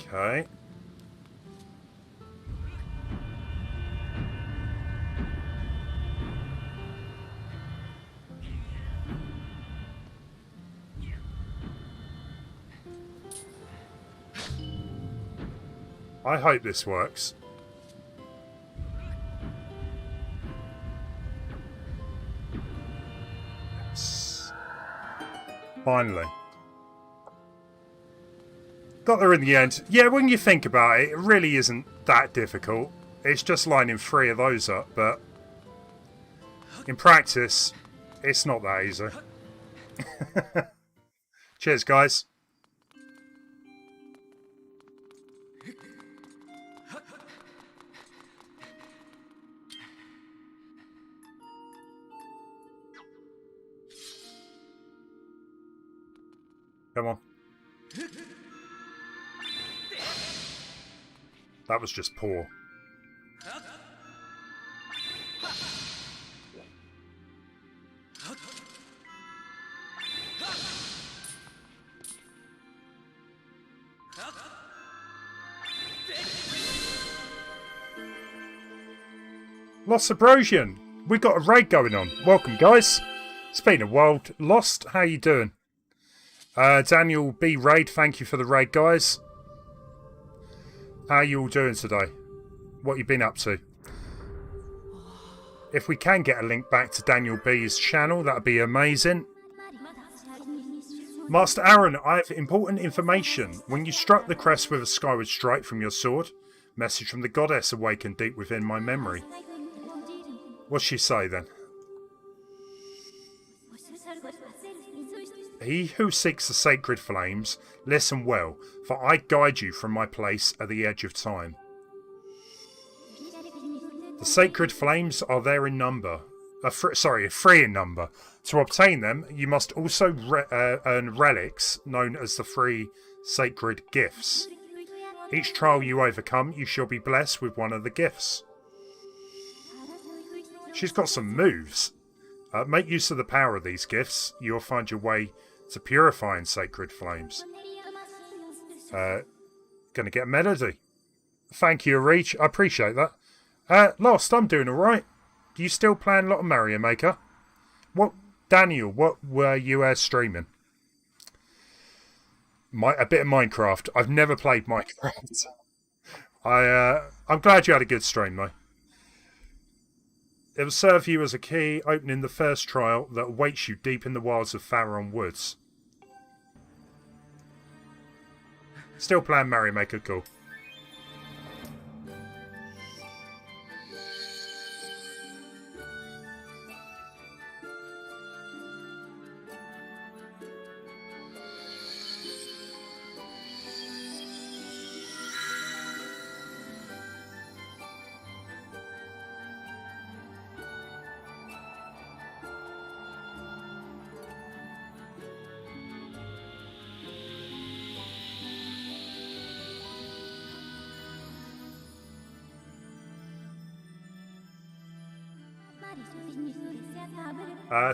Okay. I hope this works. Yes. Finally. Got there in the end. Yeah, when you think about it, it really isn't that difficult. It's just lining 3 of those up, but in practice, it's not that easy. Cheers, guys. Come on. That was just poor. Lost Abrosian. We got a raid going on. Welcome, guys. It's been a while. Lost, how you doing? Daniel B. Raid, thank you for the raid, guys. How are you all doing today? What you been up to? If we can get a link back to Daniel B's channel, that'd be amazing. Master Aaron, I have important information. When you struck the crest with a skyward strike from your sword, message from the goddess awakened deep within my memory. What's she say then? He who seeks the sacred flames, listen well, for I guide you from my place at the edge of time. The sacred flames are there in number. 3 in number. To obtain them, you must also earn relics known as the 3 sacred gifts. Each trial you overcome, you shall be blessed with one of the gifts. She's got some moves. Make use of the power of these gifts. You'll find your way to purifying sacred flames. Gonna get a melody. Thank you, Reach. I appreciate that. Lost, I'm doing alright. Do you still playing a lot of Mario Maker? What, Daniel, what were you streaming? A bit of Minecraft. I've never played Minecraft. I'm glad you had a good stream, though. It will serve you as a key, opening the first trial that awaits you deep in the wilds of Faron Woods. Still playing Mario Maker, cool.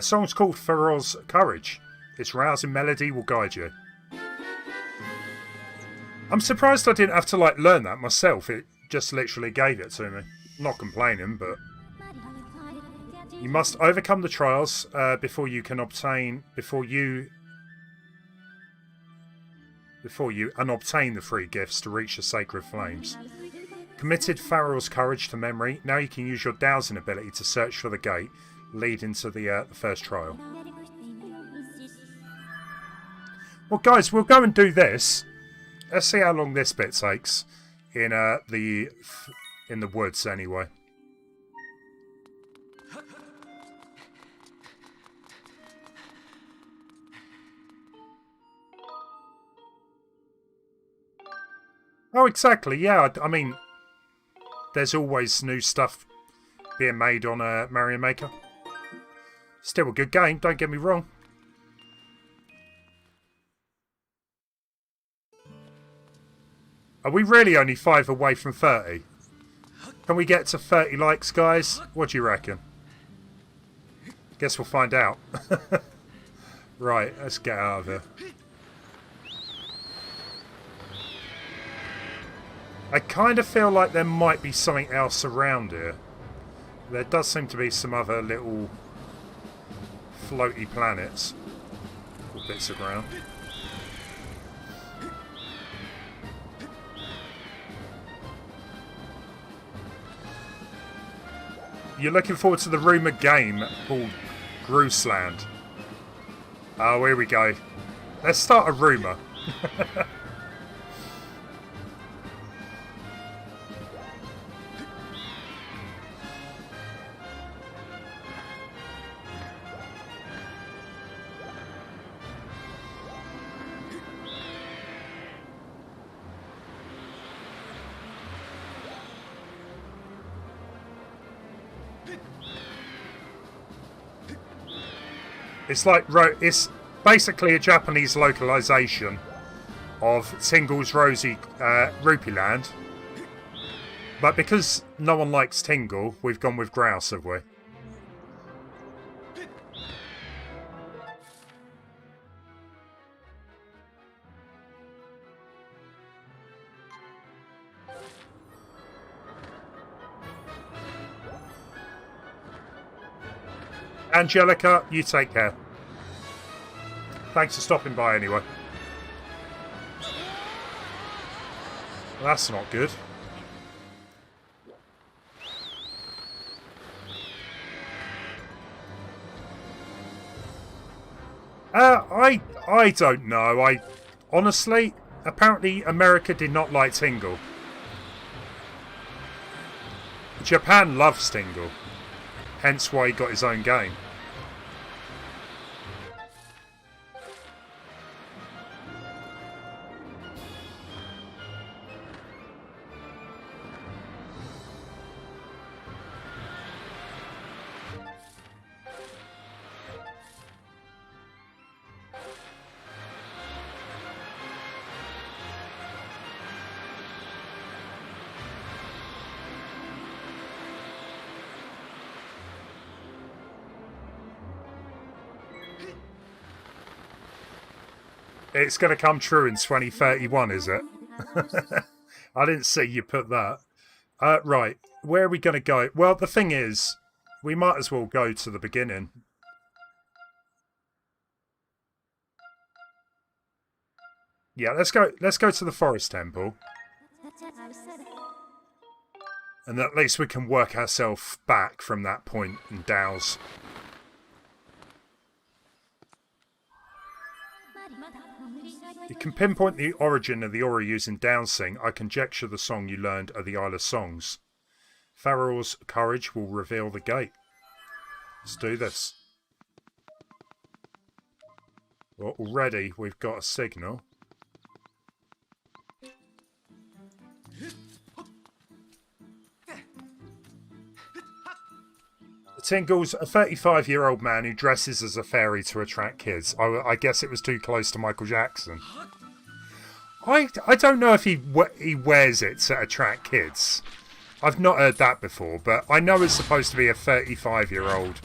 Song's called Feroz's Courage. Its rousing melody will guide you. I'm surprised I didn't have to learn that myself. It just literally gave it to me. Not complaining, but you must overcome the trials before you obtain the 3 gifts to reach the sacred flames. Committed Farrell's courage to memory. Now you can use your dowsing ability to search for the gate leading to the first trial. Well, guys, we'll go and do this. Let's see how long this bit takes in the woods, anyway. Oh, exactly. Yeah, I mean, there's always new stuff being made on Mario Maker. Still a good game, don't get me wrong. Are we really only 5 away from 30? Can we get to 30 likes, guys? What do you reckon? Guess we'll find out. Right, let's get out of here. I kind of feel like there might be something else around here. There does seem to be some other little floaty planets or bits of ground. You're looking forward to the rumoured game called Grooseland. Oh, here we go. Let's start a rumour. It's like it's basically a Japanese localization of Tingle's Rosy Rupee Land, but because no one likes Tingle, we've gone with Grouse, have we? Angelica, you take care. Thanks for stopping by anyway. Well, that's not good. I don't know. Honestly, apparently America did not like Tingle. Japan loves Tingle. Hence why he got his own game. It's going to come true in 2031, is it? I didn't see you put that. Right, where are we going to go? Well, the thing is, we might as well go to the beginning. Yeah, let's go to the Forest Temple. And at least we can work ourselves back from that point and douse. You can pinpoint the origin of the aura using dowsing. I conjecture the song you learned at the Isle of Songs. Farrell's courage will reveal the gate. Let's do this. Well, already we've got a signal. Tingle's a 35-year-old man who dresses as a fairy to attract kids. I guess it was too close to Michael Jackson. I don't know if he wears it to attract kids. I've not heard that before, but I know it's supposed to be a 35-year-old.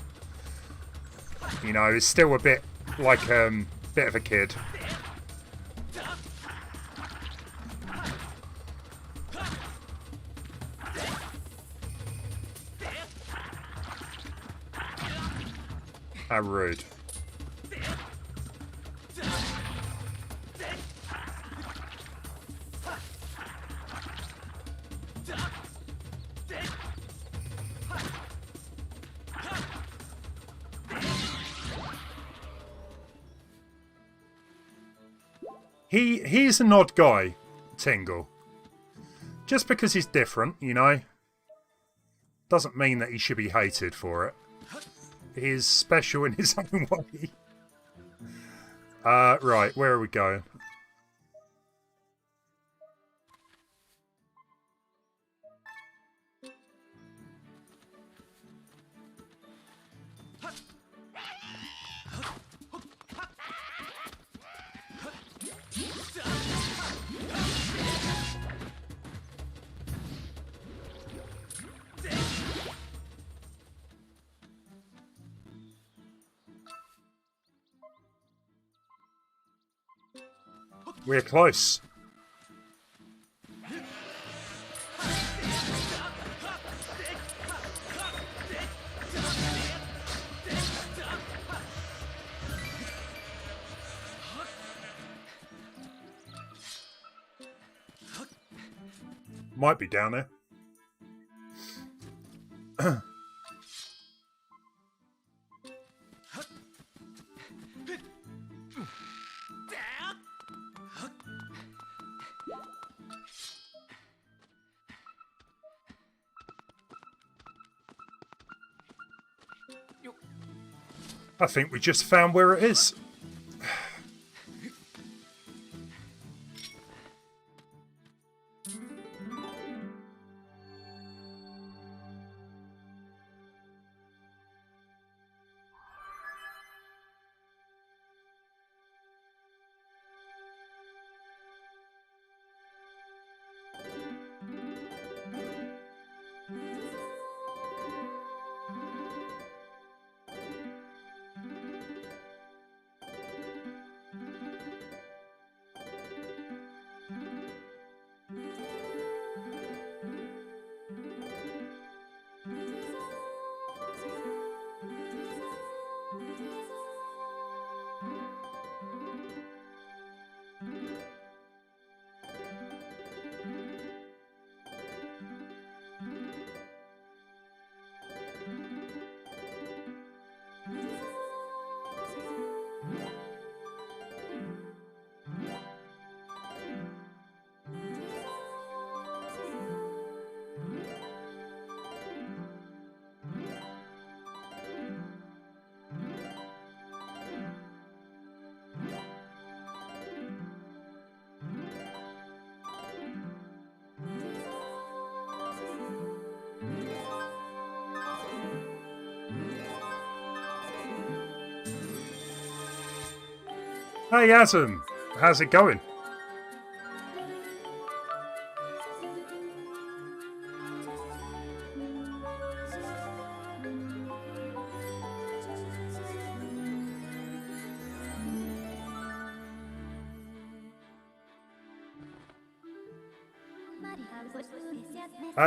You know, it's still a bit like bit of a kid. How rude. He's an odd guy, Tingle. Just because he's different, you know, doesn't mean that he should be hated for it. He is special in his own way. Right, where are we going? We're close. Might be down there. I think we just found where it is. Hey Adam, how's it going?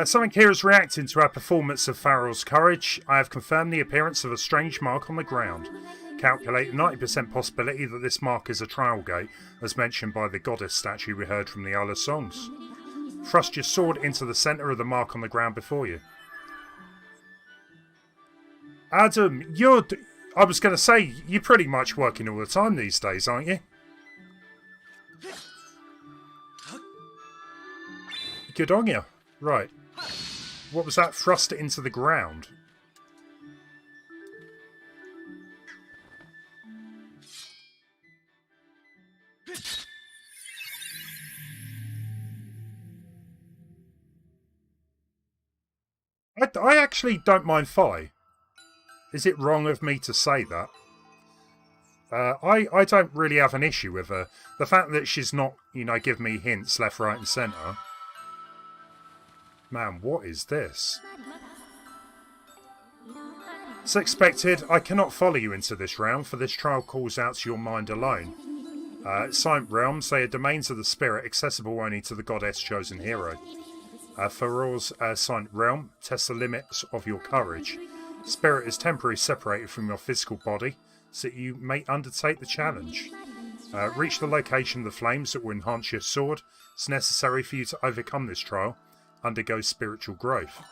Something here is reacting to our performance of Farrell's courage. I have confirmed the appearance of a strange mark on the ground. Calculate 90% possibility that this mark is a trial gate, as mentioned by the goddess statue we heard from the other songs. Thrust your sword into the centre of the mark on the ground before you. Adam, I was going to say, you're pretty much working all the time these days, aren't you? Good on you. Right. What was that? Thrust it into the ground. I actually don't mind Fi. Is it wrong of me to say that? I don't really have an issue with her. The fact that she's not, give me hints left, right and centre. Man, what is this? As expected, I cannot follow you into this realm, for this trial calls out to your mind alone. Silent realms, they are domains of the spirit, accessible only to the goddess chosen hero. Farrell's silent realm tests the limits of your courage. Spirit is temporarily separated from your physical body, so that you may undertake the challenge. Reach the location of the flames that will enhance your sword. It's necessary for you to overcome this trial. Undergo spiritual growth.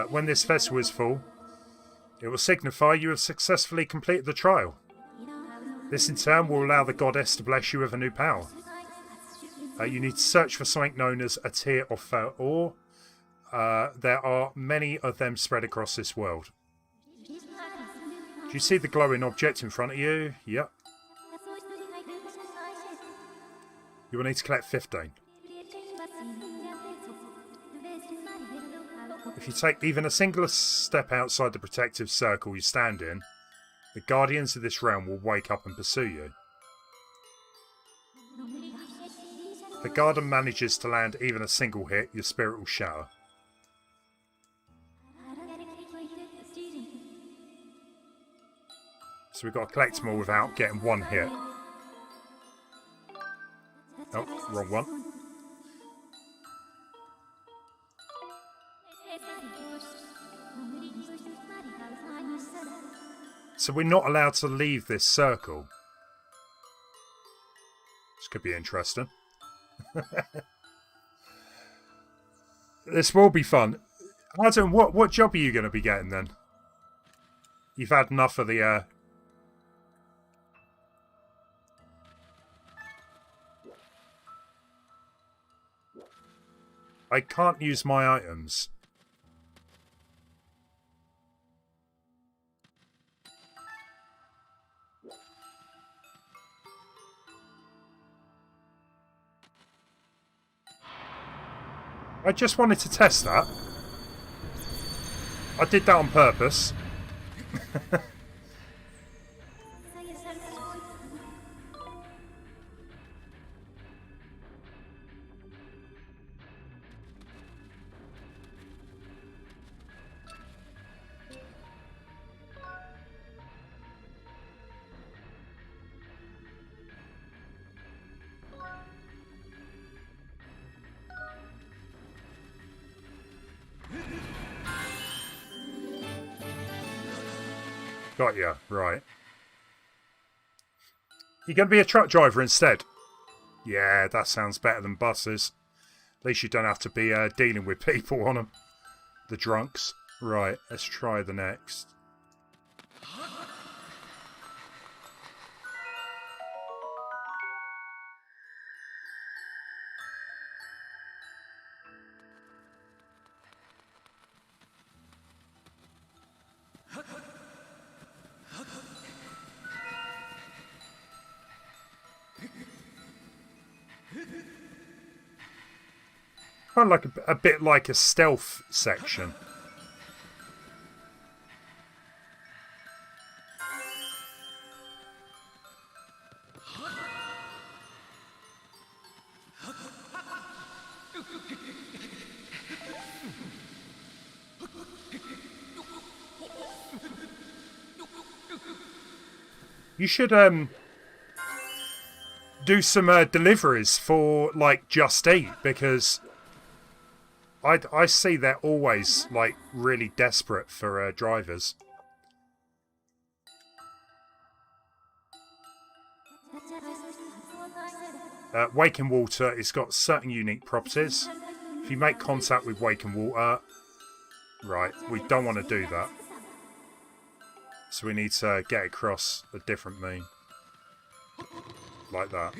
When this festival is full, it will signify you have successfully completed the trial. This in turn will allow the goddess to bless you with a new power. You need to search for something known as a tear of fair ore. There are many of them spread across this world. Do you see the glowing object in front of you? Yep. You will need to collect 15. If you take even a single step outside the protective circle you stand in, the guardians of this realm will wake up and pursue you. If the guardian manages to land even a single hit, your spirit will shatter. So we've got to collect them all without getting one hit. Oh, wrong one. So we're not allowed to leave this circle. This could be interesting. This will be fun. Adam, what job are you going to be getting then? You've had enough of the... I can't use my items. I just wanted to test that. I did that on purpose. Got ya, right. You're going to be a truck driver instead? Yeah, that sounds better than buses. At least you don't have to be dealing with people on them. The drunks. Right, let's try the next. Kind of like a bit like a stealth section. You should do some deliveries for like Just Eat, because I see they're always like really desperate for drivers. Waking water, it's got certain unique properties. If you make contact with waking water, right, we don't want to do that. So we need to get across a different mean. Like that.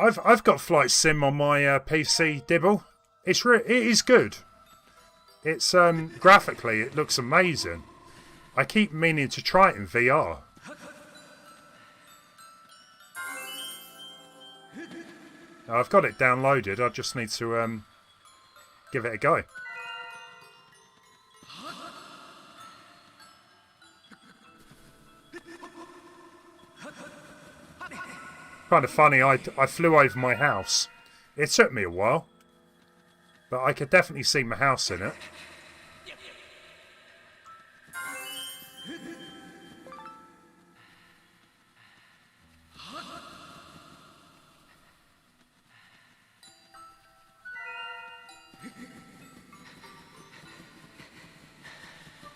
I've got Flight Sim on my PC, Dibble. It is good. It's graphically it looks amazing. I keep meaning to try it in VR. I've got it downloaded. I just need to give it a go. Kind of funny, I flew over my house. It took me a while, but I could definitely see my house in it.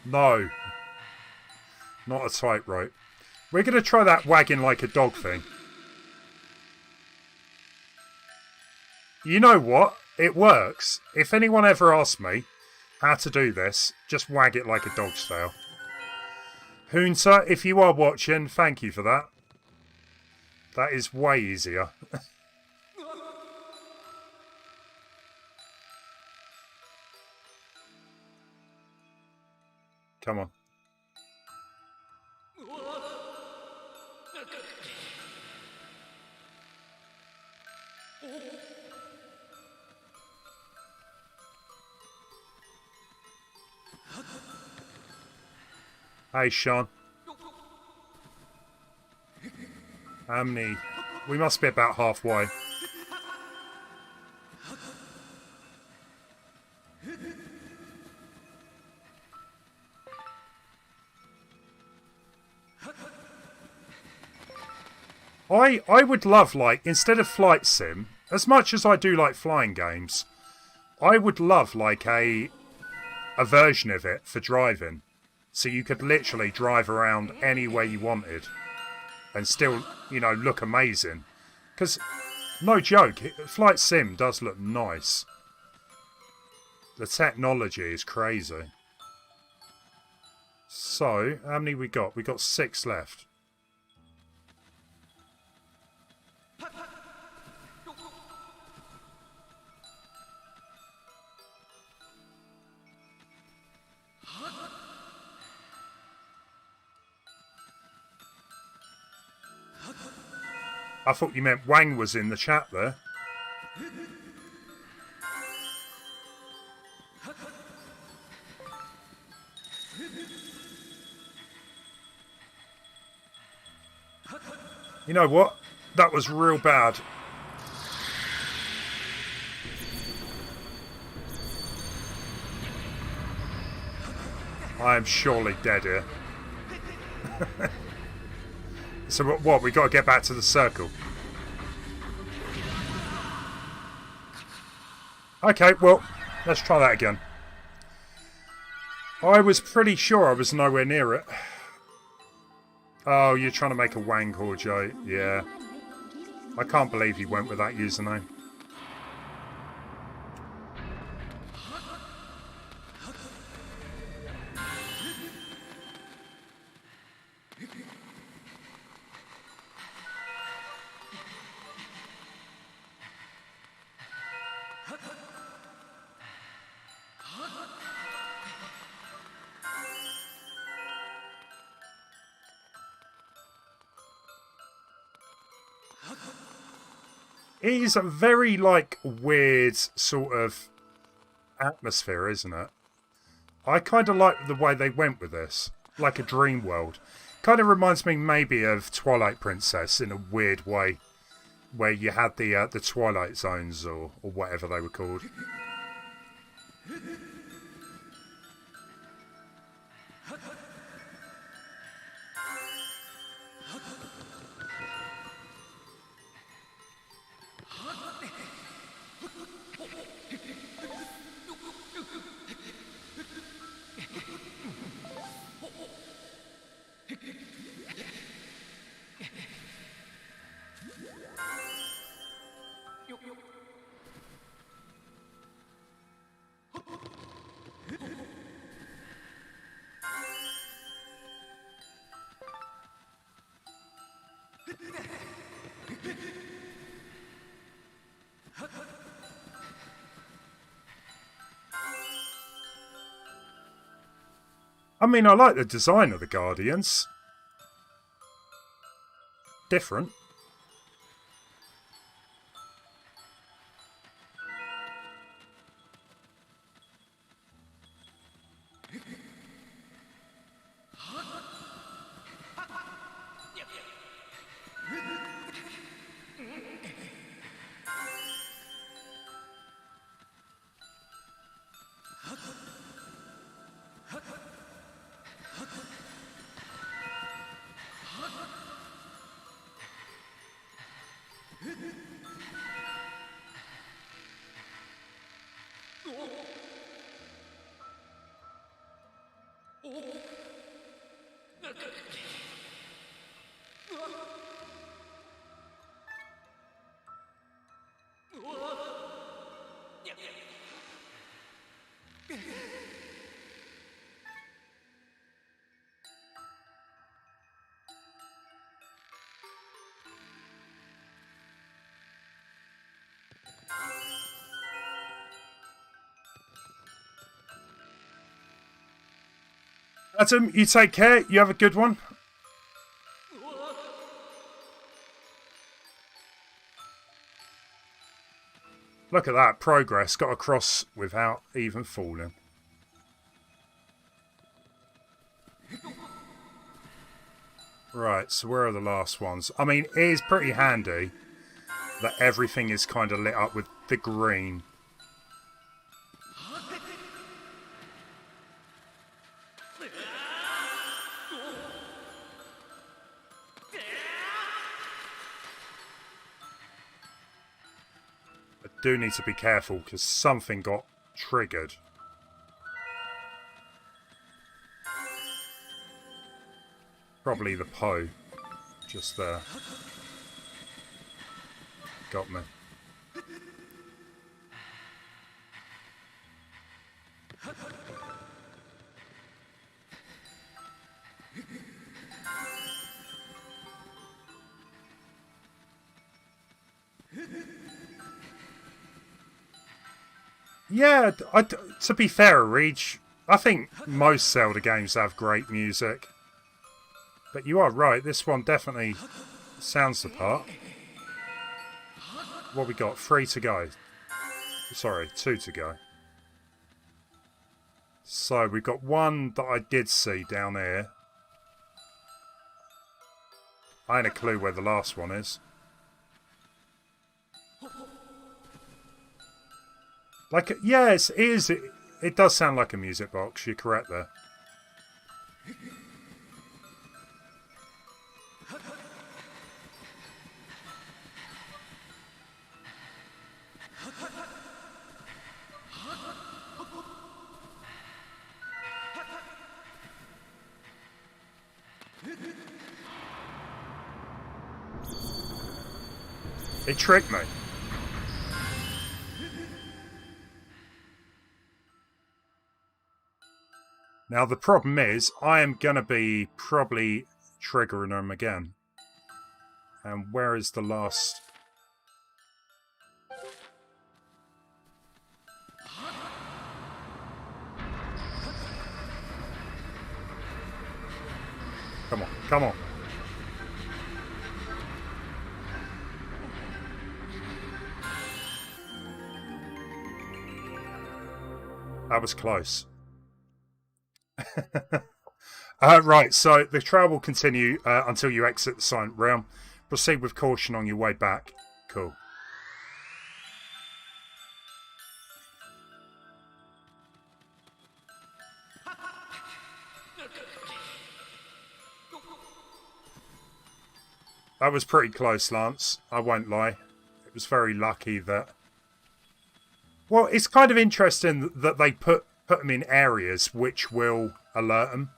No. Not a tightrope. We're going to try that wagging like a dog thing. You know what? It works. If anyone ever asks me how to do this, just wag it like a dog's tail. Hunter, if you are watching, thank you for that. That is way easier. Come on. Hey, Sean. How many? We must be about halfway. I would love, like, instead of Flight Sim, As much as I do like flying games, I would love like a version of it for driving. So you could literally drive around anywhere you wanted and still, you know, look amazing. Because, no joke, Flight Sim does look nice. The technology is crazy. So, how many we got? We got 6 left. I thought you meant Wang was in the chat there. You know what? That was real bad. I am surely dead here. So what? We got to get back to the circle. Okay, well, let's try that again. I was pretty sure I was nowhere near it. Oh, you're trying to make a Wang call, Joe. Yeah. I can't believe he went with that username. It is a very, like, weird sort of atmosphere, isn't it? I kind of like the way they went with this. Like a dream world. Kind of reminds me maybe of Twilight Princess in a weird way. Where you had the Twilight Zones or whatever they were called. I mean, I like the design of the Guardians. Different. Adam, you take care. You have a good one. Look at that progress. Got across without even falling. Right, so where are the last ones? I mean, it is pretty handy that everything is kind of lit up with the green. do need to be careful because something got triggered. Probably the Poe. Just there. Got me. Yeah, to be fair, Reach, I think most Zelda games have great music. But you are right, this one definitely sounds the part. What we got? 3 to go. Sorry, 2 to go. So we've got one that I did see down here. I ain't a clue where the last one is. Like, yes, it is. It does sound like a music box. You're correct there. It tricked me. Now the problem is, I am going to be probably triggering them again. And where is the last... Come on, come on. That was close. Right, so the trail will continue until you exit the Silent Realm. Proceed with caution on your way back. Cool. That was pretty close, Lance. I won't lie. It was very lucky that... Well, it's kind of interesting that they put them in areas which will alert them.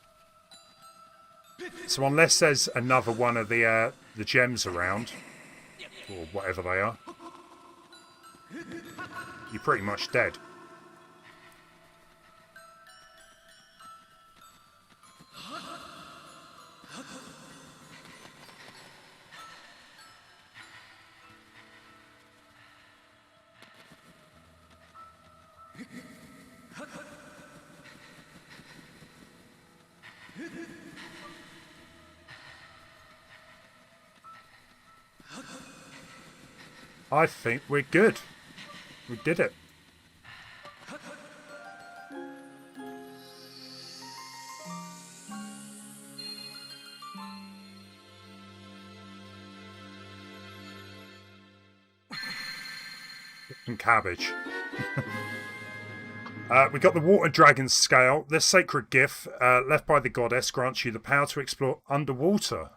So unless there's another one of the gems around, or whatever they are, you're pretty much dead. I think we're good. We did it. And cabbage. We got the Water Dragon Scale. This sacred gift, left by the goddess, grants you the power to explore underwater.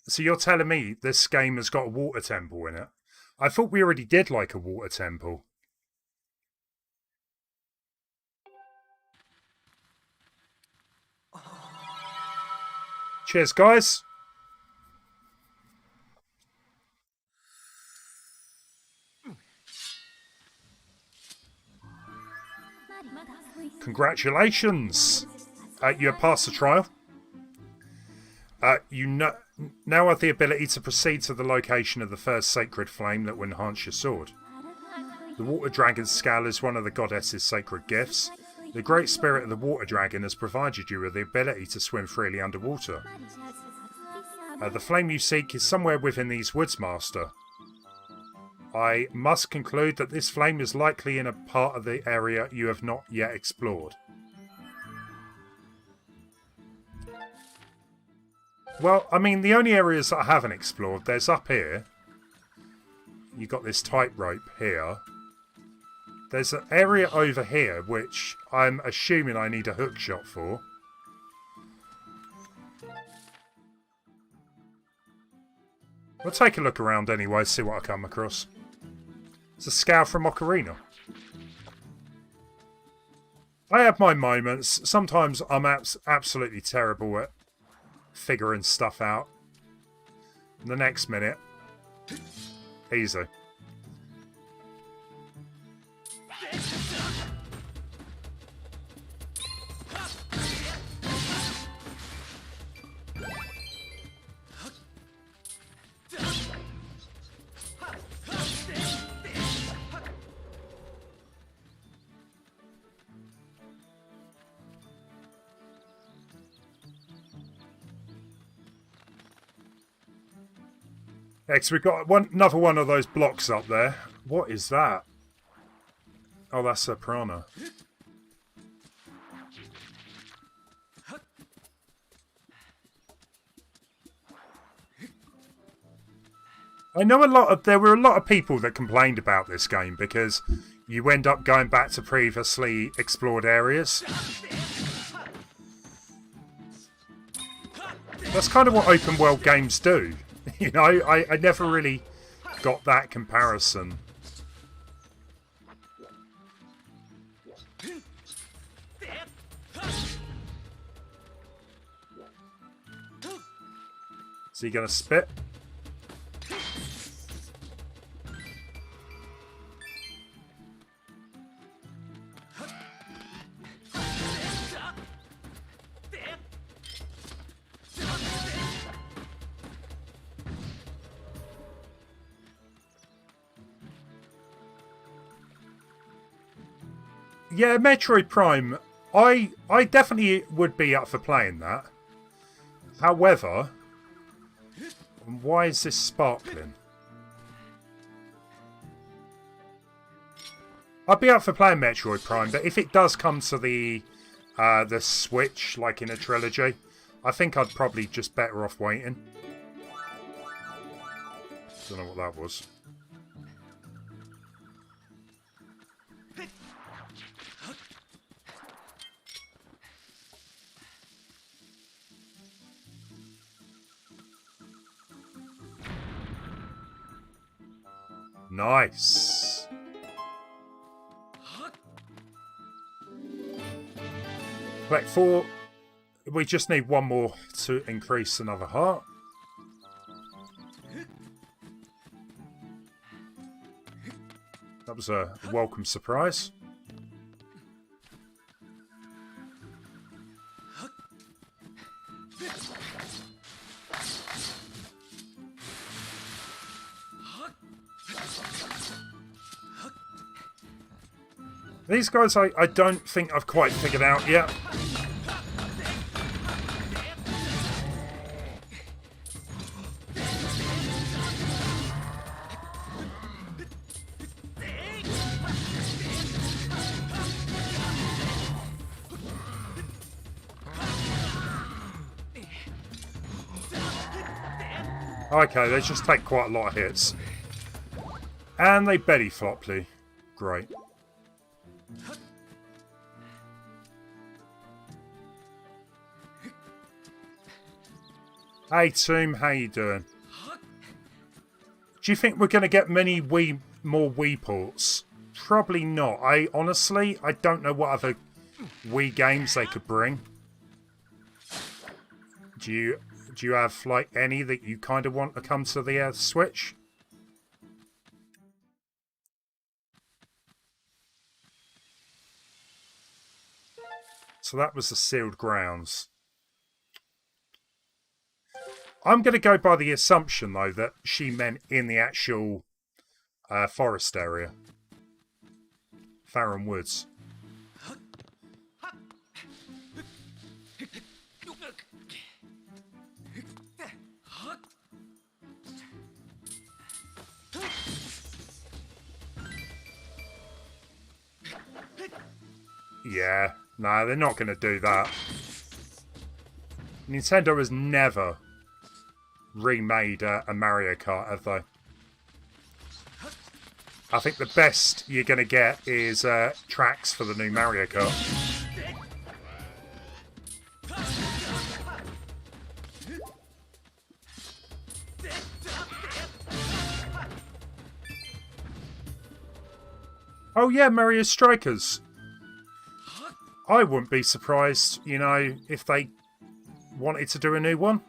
So you're telling me this game has got a water temple in it? I thought we already did like a water temple. Cheers, guys. Congratulations. You have passed the trial. You now have the ability to proceed to the location of the first sacred flame that will enhance your sword. The Water Dragon's Scale is one of the goddess's sacred gifts. The Great Spirit of the Water Dragon has provided you with the ability to swim freely underwater. The flame you seek is somewhere within these woods, Master. I must conclude that this flame is likely in a part of the area you have not yet explored. Well, I mean, the only areas that I haven't explored, there's up here. You got this tightrope here. There's an area over here, which I'm assuming I need a hook shot for. We'll take a look around anyway, see what I come across. It's a scout from Ocarina. I have my moments. Sometimes I'm absolutely terrible at figuring stuff out. And the next minute, easy. X, we've got another one of those blocks up there. What is that? Oh, that's a piranha. I know there were a lot of people that complained about this game because you end up going back to previously explored areas. That's kind of what open world games do. You know, I never really got that comparison. Is he gonna spit? Yeah, Metroid Prime, I definitely would be up for playing that. However, why is this sparkling? I'd be up for playing Metroid Prime, but if it does come to the Switch, like in a trilogy, I think I'd probably just better off waiting. Don't know what that was. Nice. Right, we just need one more to increase another heart. That was a welcome surprise. These guys I don't think I've quite figured out yet. Okay, they just take quite a lot of hits. And they belly floply. Great. Hey Toom, how you doing? Do you think we're going to get many more Wii ports? Probably not. I don't know what other Wii games they could bring. Do you have like any that you kind of want to come to the Switch? So that was the sealed grounds. I'm going to go by the assumption, though, that she meant in the actual forest area. Farron Woods. Yeah, no, they're not going to do that. Nintendo has never remade a Mario Kart, have they? I think the best you're going to get is tracks for the new Mario Kart. Oh yeah, Mario Strikers. I wouldn't be surprised, you know, if they wanted to do a new one.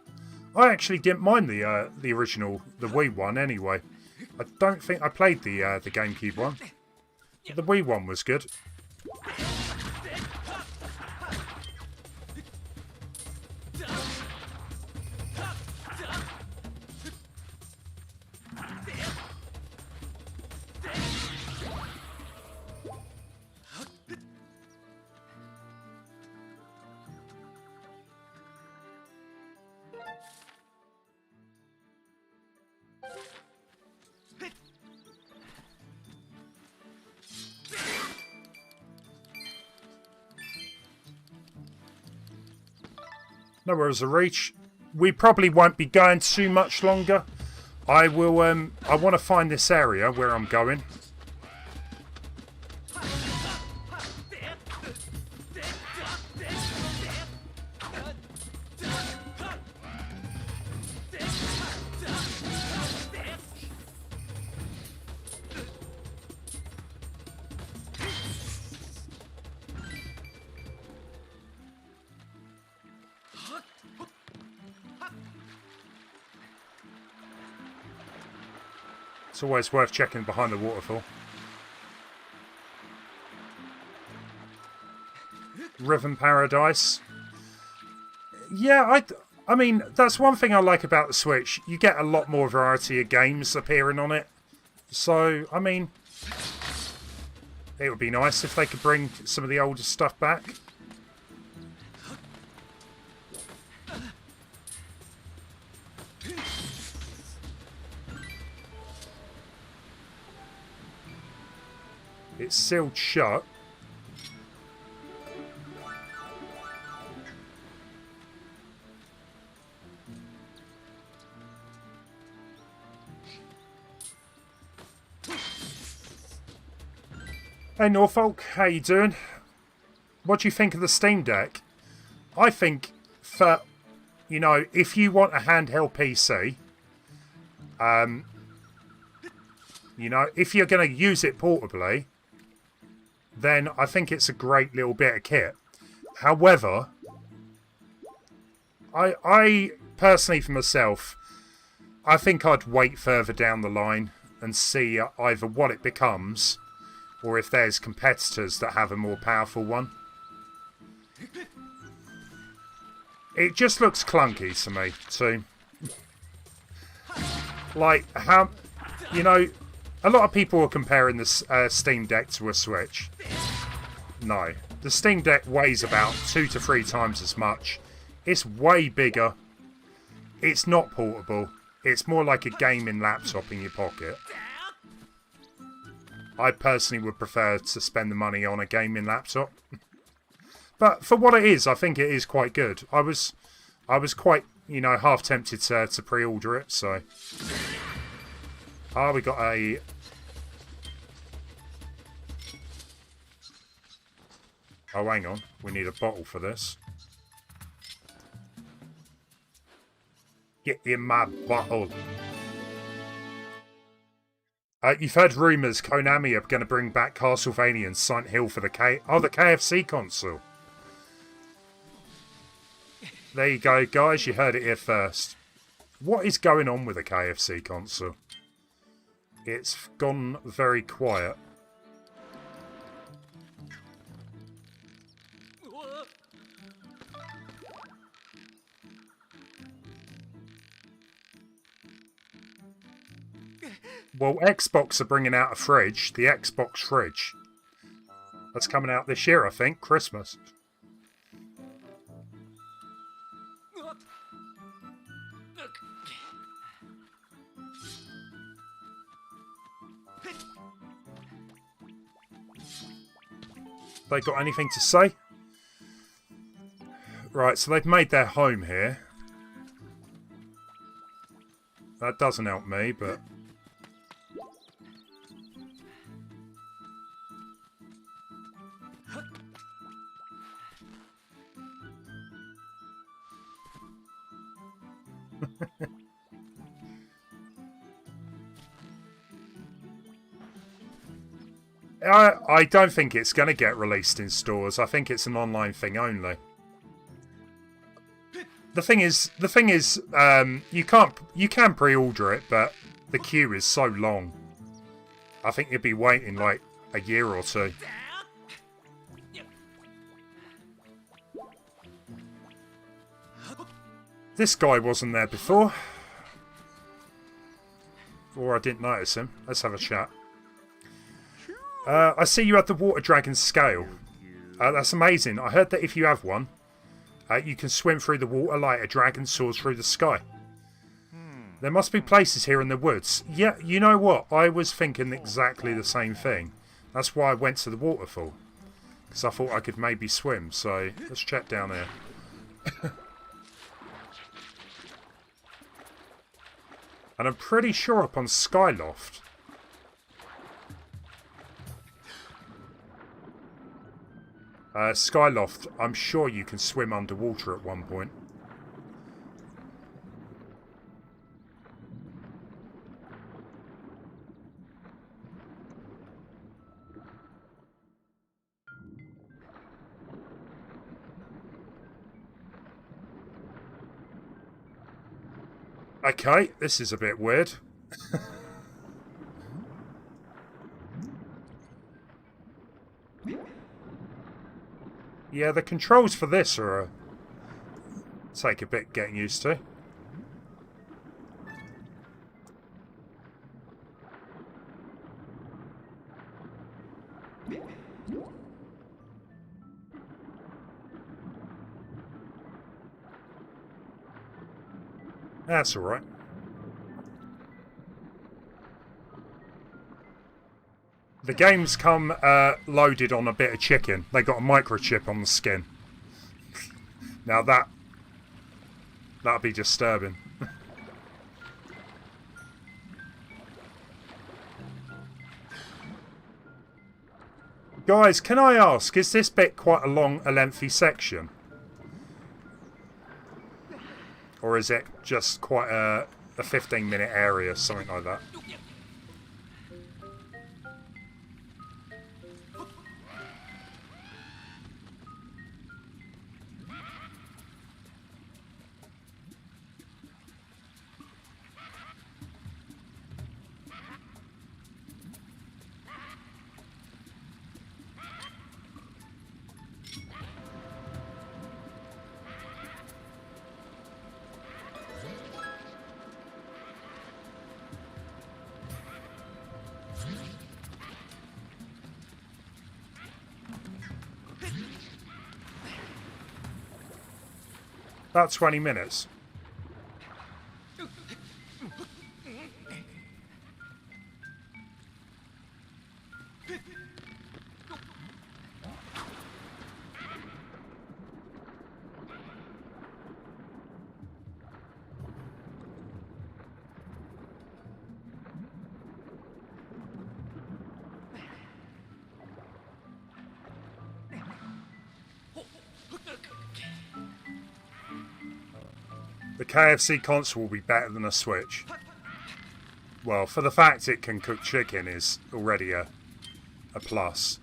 I actually didn't mind the original, the Wii one anyway. I don't think I played the GameCube one. The Wii one was good. Nowhere's a reach. We probably won't be going too much longer. I will. I want to find this area where I'm going. It's always worth checking behind the waterfall. Rhythm Paradise. Yeah, I mean, that's one thing I like about the Switch. You get a lot more variety of games appearing on it. So, I mean, it would be nice if they could bring some of the older stuff back. It's sealed shut. Hey Norfolk, how you doing? What do you think of the Steam Deck? I think for, you know, if you want a handheld PC, you know, if you're going to use it portably, then I think it's a great little bit of kit. However, I personally, for myself, I think I'd wait further down the line and see either what it becomes or if there's competitors that have a more powerful one. It just looks clunky to me, too. Like, how, you know, a lot of people are comparing the Steam Deck to a Switch. No. The Steam Deck weighs about 2 to 3 times as much. It's way bigger. It's not portable. It's more like a gaming laptop in your pocket. I personally would prefer to spend the money on a gaming laptop. But for what it is, I think it is quite good. I was quite, you know, half tempted to pre-order it, so... Ah, we got a... Oh, hang on. We need a bottle for this. Get in my bottle. You've heard rumours Konami are going to bring back Castlevania and Silent Hill for the the KFC console. There you go, guys. You heard it here first. What is going on with the KFC console? It's gone very quiet. Well, Xbox are bringing out a fridge, the Xbox fridge. That's coming out this year, I think, Christmas. They got anything to say? Right, so they've made their home here. That doesn't help me, but... I don't think it's going to get released in stores. I think it's an online thing only. The thing is, you can pre-order it, but the queue is so long. I think you'd be waiting like a year or two. This guy wasn't there before. Or I didn't notice him. Let's have a chat. I see you have the water dragon scale. That's amazing. I heard that if you have one, you can swim through the water like a dragon soars through the sky. There must be places here in the woods. Yeah, you know what? I was thinking exactly the same thing. That's why I went to the waterfall. Because I thought I could maybe swim. So, let's check down here. And I'm pretty sure up on Skyloft. Skyloft, I'm sure you can swim underwater at one point. Okay, this is a bit weird. Yeah, the controls for this are take a bit getting used to. That's all right. The games come loaded on a bit of chicken. They got a microchip on the skin. Now that'd be disturbing. Guys, can I ask, is this bit quite a lengthy section? Or is it just quite a 15-minute area, something like that? About 20 minutes. The KFC console will be better than a Switch. Well, for the fact it can cook chicken is already a plus.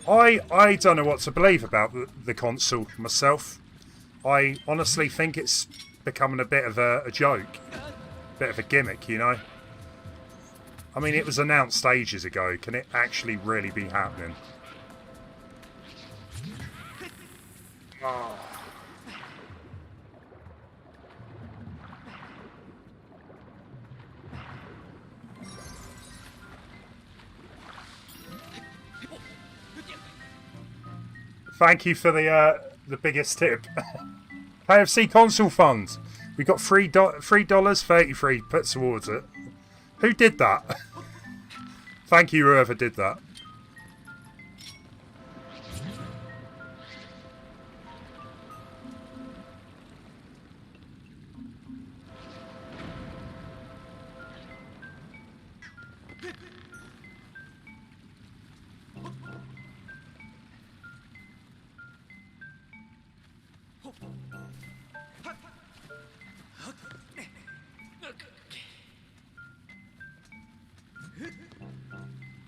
I don't know what to believe about the console myself. I honestly think it's becoming a bit of a joke. A bit of a gimmick, you know? I mean, it was announced ages ago. Can it actually really be happening? Oh. Thank you for the biggest tip. KFC console funds. We got $3.33 put towards it. Who did that? Thank you, whoever did that.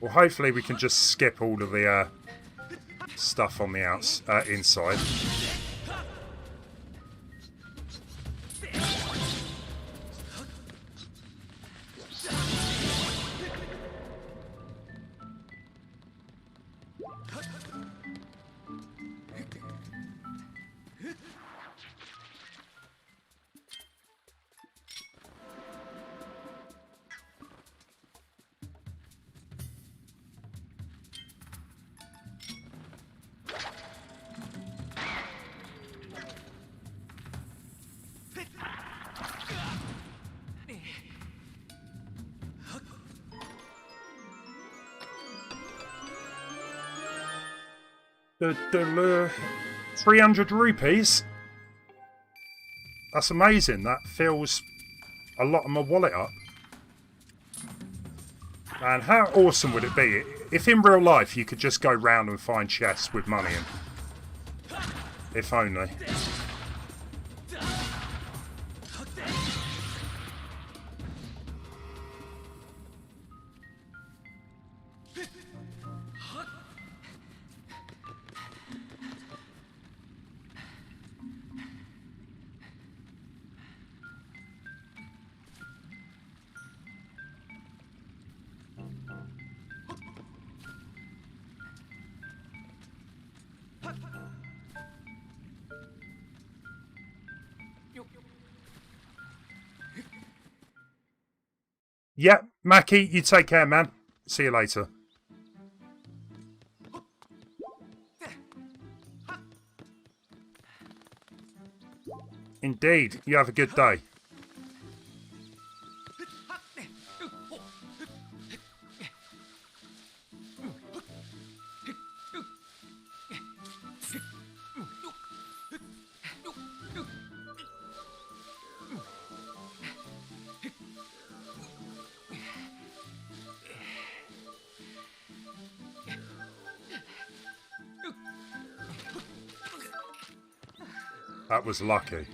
Well, hopefully we can just skip all of the stuff on the inside. The 300 rupees. That's amazing. That fills a lot of my wallet up. And how awesome would it be if in real life you could just go round and find chests with money in? If only. Yeah, Mackie, you take care, man. See you later. Indeed, you have a good day. That was lucky.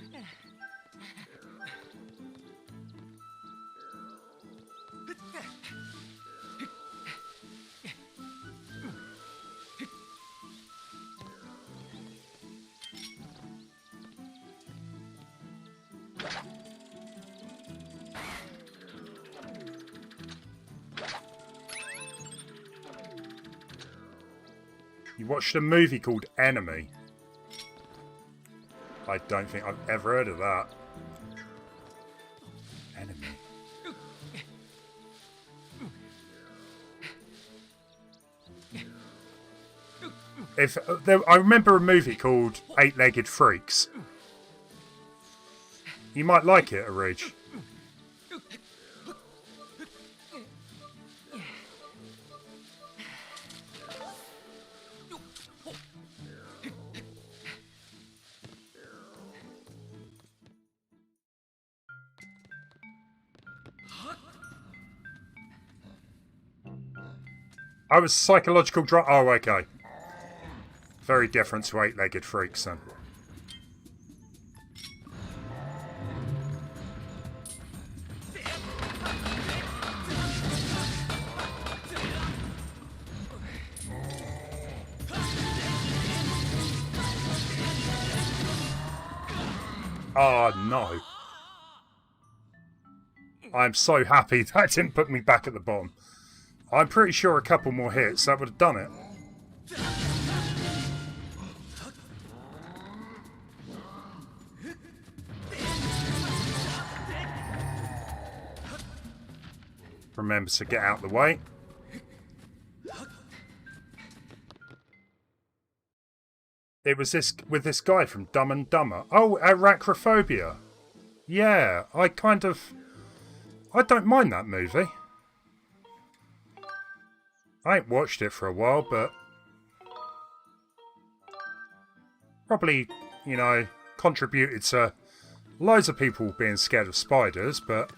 You watched a movie called Enemy. I don't think I've ever heard of that. Enemy. I remember a movie called Eight-Legged Freaks. You might like it, Arij. I was psychological drama. Oh, okay. Very different to Eight-Legged Freaks, then. Oh, no. I'm so happy that didn't put me back at the bottom. I'm pretty sure a couple more hits, that would have done it. Remember to get out of the way. It was this with this guy from Dumb and Dumber. Oh, arachnophobia. Yeah, I don't mind that movie. I ain't watched it for a while, but probably, you know, contributed to loads of people being scared of spiders, but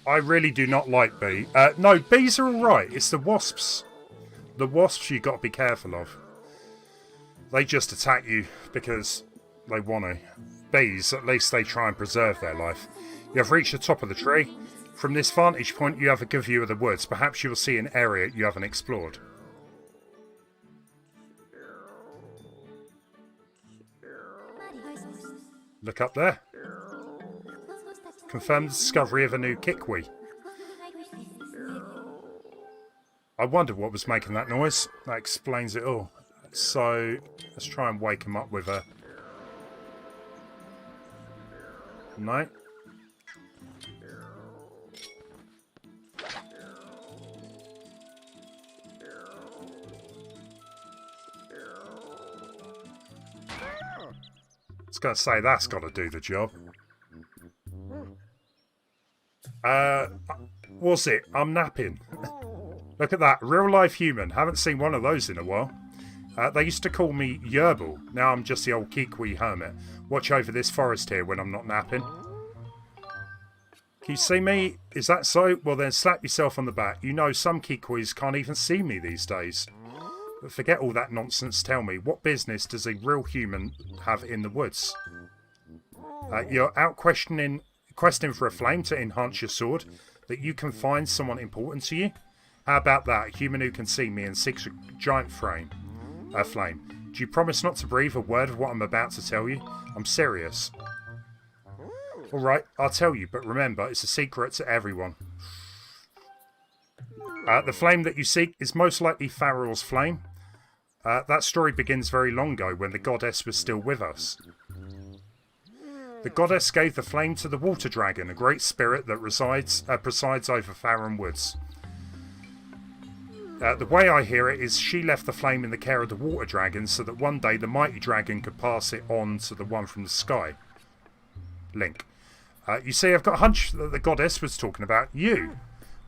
I really do not like bees. No, bees are alright. It's the wasps. The wasps you've got to be careful of. They just attack you because they want to. Bees, at least they try and preserve their life. You have reached the top of the tree. From this vantage point, you have a good view of the woods. Perhaps you will see an area you haven't explored. Look up there. Confirm the discovery of a new Kikwi. I wondered what was making that noise. That explains it all. So, let's try and wake him up with a... No. I was going to say, that's got to do the job. What's it? I'm napping. Look at that. Real life human. Haven't seen one of those in a while. They used to call me Yerbil. Now I'm just the old Kikwi hermit. Watch over this forest here when I'm not napping. Can you see me? Is that so? Well then slap yourself on the back. You know some Kikwis can't even see me these days. But forget all that nonsense. Tell me, what business does a real human have in the woods? You're out questing for a flame to enhance your sword, that you can find someone important to you? How about that? A human who can see me and seeks a giant flame. Do you promise not to breathe a word of what I'm about to tell you? I'm serious. Alright, I'll tell you, but remember, it's a secret to everyone. The flame that you seek is most likely Farrell's flame. That story begins very long ago, when the goddess was still with us. The goddess gave the flame to the water dragon, a great spirit that presides over Farron Woods. The way I hear it is she left the flame in the care of the water dragon so that one day the mighty dragon could pass it on to the one from the sky. Link. You see, I've got a hunch that the goddess was talking about you.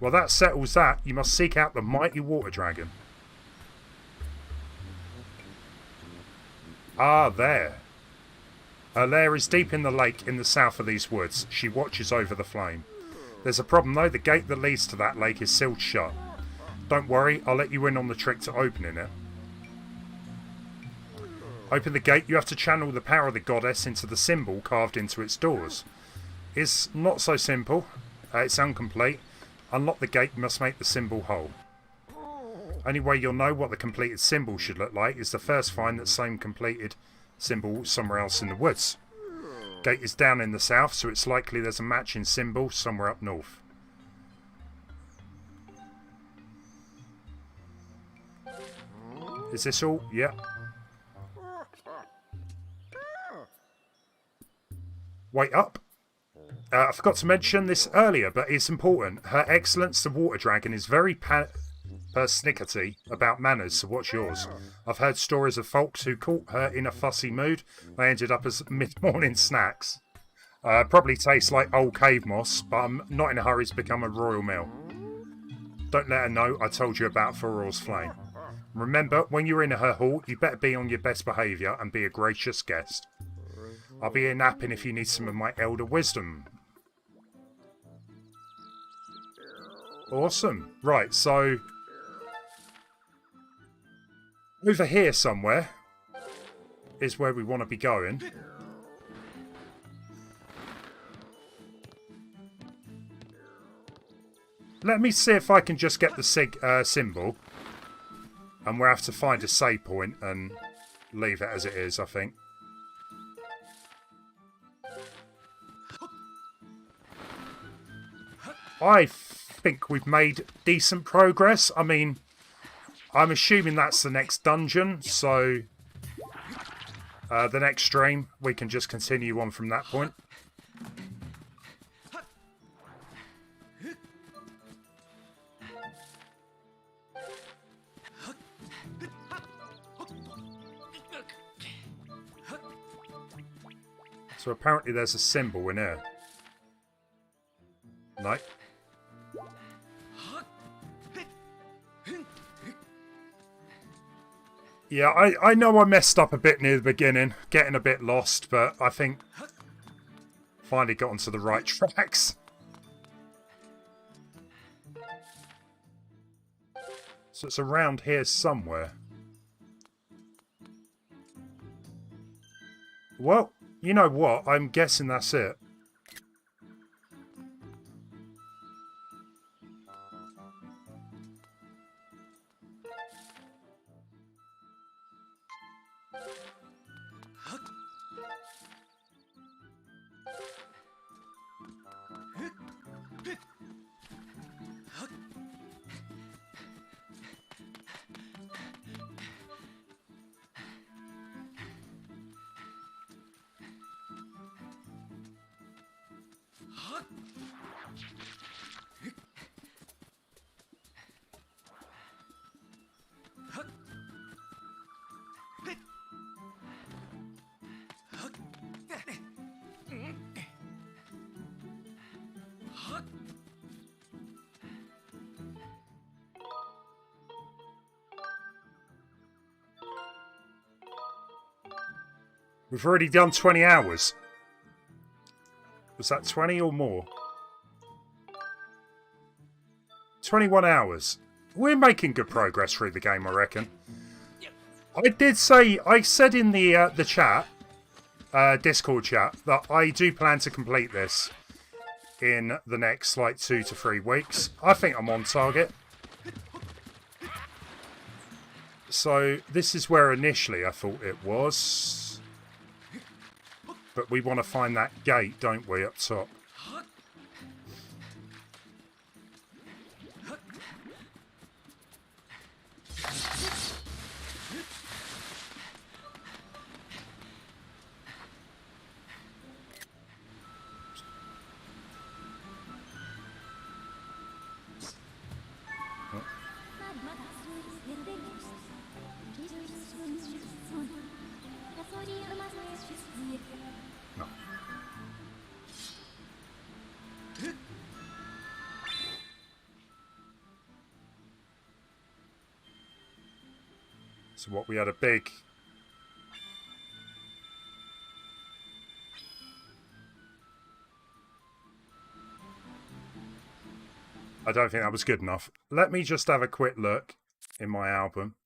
Well, that settles that. You must seek out the mighty water dragon. Ah, there. Her lair is deep in the lake in the south of these woods. She watches over the flame. There's a problem though. The gate that leads to that lake is sealed shut. Don't worry, I'll let you in on the trick to opening it. Open the gate, you have to channel the power of the goddess into the symbol carved into its doors. It's not so simple. It's incomplete. Unlock the gate, you must make the symbol whole. Only way you'll know what the completed symbol should look like is to first find that same completed symbol somewhere else in the woods. Gate is down in the south, so it's likely there's a matching symbol somewhere up north. Is this all? Yeah. Wait up. I forgot to mention this earlier, but it's important. Her Excellence, the Water Dragon, is very persnickety about manners, so what's yours? I've heard stories of folks who caught her in a fussy mood. They ended up as mid-morning snacks. Probably tastes like old cave moss, but I'm not in a hurry to become a royal meal. Don't let her know I told you about Farrell's flame. Remember, when you're in her hall, you better be on your best behaviour and be a gracious guest. I'll be here napping if you need some of my elder wisdom. Awesome. Right, so... over here somewhere is where we want to be going. Let me see if I can just get the symbol. And we'll have to find a save point and leave it as it is, I think. I think we've made decent progress. I mean, I'm assuming that's the next dungeon, so the next stream we can just continue on from that point. So apparently there's a symbol in here. No. Yeah, I know I messed up a bit near the beginning, getting a bit lost, but I think finally got onto the right tracks. So it's around here somewhere. Well, you know what? I'm guessing that's it. We've already done 20 hours. Was that 20 or more? 21 hours. We're making good progress through the game, I reckon. I said in the chat, Discord chat, that I do plan to complete this in the next, like, 2 to 3 weeks. I think I'm on target. So, this is where initially I thought it was. But we want to find that gate, don't we, up top? So what, we had a big... I don't think that was good enough. Let me just have a quick look in my album.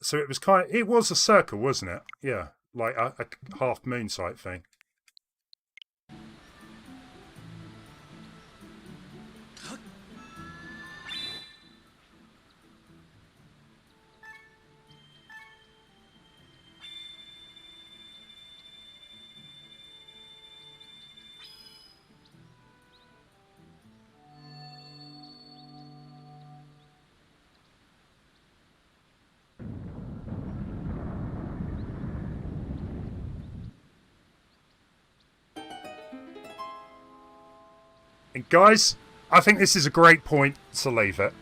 So it was it was a circle, wasn't it? Yeah, like a half moon type thing. And guys, I think this is a great point to leave it.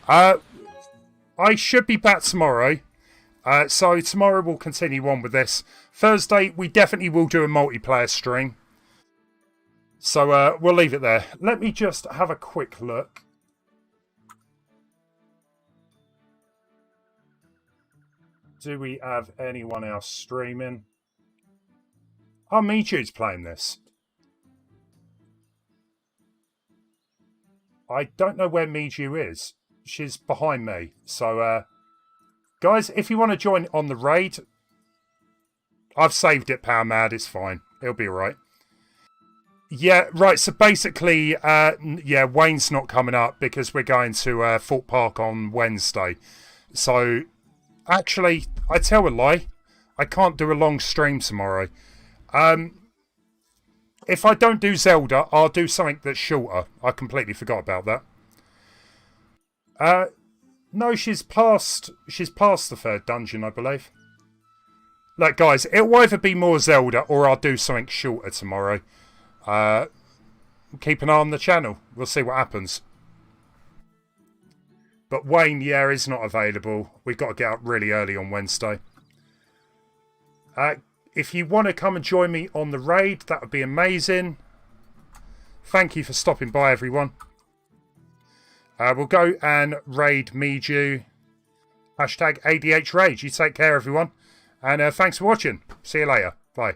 I should be back tomorrow. So tomorrow we'll continue on with this. Thursday, we definitely will do a multiplayer stream. So we'll leave it there. Let me just have a quick look. Do we have anyone else streaming? Oh, Miju's playing this. I don't know where Miju is. She's behind me. So, guys, if you want to join on the raid, I've saved it, Power Mad. It's fine. It'll be alright. Yeah, right. So basically, yeah, Wayne's not coming up because we're going to Fort Park on Wednesday. So, actually, I tell a lie. I can't do a long stream tomorrow. If I don't do Zelda, I'll do something that's shorter. I completely forgot about that. No, she's past the third dungeon, I believe. Look, guys, it'll either be more Zelda or I'll do something shorter tomorrow. Keep an eye on the channel. We'll see what happens. But Wayne, yeah, is not available. We've got to get up really early on Wednesday. If you want to come and join me on the raid, that would be amazing. Thank you for stopping by, everyone. We'll go and raid Miju. #ADHRage. You take care, everyone. And thanks for watching. See you later. Bye.